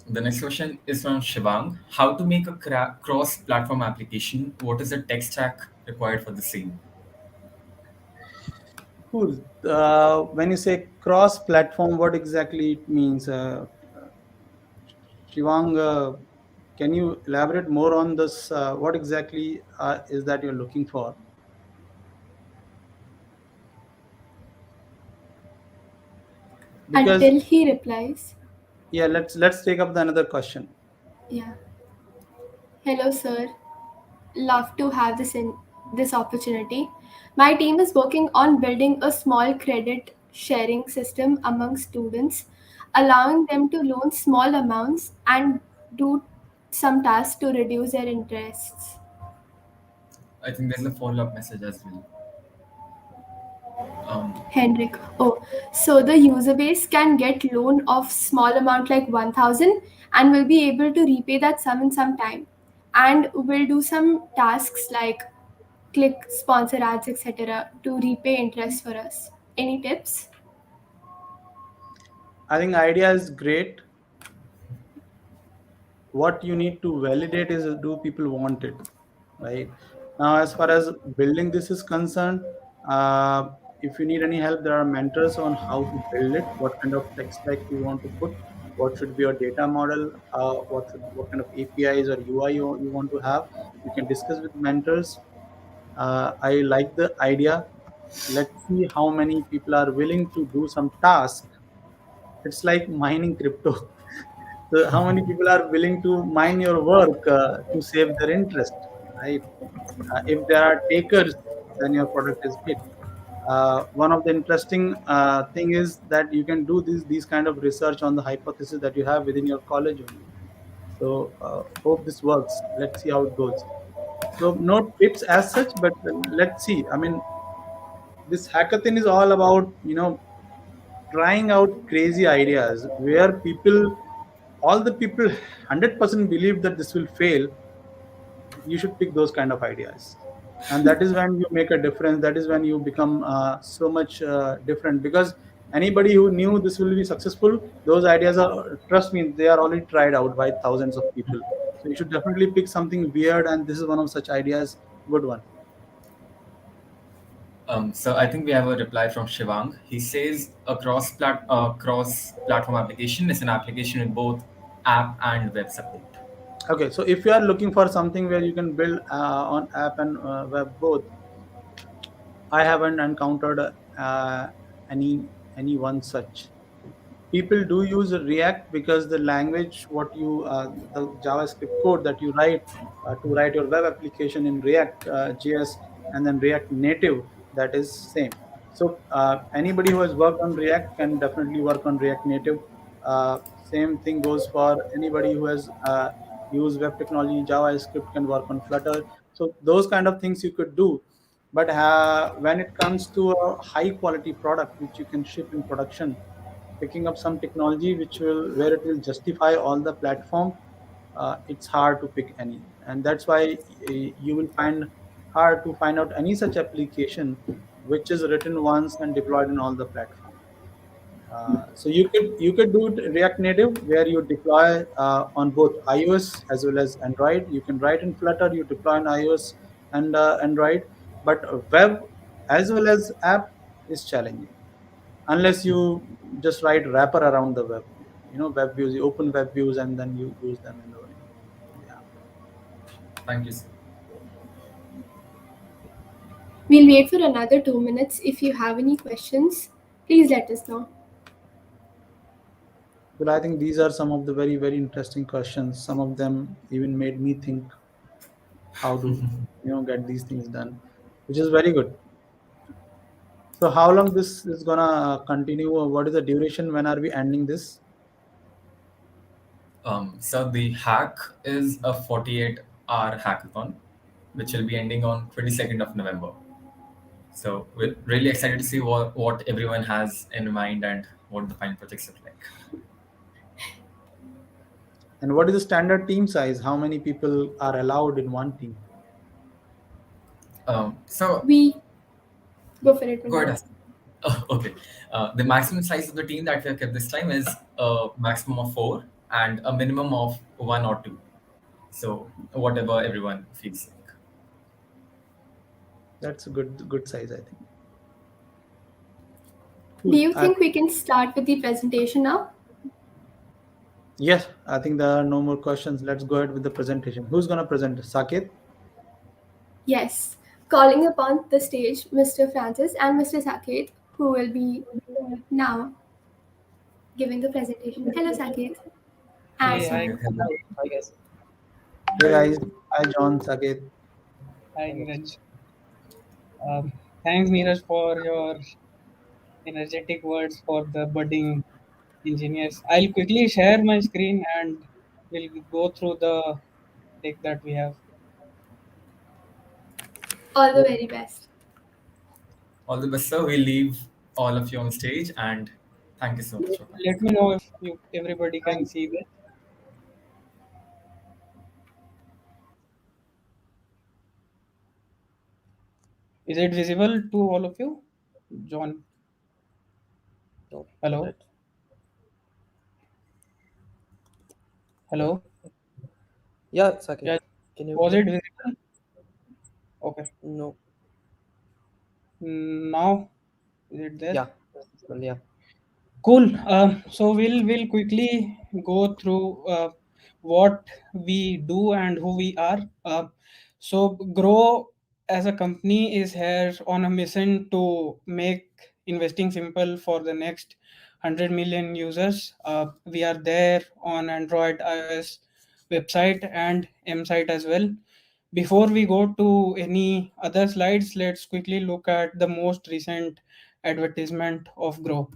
The next question is from Shivang. How to make a cross-platform application? What is the tech stack required for the same? Cool. When you say cross-platform, what exactly it means? Shivang, can you elaborate more on this? What exactly is that you're looking for? Because Until he replies. yeah, let's take up the another question. Yeah. Hello, sir. Love to have this opportunity. My team is working on building a small credit sharing system among students, allowing them to loan small amounts and do some tasks to reduce their interests. I think there's a follow-up message as well. Henrik. Oh, so the user base can get loan of small amount like 1000 and will be able to repay that sum in some time. And will do some tasks like click sponsor ads, etc. to repay interest for us. Any tips? I think idea is great. What you need to validate is, do people want it, right? Now, as far as building this is concerned, if you need any help, there are mentors on how to build it, what kind of tech stack you want to put, what should be your data model, what kind of APIs or UI you want to have. You can discuss with mentors. I like the idea. Let's see how many people are willing to do some task. It's like mining crypto. So how many people are willing to mine your work to save their interest, right? If there are takers, then your product is big. One of the interesting thing is that you can do these kind of research on the hypothesis that you have within your college only. So hope this works. Let's see how it goes. So no tips as such, but let's see. I mean, this hackathon is all about trying out crazy ideas where all the people 100% believe that this will fail. You should pick those kind of ideas, and that is when you make a difference. That is when you become so much different, because anybody who knew this will be successful, those ideas are, trust me, they are already tried out by thousands of people. So you should definitely pick something weird, and this is one of such ideas. Good one. So I think we have a reply from Shivang. He says a cross-platform application is an application with both app and web support. Okay, so if you are looking for something where you can build on app and web both, I haven't encountered any one such. People do use React because the language, the JavaScript code that you write to write your web application in React JS, and then React Native, that is same. So anybody who has worked on React can definitely work on React Native. Same thing goes for anybody who has used web technology. JavaScript can work on Flutter. So those kind of things you could do. But when it comes to a high quality product which you can ship in production, picking up some technology which will where it will justify all the platform, it's hard to pick any, and that's why you will find hard to find out any such application which is written once and deployed in all the platform. So you could do it React Native where you deploy on both iOS as well as Android. You can write in Flutter, you deploy on iOS and Android, but web as well as app is challenging unless you just write wrapper around the web. Web views, you open web views and then you use them in the yeah. Thank you, sir. We'll wait for another 2 minutes. If you have any questions, please let us know. Well, I think these are some of the very, very interesting questions. Some of them even made me think how to, get these things done, which is very good. So, how long this is gonna continue? Or what is the duration? When are we ending this? So the hack is a 48-hour hackathon, which will be ending on 22nd of November. So we're really excited to see what everyone has in mind and what the final projects look like. And what is the standard team size? How many people are allowed in one team? So We go for it. go ahead. Punni. Ask. Oh, okay. The maximum size of the team that we have kept this time is a maximum of 4 and a minimum of 1 or 2. So whatever everyone feels like. That's a good size, I think. Do Cool. you think we can start with the presentation now? Yes, I think there are no more questions. Let's go ahead with the presentation. Who's gonna present? Saket? Yes. Calling upon the stage Mr. Francis and Mr. Saket, who will be now giving the presentation. Hello, Saket. Hello, And Hey, hi, Saket. Hello. hi guys. Hey guys. Hi John, Saket. Hi, Neeraj. Thanks, Neeraj, for your energetic words for the budding engineers. I'll quickly share my screen and we'll go through the deck that we have. all the very best. All the best, sir. We'll leave all of you on stage and thank you so much for coming. Let me know if everybody can see this. Is it visible to all of you? John, No, hello? right. Hello? Yeah, Saket. Yeah, Can you? was it visible? Okay. No. Now, is it there? Yeah. Well, yeah. Cool. So we'll quickly go through what we do and who we are. So Grow as a company is here on a mission to make investing simple for the next 100 million users. We are there on Android, iOS website and M site as well. Before we go to any other slides, let's quickly look at the most recent advertisement of Grow.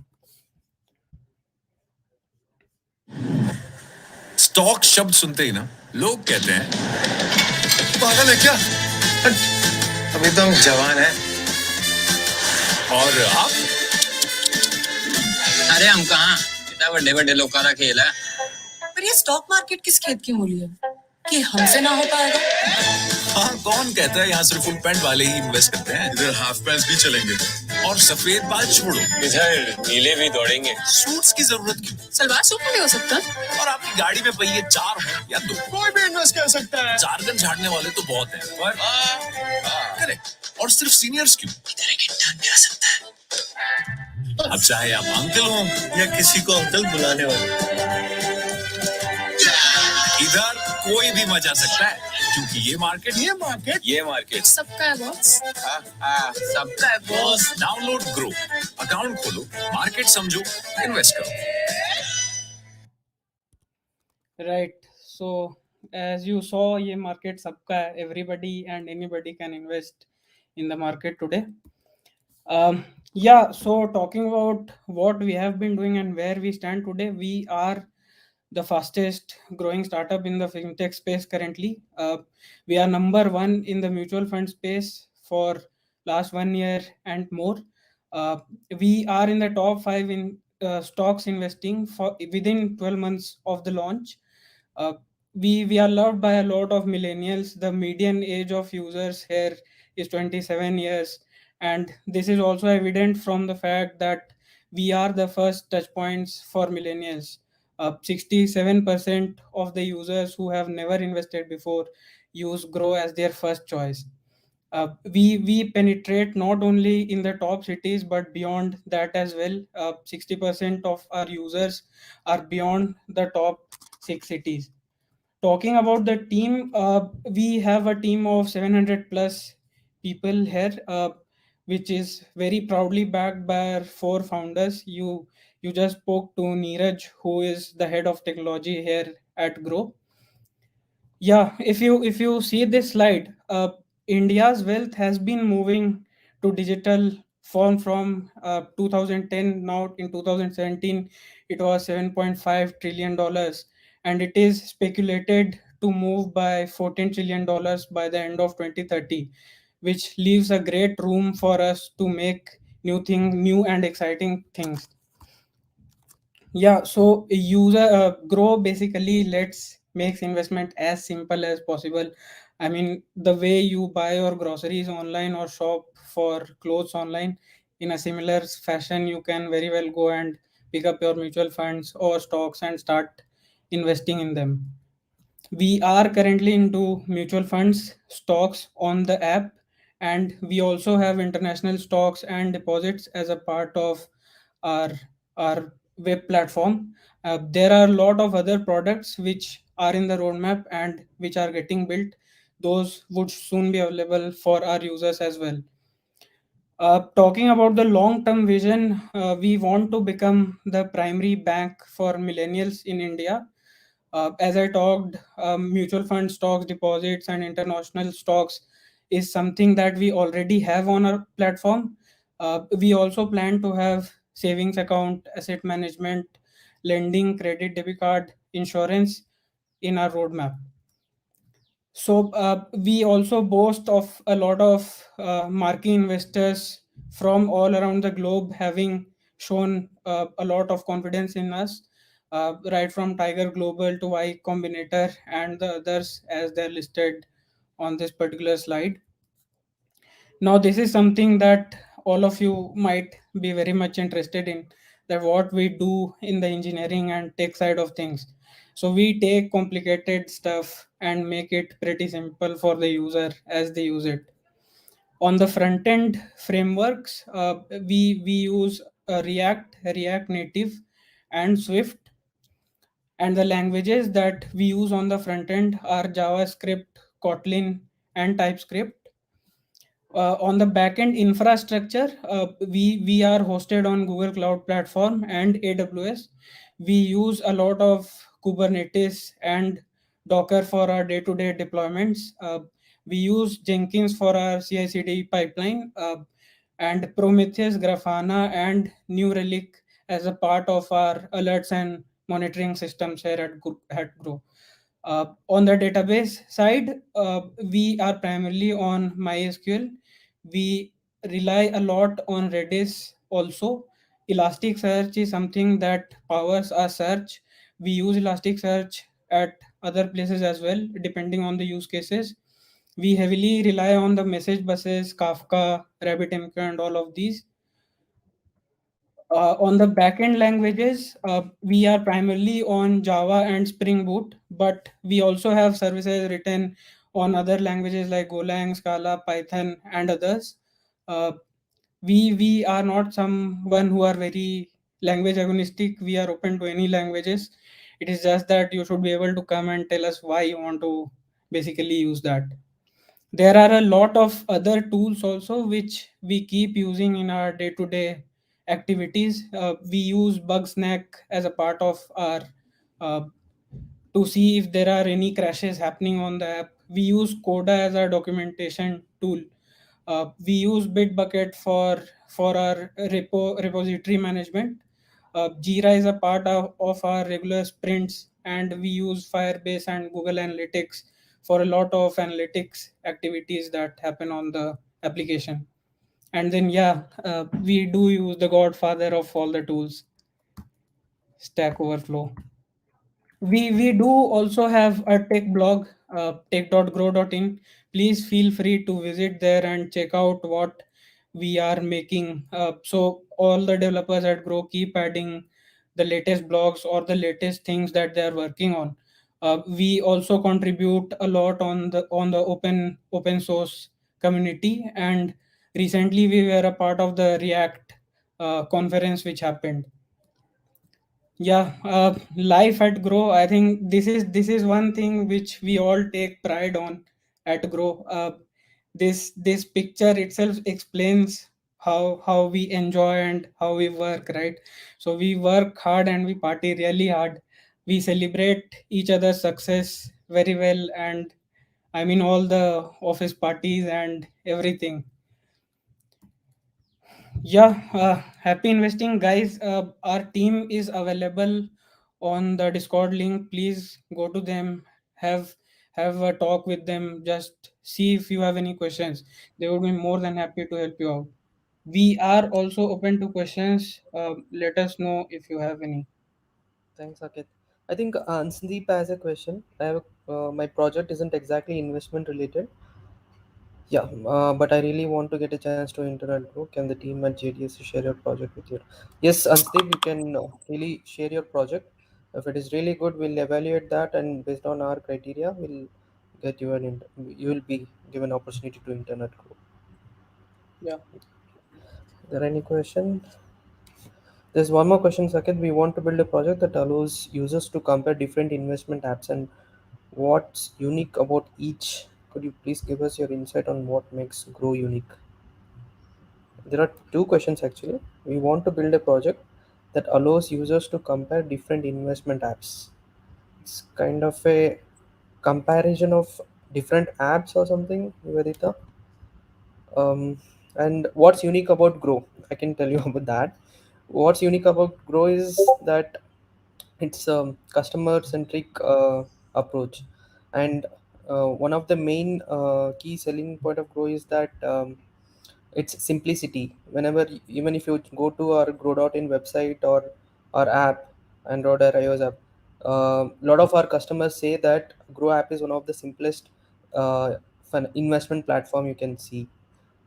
Stock शब्द सुनते ही ना लोग कहते हैं पागल है क्या हट, अभी तो हम जवान हैं और आप अरे हम कहाँ इतना बड़े बड़े लोगों का खेल है पर ये स्टॉक मार्केट किस खेत की मूली है कि हमसे ना हो पाएगा हाँ कौन कहता है यहाँ सिर्फ फुल पैंट वाले ही इन्वेस्ट करते हैं इधर हाफ पैंट्स भी चलेंगे और सफेद बाल छोड़ो इधर नीले भी दौड़ेंगे सूट्स की जरूरत क्यों सलवार सूट नहीं हो सकता और आपकी गाड़ी में पहिए 4 हो या 2 कोई भी इन्वेस्ट कर सकता है जारगन झाड़ने वाले तो बहुत हैं पर करेक्ट और सिर्फ सीनियर्स क्यों इधर एक इंटर्न भी आ सकता है अब चाहे आप अंकल हो या किसी को अंकल बुलाने वाले इधर कोई भी मजा सकता है क्योंकि ये मार्केट सबका है बॉस सबका है बॉस डाउनलोड ग्रो अकाउंट खोलो मार्केट समझो इन्वेस्ट करो Right. So as you saw, ये market सबका है. Everybody and anybody can invest in the market today. Yeah, so talking about what we have been doing and where we stand today, we are the fastest growing startup in the fintech space currently. We are number one in the mutual fund space for last 1 year and more. Uh, we are in the top five in stocks investing for within 12 months of the launch. Uh, we are loved by a lot of millennials. The median age of users here is 27 years, and this is also evident from the fact that we are the first touch points for millennials. 67% of the users who have never invested before use Grow as their first choice. We penetrate not only in the top cities but beyond that as well. 60% of our users are beyond the top six cities. Talking about the team, we have a team of 700 plus people here, which is very proudly backed by our four founders. You just spoke to Neeraj, who is the head of technology here at Grow. Yeah, if you see this slide, India's wealth has been moving to digital form from 2010. Now in 2017, it was 7.5 trillion dollars, and it is speculated to move by 14 trillion dollars by the end of 2030, which leaves a great room for us to make new and exciting things. Yeah, so a user Grow basically lets makes investment as simple as possible. I mean, the way you buy your groceries online or shop for clothes online, in a similar fashion, you can very well go and pick up your mutual funds or stocks and start investing in them. We are currently into mutual funds, stocks on the app, and we also have international stocks and deposits as a part of our our web platform. There are a lot of other products which are in the roadmap and which are getting built. Those would soon be available for our users as well. Talking about the long term vision, we want to become the primary bank for millennials in India. As I talked, mutual fund stocks, deposits, and international stocks is something that we already have on our platform. We also plan to have savings account, asset management, lending, credit, debit card, insurance in our roadmap. So we also boast of a lot of marquee investors from all around the globe having shown a lot of confidence in us, right from Tiger Global to Y Combinator and the others as they're listed on this particular slide. Now, this is something that all of you might be very much interested in, that what we do in the engineering and tech side of things. So we take complicated stuff and make it pretty simple for the user as they use it. On the front end frameworks, we use React Native, and Swift. And the languages that we use on the front end are JavaScript, Kotlin, and TypeScript. On the backend infrastructure, we are hosted on Google Cloud Platform and AWS. We use a lot of Kubernetes and Docker for our day-to-day deployments. We use Jenkins for our CI/CD pipeline, and Prometheus, Grafana, and New Relic as a part of our alerts and monitoring systems here at Grow. On the database side, we are primarily on MySQL. We rely a lot on Redis also. Elasticsearch is something that powers our search. We use Elasticsearch at other places as well, depending on the use cases. We heavily rely on the message buses, Kafka, RabbitMQ, and all of these. On the backend languages, we are primarily on Java and Spring Boot, but we also have services written on other languages like Golang, Scala, Python, and others. Uh, we are not someone who are very language agnostic. We are open to any languages. It is just that you should be able to come and tell us why you want to basically use that. There are a lot of other tools also which we keep using in our day-to-day activities. We use Bugsnag as a part of our uh, to see if there are any crashes happening on the app. We use Coda as our documentation tool. We use Bitbucket for for our repository management. Jira is a part of our regular sprints, and we use Firebase and Google Analytics for a lot of analytics activities that happen on the application. And then, yeah, we do use the godfather of all the tools, Stack Overflow. We do also have a tech blog, tech.grow.in. Please feel free to visit there and check out what we are making. So all the developers at Grow keep adding the latest blogs or the latest things that they are working on. We also contribute a lot on the open source community, and recently we were a part of the React conference which happened. Yeah, life at Grow. I think this is one thing which we all take pride on at Grow. This picture itself explains how we enjoy and how we work, right? So we work hard and we party really hard. We celebrate each other's success very well, and I mean all the office parties and everything. Yeah, happy investing, guys. Our team is available on the Discord link. Please go to them, have have a talk with them. Just see if you have any questions. They would be more than happy to help you out. We are also open to questions. Let us know if you have any. Thanks, Akit. I think Ansandeep has a question. My project isn't exactly investment related. Yeah, but I really want to get a chance to internet grow. Can the team at JDS share your project with you? Yes, Ansandeep, you can really share your project. If it is really good, we'll evaluate that, and based on our criteria, we'll get you you will be given opportunity to internet grow. Yeah. Is there any question? There's one more question, Saket. We want to build a project that allows users to compare different investment apps and what's unique about each. Could you please give us your insight on what makes Grow unique? There are two questions actually. We want to build a project that allows users to compare different investment apps. It's kind of a comparison of different apps or something, Nivedita. And what's unique about Grow? I can tell you about that. What's unique about Grow is that it's a customer centric approach, and one of the main key selling point of Grow is that it's simplicity. Even if you go to our grow.in website or our app, Android or iOS app, a lot of our customers say that Grow app is one of the simplest investment platform you can see.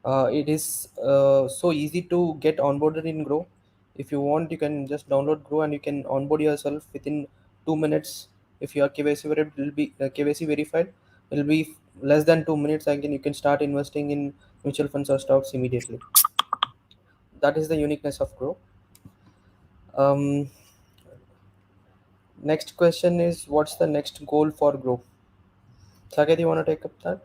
It is so easy to get onboarded in Grow. If you want, you can just download Grow and you can onboard yourself within 2 minutes. If you are KYC verified, it will be less than 2 minutes. Again, you can start investing in mutual funds or stocks immediately. That is the uniqueness of Grow. Um, Next question is, what's the next goal for Grow? Saket, you want to take up that?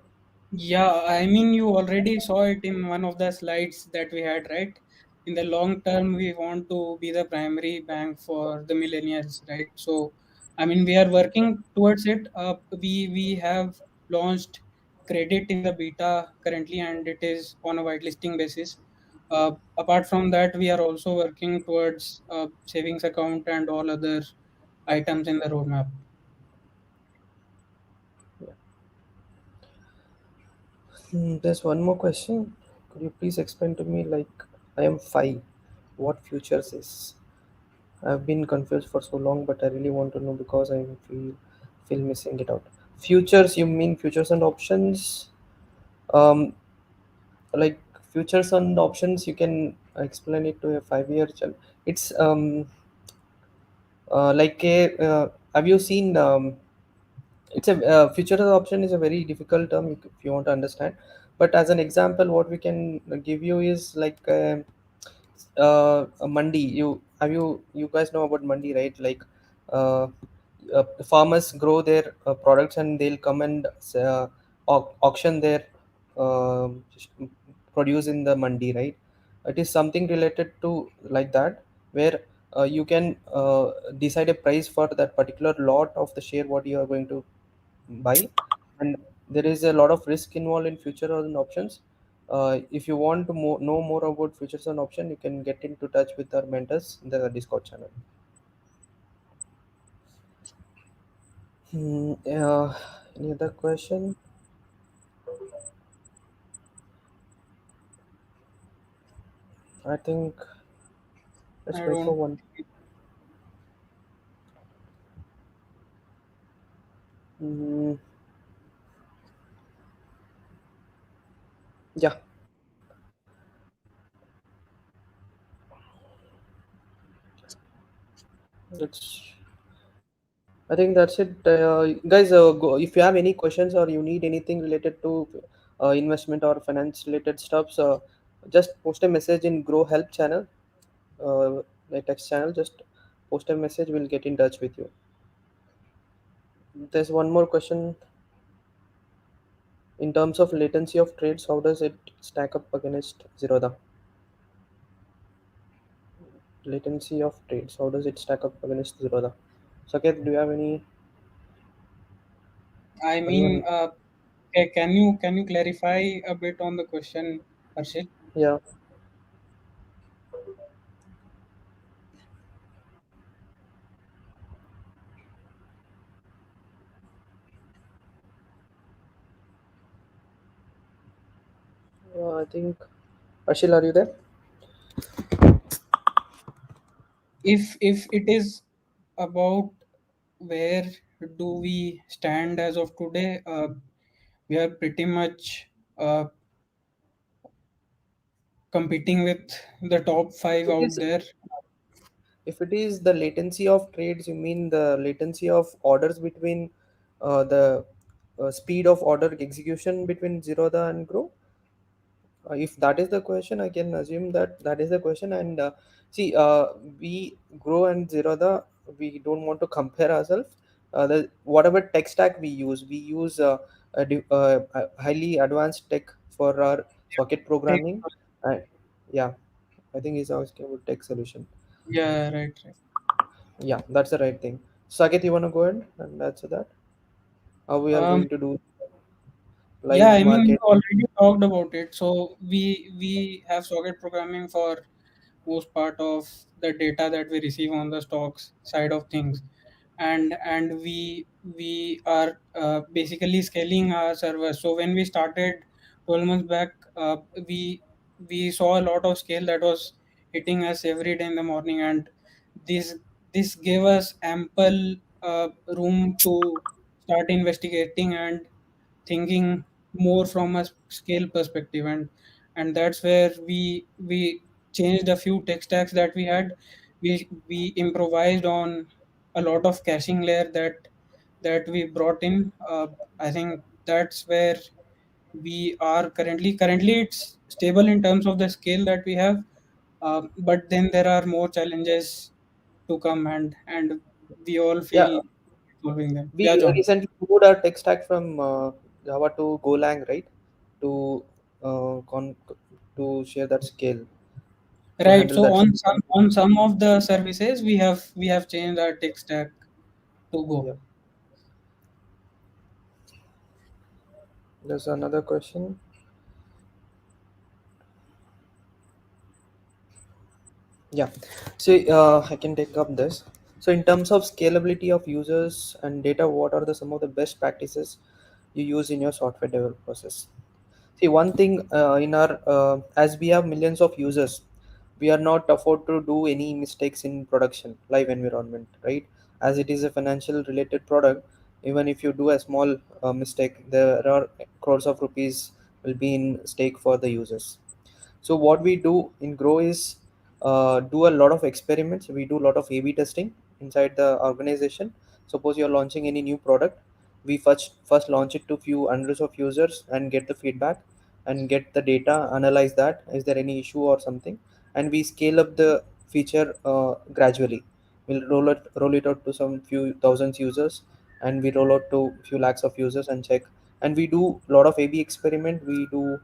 Yeah, I mean, you already saw it in one of the slides that we had, right? In the long term, we want to be the primary bank for the millennials, right? So, I mean, we are working towards it. We have launched credit in the beta currently, and it is on a whitelisting basis. Apart from that, we are also working towards savings account and all other items in the roadmap. There's one more question. Could you please explain to me, like, I am five, what futures is? I've been confused for so long, but I really want to know because I feel missing it out. Futures, you mean futures and options? Um, like futures and options, you can explain it to a 5 year child. It's like a. Have you seen? It's a futures option is a very difficult term if you want to understand. But as an example, what we can give you is like. A mandi, you guys know about mandi, right? Like uh, farmers grow their products and they'll come and auction their um produce in the mandi, right? It is something related to like that, where you can decide a price for that particular lot of the share what you are going to buy, and there is a lot of risk involved in future or in options. If you want to know more about features and option, you can get into touch with our mentors in the Discord channel. Any other question? I think let's I wait for don't. one. Mm, yeah, that's. I think that's it, guys. If you have any questions or you need anything related to investment or finance related stuff, just post a message in Grow Help channel, my text channel. Just post a message. We'll get in touch with you. There's one more question. In terms of latency of trades, how does it stack up against Zerodha? Latency of trades, how does it stack up against Zerodha? Saket, do you have I mean, anyone? can you clarify a bit on the question, Harshit? Yeah, I think. Ashil, are you there? If it is about where do we stand as of today, we are pretty much competing with the top If five it out is, there. if it is the latency of trades, you mean the latency of orders between the speed of order execution between Zerodha and Grow? If that is the question, I can assume that that is the question. And see, we Grow and Zerodha, we don't want to compare ourselves. Whatever tech stack we use a highly advanced tech for our socket Take, programming. And yeah, I think is our scalable tech solution. yeah, right. Yeah, that's the right thing. Saket, you want to go ahead and answer that? How we are Um, going to do yeah, live I mean, we market? already talked about it. So we have socket programming for most part of the data that we receive on the stocks side of things, and we are basically scaling our servers. So when we started 12 months back, we we saw a lot of scale that was hitting us every day in the morning, and this this gave us ample room to start investigating and thinking more from a scale perspective, and that's where we changed a few tech stacks that we had. We improvised on a lot of caching layer that we brought in. I think that's where we are currently it's stable in terms of the scale that we have, but then there are more challenges to come, and we all Yeah, feel solving them. we Yeah, John. recently moved our tech stack from Java to Golang, right? To to share that scale to Right. handle So that. on some of the services we have changed our tech stack to Yeah. Go. There's another question. Yeah. So I can take up this. So in terms of scalability of users and data, what are the some of the best practices you use in your software development process? See, one thing in our as we have millions of users, we are not afford to do any mistakes in production live environment, right? As it is a financial related product, even if you do a small mistake, there are crores of rupees will be in stake for the users. So what we do in Grow is do a lot of experiments. We do a lot of A/B testing inside the organization. Suppose you're launching any new product, we first launch it to few hundreds of users and get the feedback and get the data, analyze that. Is there any issue or something? And we scale up the feature gradually. We'll roll it out to some few thousands users, and we roll out to few lakhs of users and check. And we do a lot of A/B experiment. We do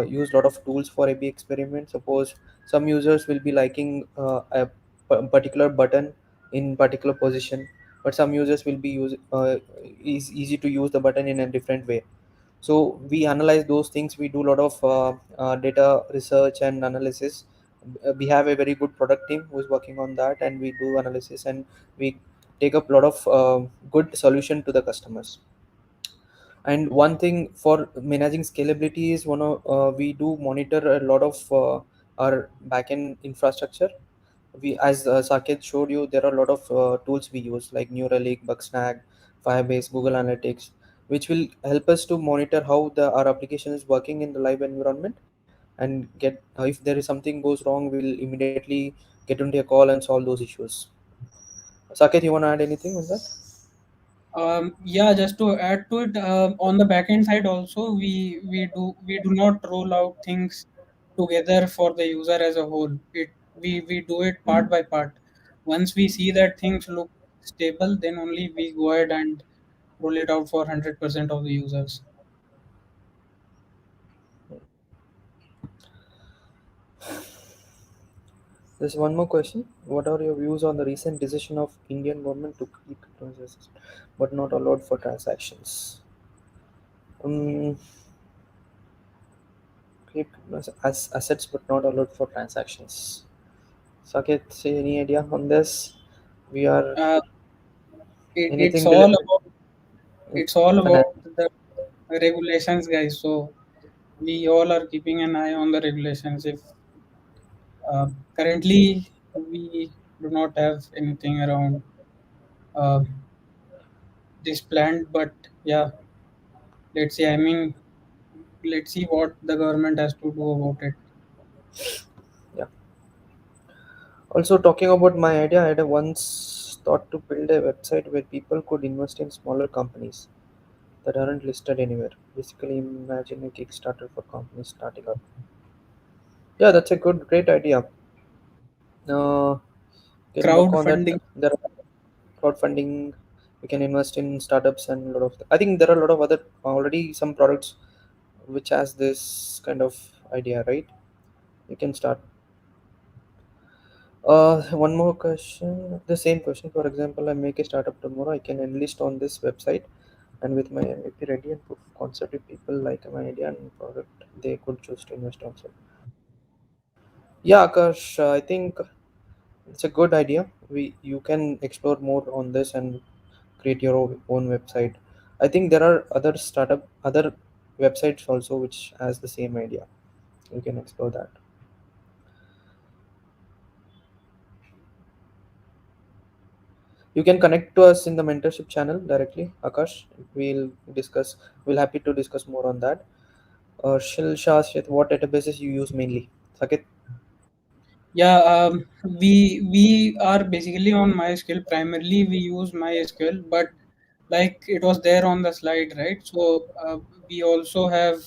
use a lot of tools for A/B experiment. Suppose some users will be liking particular button in particular position, but some users will be use is easy to use the button in a different way. So we analyze those things. We do a lot of data research and analysis. We have a very good product team who is working on that, and we do analysis, and we take up a lot of good solution to the customers. And one thing for managing scalability is we do monitor a lot of our backend infrastructure. We, as Saket showed you, there are a lot of tools we use like Neuralink, Bugsnag, Firebase, Google Analytics, which will help us to monitor how our application is working in the live environment, and get if there is something goes wrong, we'll immediately get into a call and solve those issues. Saket, you want to add anything on that? Yeah, just to add to it, on the backend side also, we do not roll out things together for the user as a whole. We do it part by part. Once we see that things look stable, then only we go ahead and roll it out for 100% of the users. There's one more question. What are your views on the recent decision of Indian government to keep cryptocurrencies but not allowed for transactions? Um, keep as assets but not allowed for transactions. Saket, say any idea on this? We are Uh, it's anything all related about to it's all finance? about the regulations, guys. So we all are keeping an eye on the regulations. If uh, currently we do not have anything around uh, this planned, but yeah, let's see. I mean, let's see what the government has to do about it. Yeah. Also, talking about my idea, I had once thought to build a website where people could invest in smaller companies that aren't listed anywhere. Basically, imagine a Kickstarter for companies starting up. Yeah, that's a great idea. Can work on that. Crowdfunding. There are crowdfunding. We can invest in startups and a lot of. I think there are a lot of other already some products which has this kind of idea, right? You can start. One more question. The same question. For example, I make a startup tomorrow. I can enlist on this website, and with my MVP ready and proof of concept, if people like my idea and product, they could choose to invest also. Yeah, Akash, I think it's a good idea. You can explore more on this and create your own website. I think there are other websites also which has the same idea. You can explore that. You can connect to us in the mentorship channel directly, Akash. We'll discuss. We'll happy to discuss more on that. Shil Shashit, what databases you use mainly? Sakit? Yeah, we are basically on MySQL. Primarily, we use MySQL, but like it was there on the slide, right? So we also have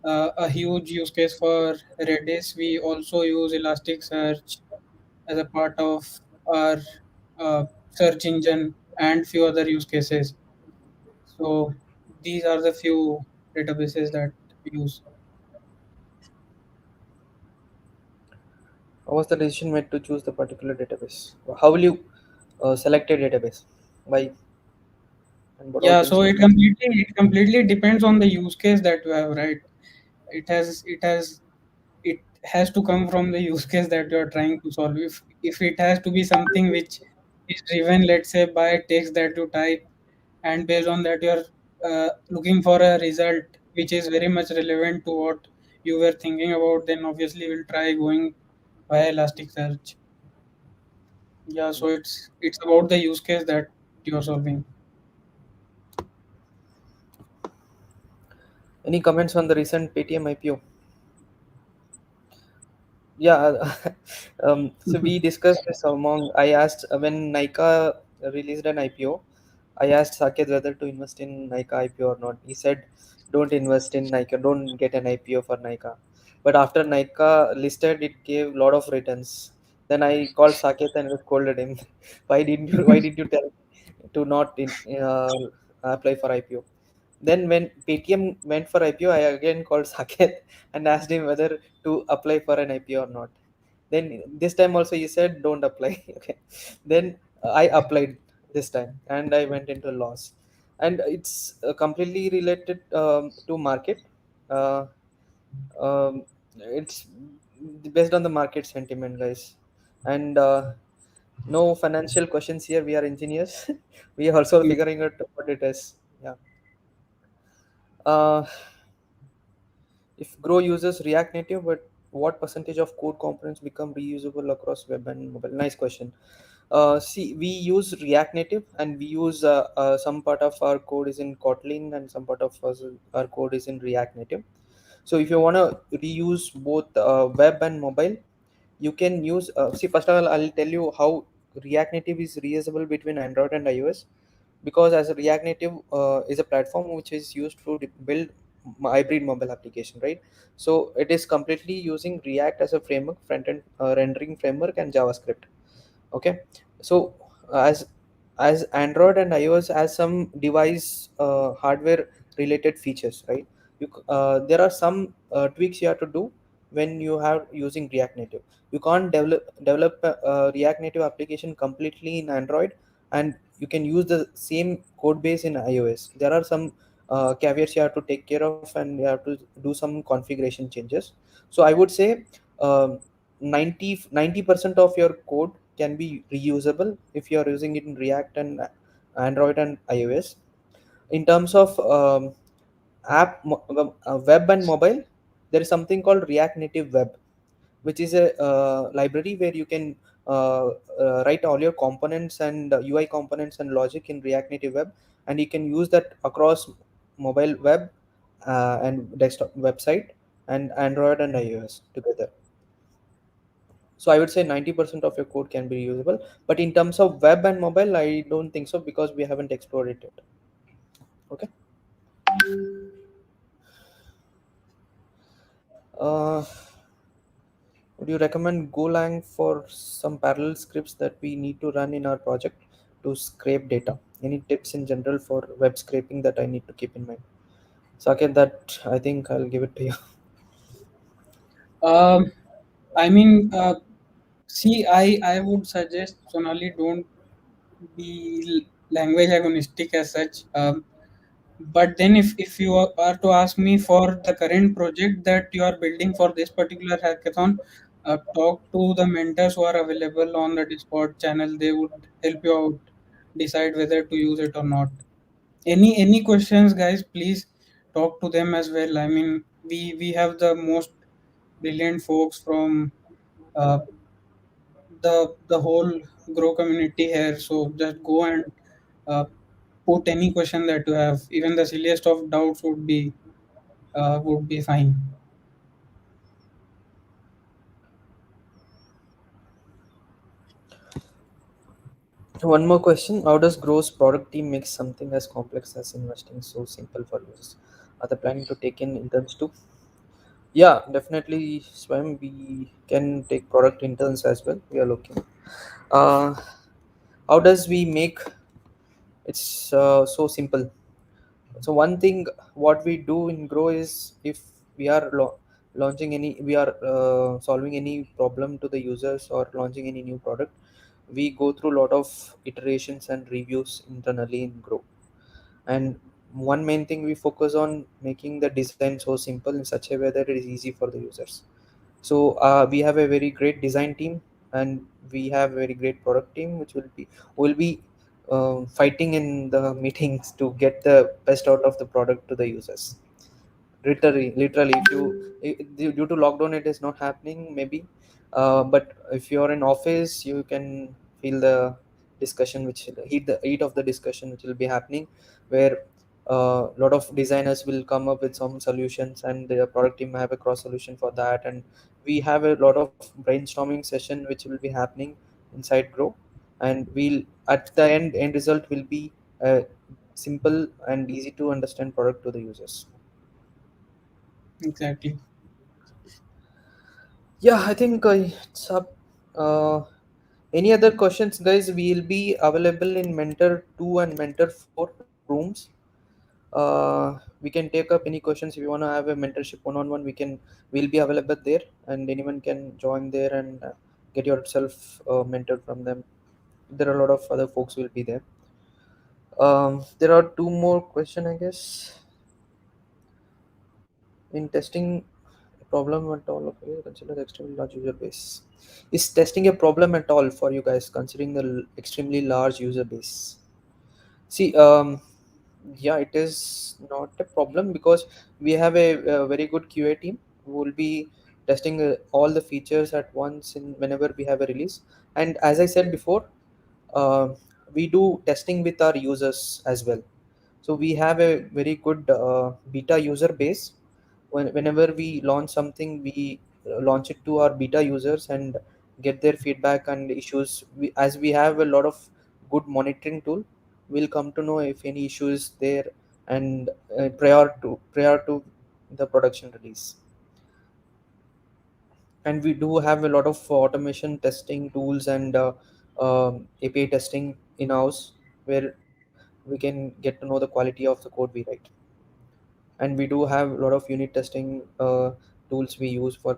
a huge use case for Redis. We also use Elasticsearch as a part of our search engine and few other use cases. So these are the few databases that we use. How was the decision made to choose the particular database? How will you select a database? Why and what all Yeah, things so you do? it completely depends on the use case that you have, right? It has to come from the use case that you are trying to solve. If it has to be something which is driven, let's say, by text that you type, and based on that you are looking for a result which is very much relevant to what you were thinking about, then obviously we'll try going via Elasticsearch. Yeah, so it's about the use case that you are solving. Any comments on the recent Paytm IPO? Yeah, so we discussed this among. I asked when Nika released an IPO. I asked Saket whether to invest in Nika IPO or not. He said, "Don't invest in Nika. Don't get an IPO for Nika." But after Nika listed, it gave a lot of returns. Then I called Saket and scolded him. Why did you tell me to not apply for IPO? Then when Paytm went for IPO, I again called Saket and asked him whether to apply for an IPO or not. Then this time also he said don't apply. Okay. Then I applied this time and I went into loss. and it's completely related to market. Uh, it's based on the market sentiment, guys, and no financial questions here. We are engineers. We are also figuring out what it is. Yeah. Uh, if Grow uses React Native, but what percentage of code components become reusable across web and mobile? Nice question. See, we use React Native, and we use some part of our code is in Kotlin, and some part of our code is in React Native. So if you want to reuse both web and mobile, you can use. See, first of all, I'll tell you how React Native is reusable between Android and iOS, because as a React Native is a platform which is used to build hybrid mobile application, right? So it is completely using React as a framework, front end rendering framework, and JavaScript. Okay, so as Android and iOS has some device hardware related features, right? There are some tweaks you have to do when you have using React Native. You can't develop a React Native application completely in Android, and you can use the same code base in iOS. There are some caveats you have to take care of, and you have to do some configuration changes. So I would say um, 90% of your code can be reusable if you are using it in React and Android and iOS. In terms of web and mobile, there is something called React Native Web, which is a library where you can write all your components and UI components and logic in React Native Web, and you can use that across mobile web and desktop website and Android and iOS together. So I would say 90% of your code can be reusable, but in terms of web and mobile, I don't think so because we haven't explored it yet. Okay. Uh, would you recommend Golang for some parallel scripts that we need to run in our project to scrape data? Any tips in general for web scraping that I need to keep in mind? Saket, that I think I'll give it to you. Um, I mean, see, I would suggest Sonali don't be language agnostic as such. But then if you are to ask me for the current project that you are building for this particular hackathon, talk to the mentors who are available on the Discord channel. They would help you out decide whether to use it or not. Any questions, guys, please talk to them as well. I mean, we have the most brilliant folks from uh, the whole Grow community here. So just go and uh, put any question that you have. Even the silliest of doubts would be fine. One more question. How does Grow's product team make something as complex as investing so simple for users? Are they planning to take in interns too? Yeah, definitely, Swam. We can take product interns as well. We are looking. Uh, how does we make it's so simple? So one thing what we do in Grow is if we are launching any, we are solving any problem to the users or launching any new product, we go through a lot of iterations and reviews internally in Grow. And one main thing we focus on making the design so simple in such a way that it is easy for the users. So we have a very great design team, and we have a very great product team which will be fighting in the meetings to get the best out of the product to the users. Literally, if you due to lockdown it is not happening maybe, but if you're in office you can feel the discussion which heat of the discussion which will be happening, where a lot of designers will come up with some solutions and the product team have a cross solution for that, and we have a lot of brainstorming session which will be happening inside Grow, and we'll at the end result will be a simple and easy to understand product to the users. Exactly. Yeah, I think it's up. Uh, any other questions, guys? We'll be available in Mentor 2 and Mentor 4 rooms. We can take up any questions if you want to have a mentorship one-on-one. We'll be available there, and anyone can join there and get yourself mentored from them. There are a lot of other folks will be there. There are two more questions, I guess. In testing a problem at all, okay, consider the extremely large user base. Is testing a problem at all for you guys, considering the extremely large user base? See, yeah, it is not a problem because we have a very good QA team who will be testing all the features at once in whenever we have a release. And as I said before, uh, we do testing with our users as well. So we have a very good beta user base. Whenever we launch something, we launch it to our beta users and get their feedback and issues. As we have a lot of good monitoring tool, we'll come to know if any issue is there and prior to the production release. And we do have a lot of automation testing tools and API testing in house where we can get to know the quality of the code we write. And we do have a lot of unit testing tools we use for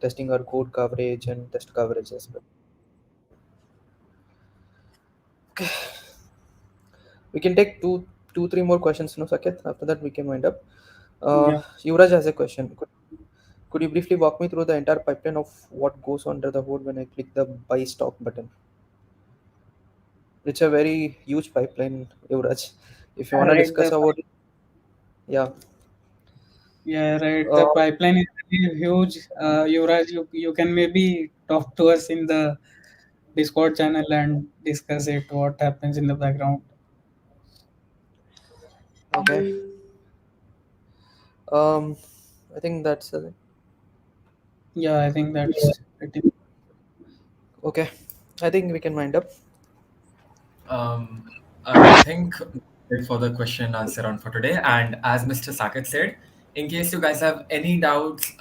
testing our code coverage and test coverage as well. We can take two, three more questions, no, Saket? After that, we can wind up. Yeah. Yuvraj has a question. Could you briefly walk me through the entire pipeline of what goes under the hood when I click the buy stock button? It's a very huge pipeline, Yuvraj. If you want to Right. discuss about it, yeah. Yeah, right. The Uh, pipeline is really huge. Yuvraj, you can maybe talk to us in the Discord channel and discuss it, what happens in the background. okay. Um, I think that's Yeah, I think that's pretty. okay. I think we can wind up. Um, I think that's for the question and answer round for today. And as Mr. Saket said, in case you guys have any doubts,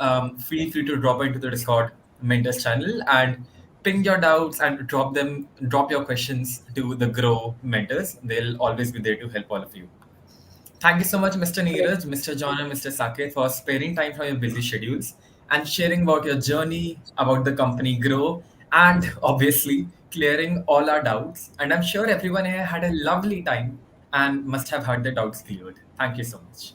feel free to drop into the Discord mentors channel and ping your doubts and drop your questions to the Grow mentors. They'll always be there to help all of you. Thank you so much, Mr. Neeraj, Mr. John, and Mr. Saket, for sparing time from your busy schedules and sharing about your journey, about the company Grow, and obviously clearing all our doubts. And I'm sure everyone here had a lovely time and must have had their doubts cleared. Thank you so much.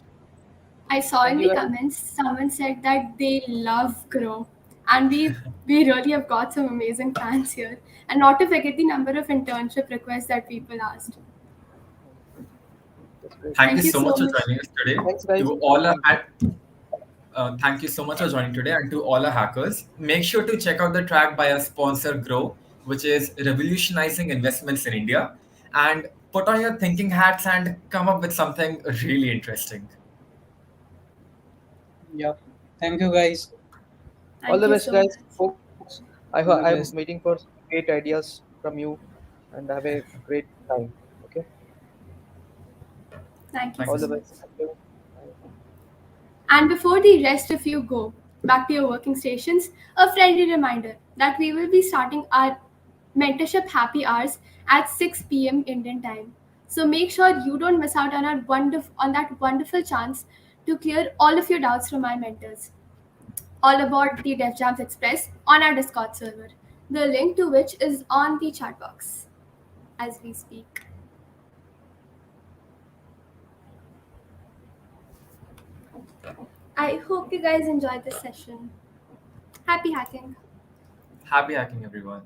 I saw Thank in you the guys. comments someone said that they love Grow, and we really have got some amazing fans here. And not to forget the number of internship requests that people asked. That's great. Thank you Thank you so so much for much. joining us today. Thanks, guys. To all our Thank you so much for joining today, and to all our hackers. Make sure to check out the track by our sponsor Grow, which is revolutionizing investments in India. And put on your thinking hats and come up with something really interesting. Yeah. Thank you, guys. All Thank the you best, so guys. much. Folks, All the I'm best. waiting for some great ideas from you and have a great time. Okay. Thank you Thank so All you the so much. much. best. Thank you. Bye. And before the rest of you go back to your working stations, a friendly reminder that we will be starting our mentorship happy hours at 6 p.m. Indian time. So make sure you don't miss out on that wonderful chance to clear all of your doubts from our mentors. All about the DevJams Express on our Discord server, the link to which is on the chat box as we speak. I hope you guys enjoyed this session. Happy hacking! Happy hacking, everyone.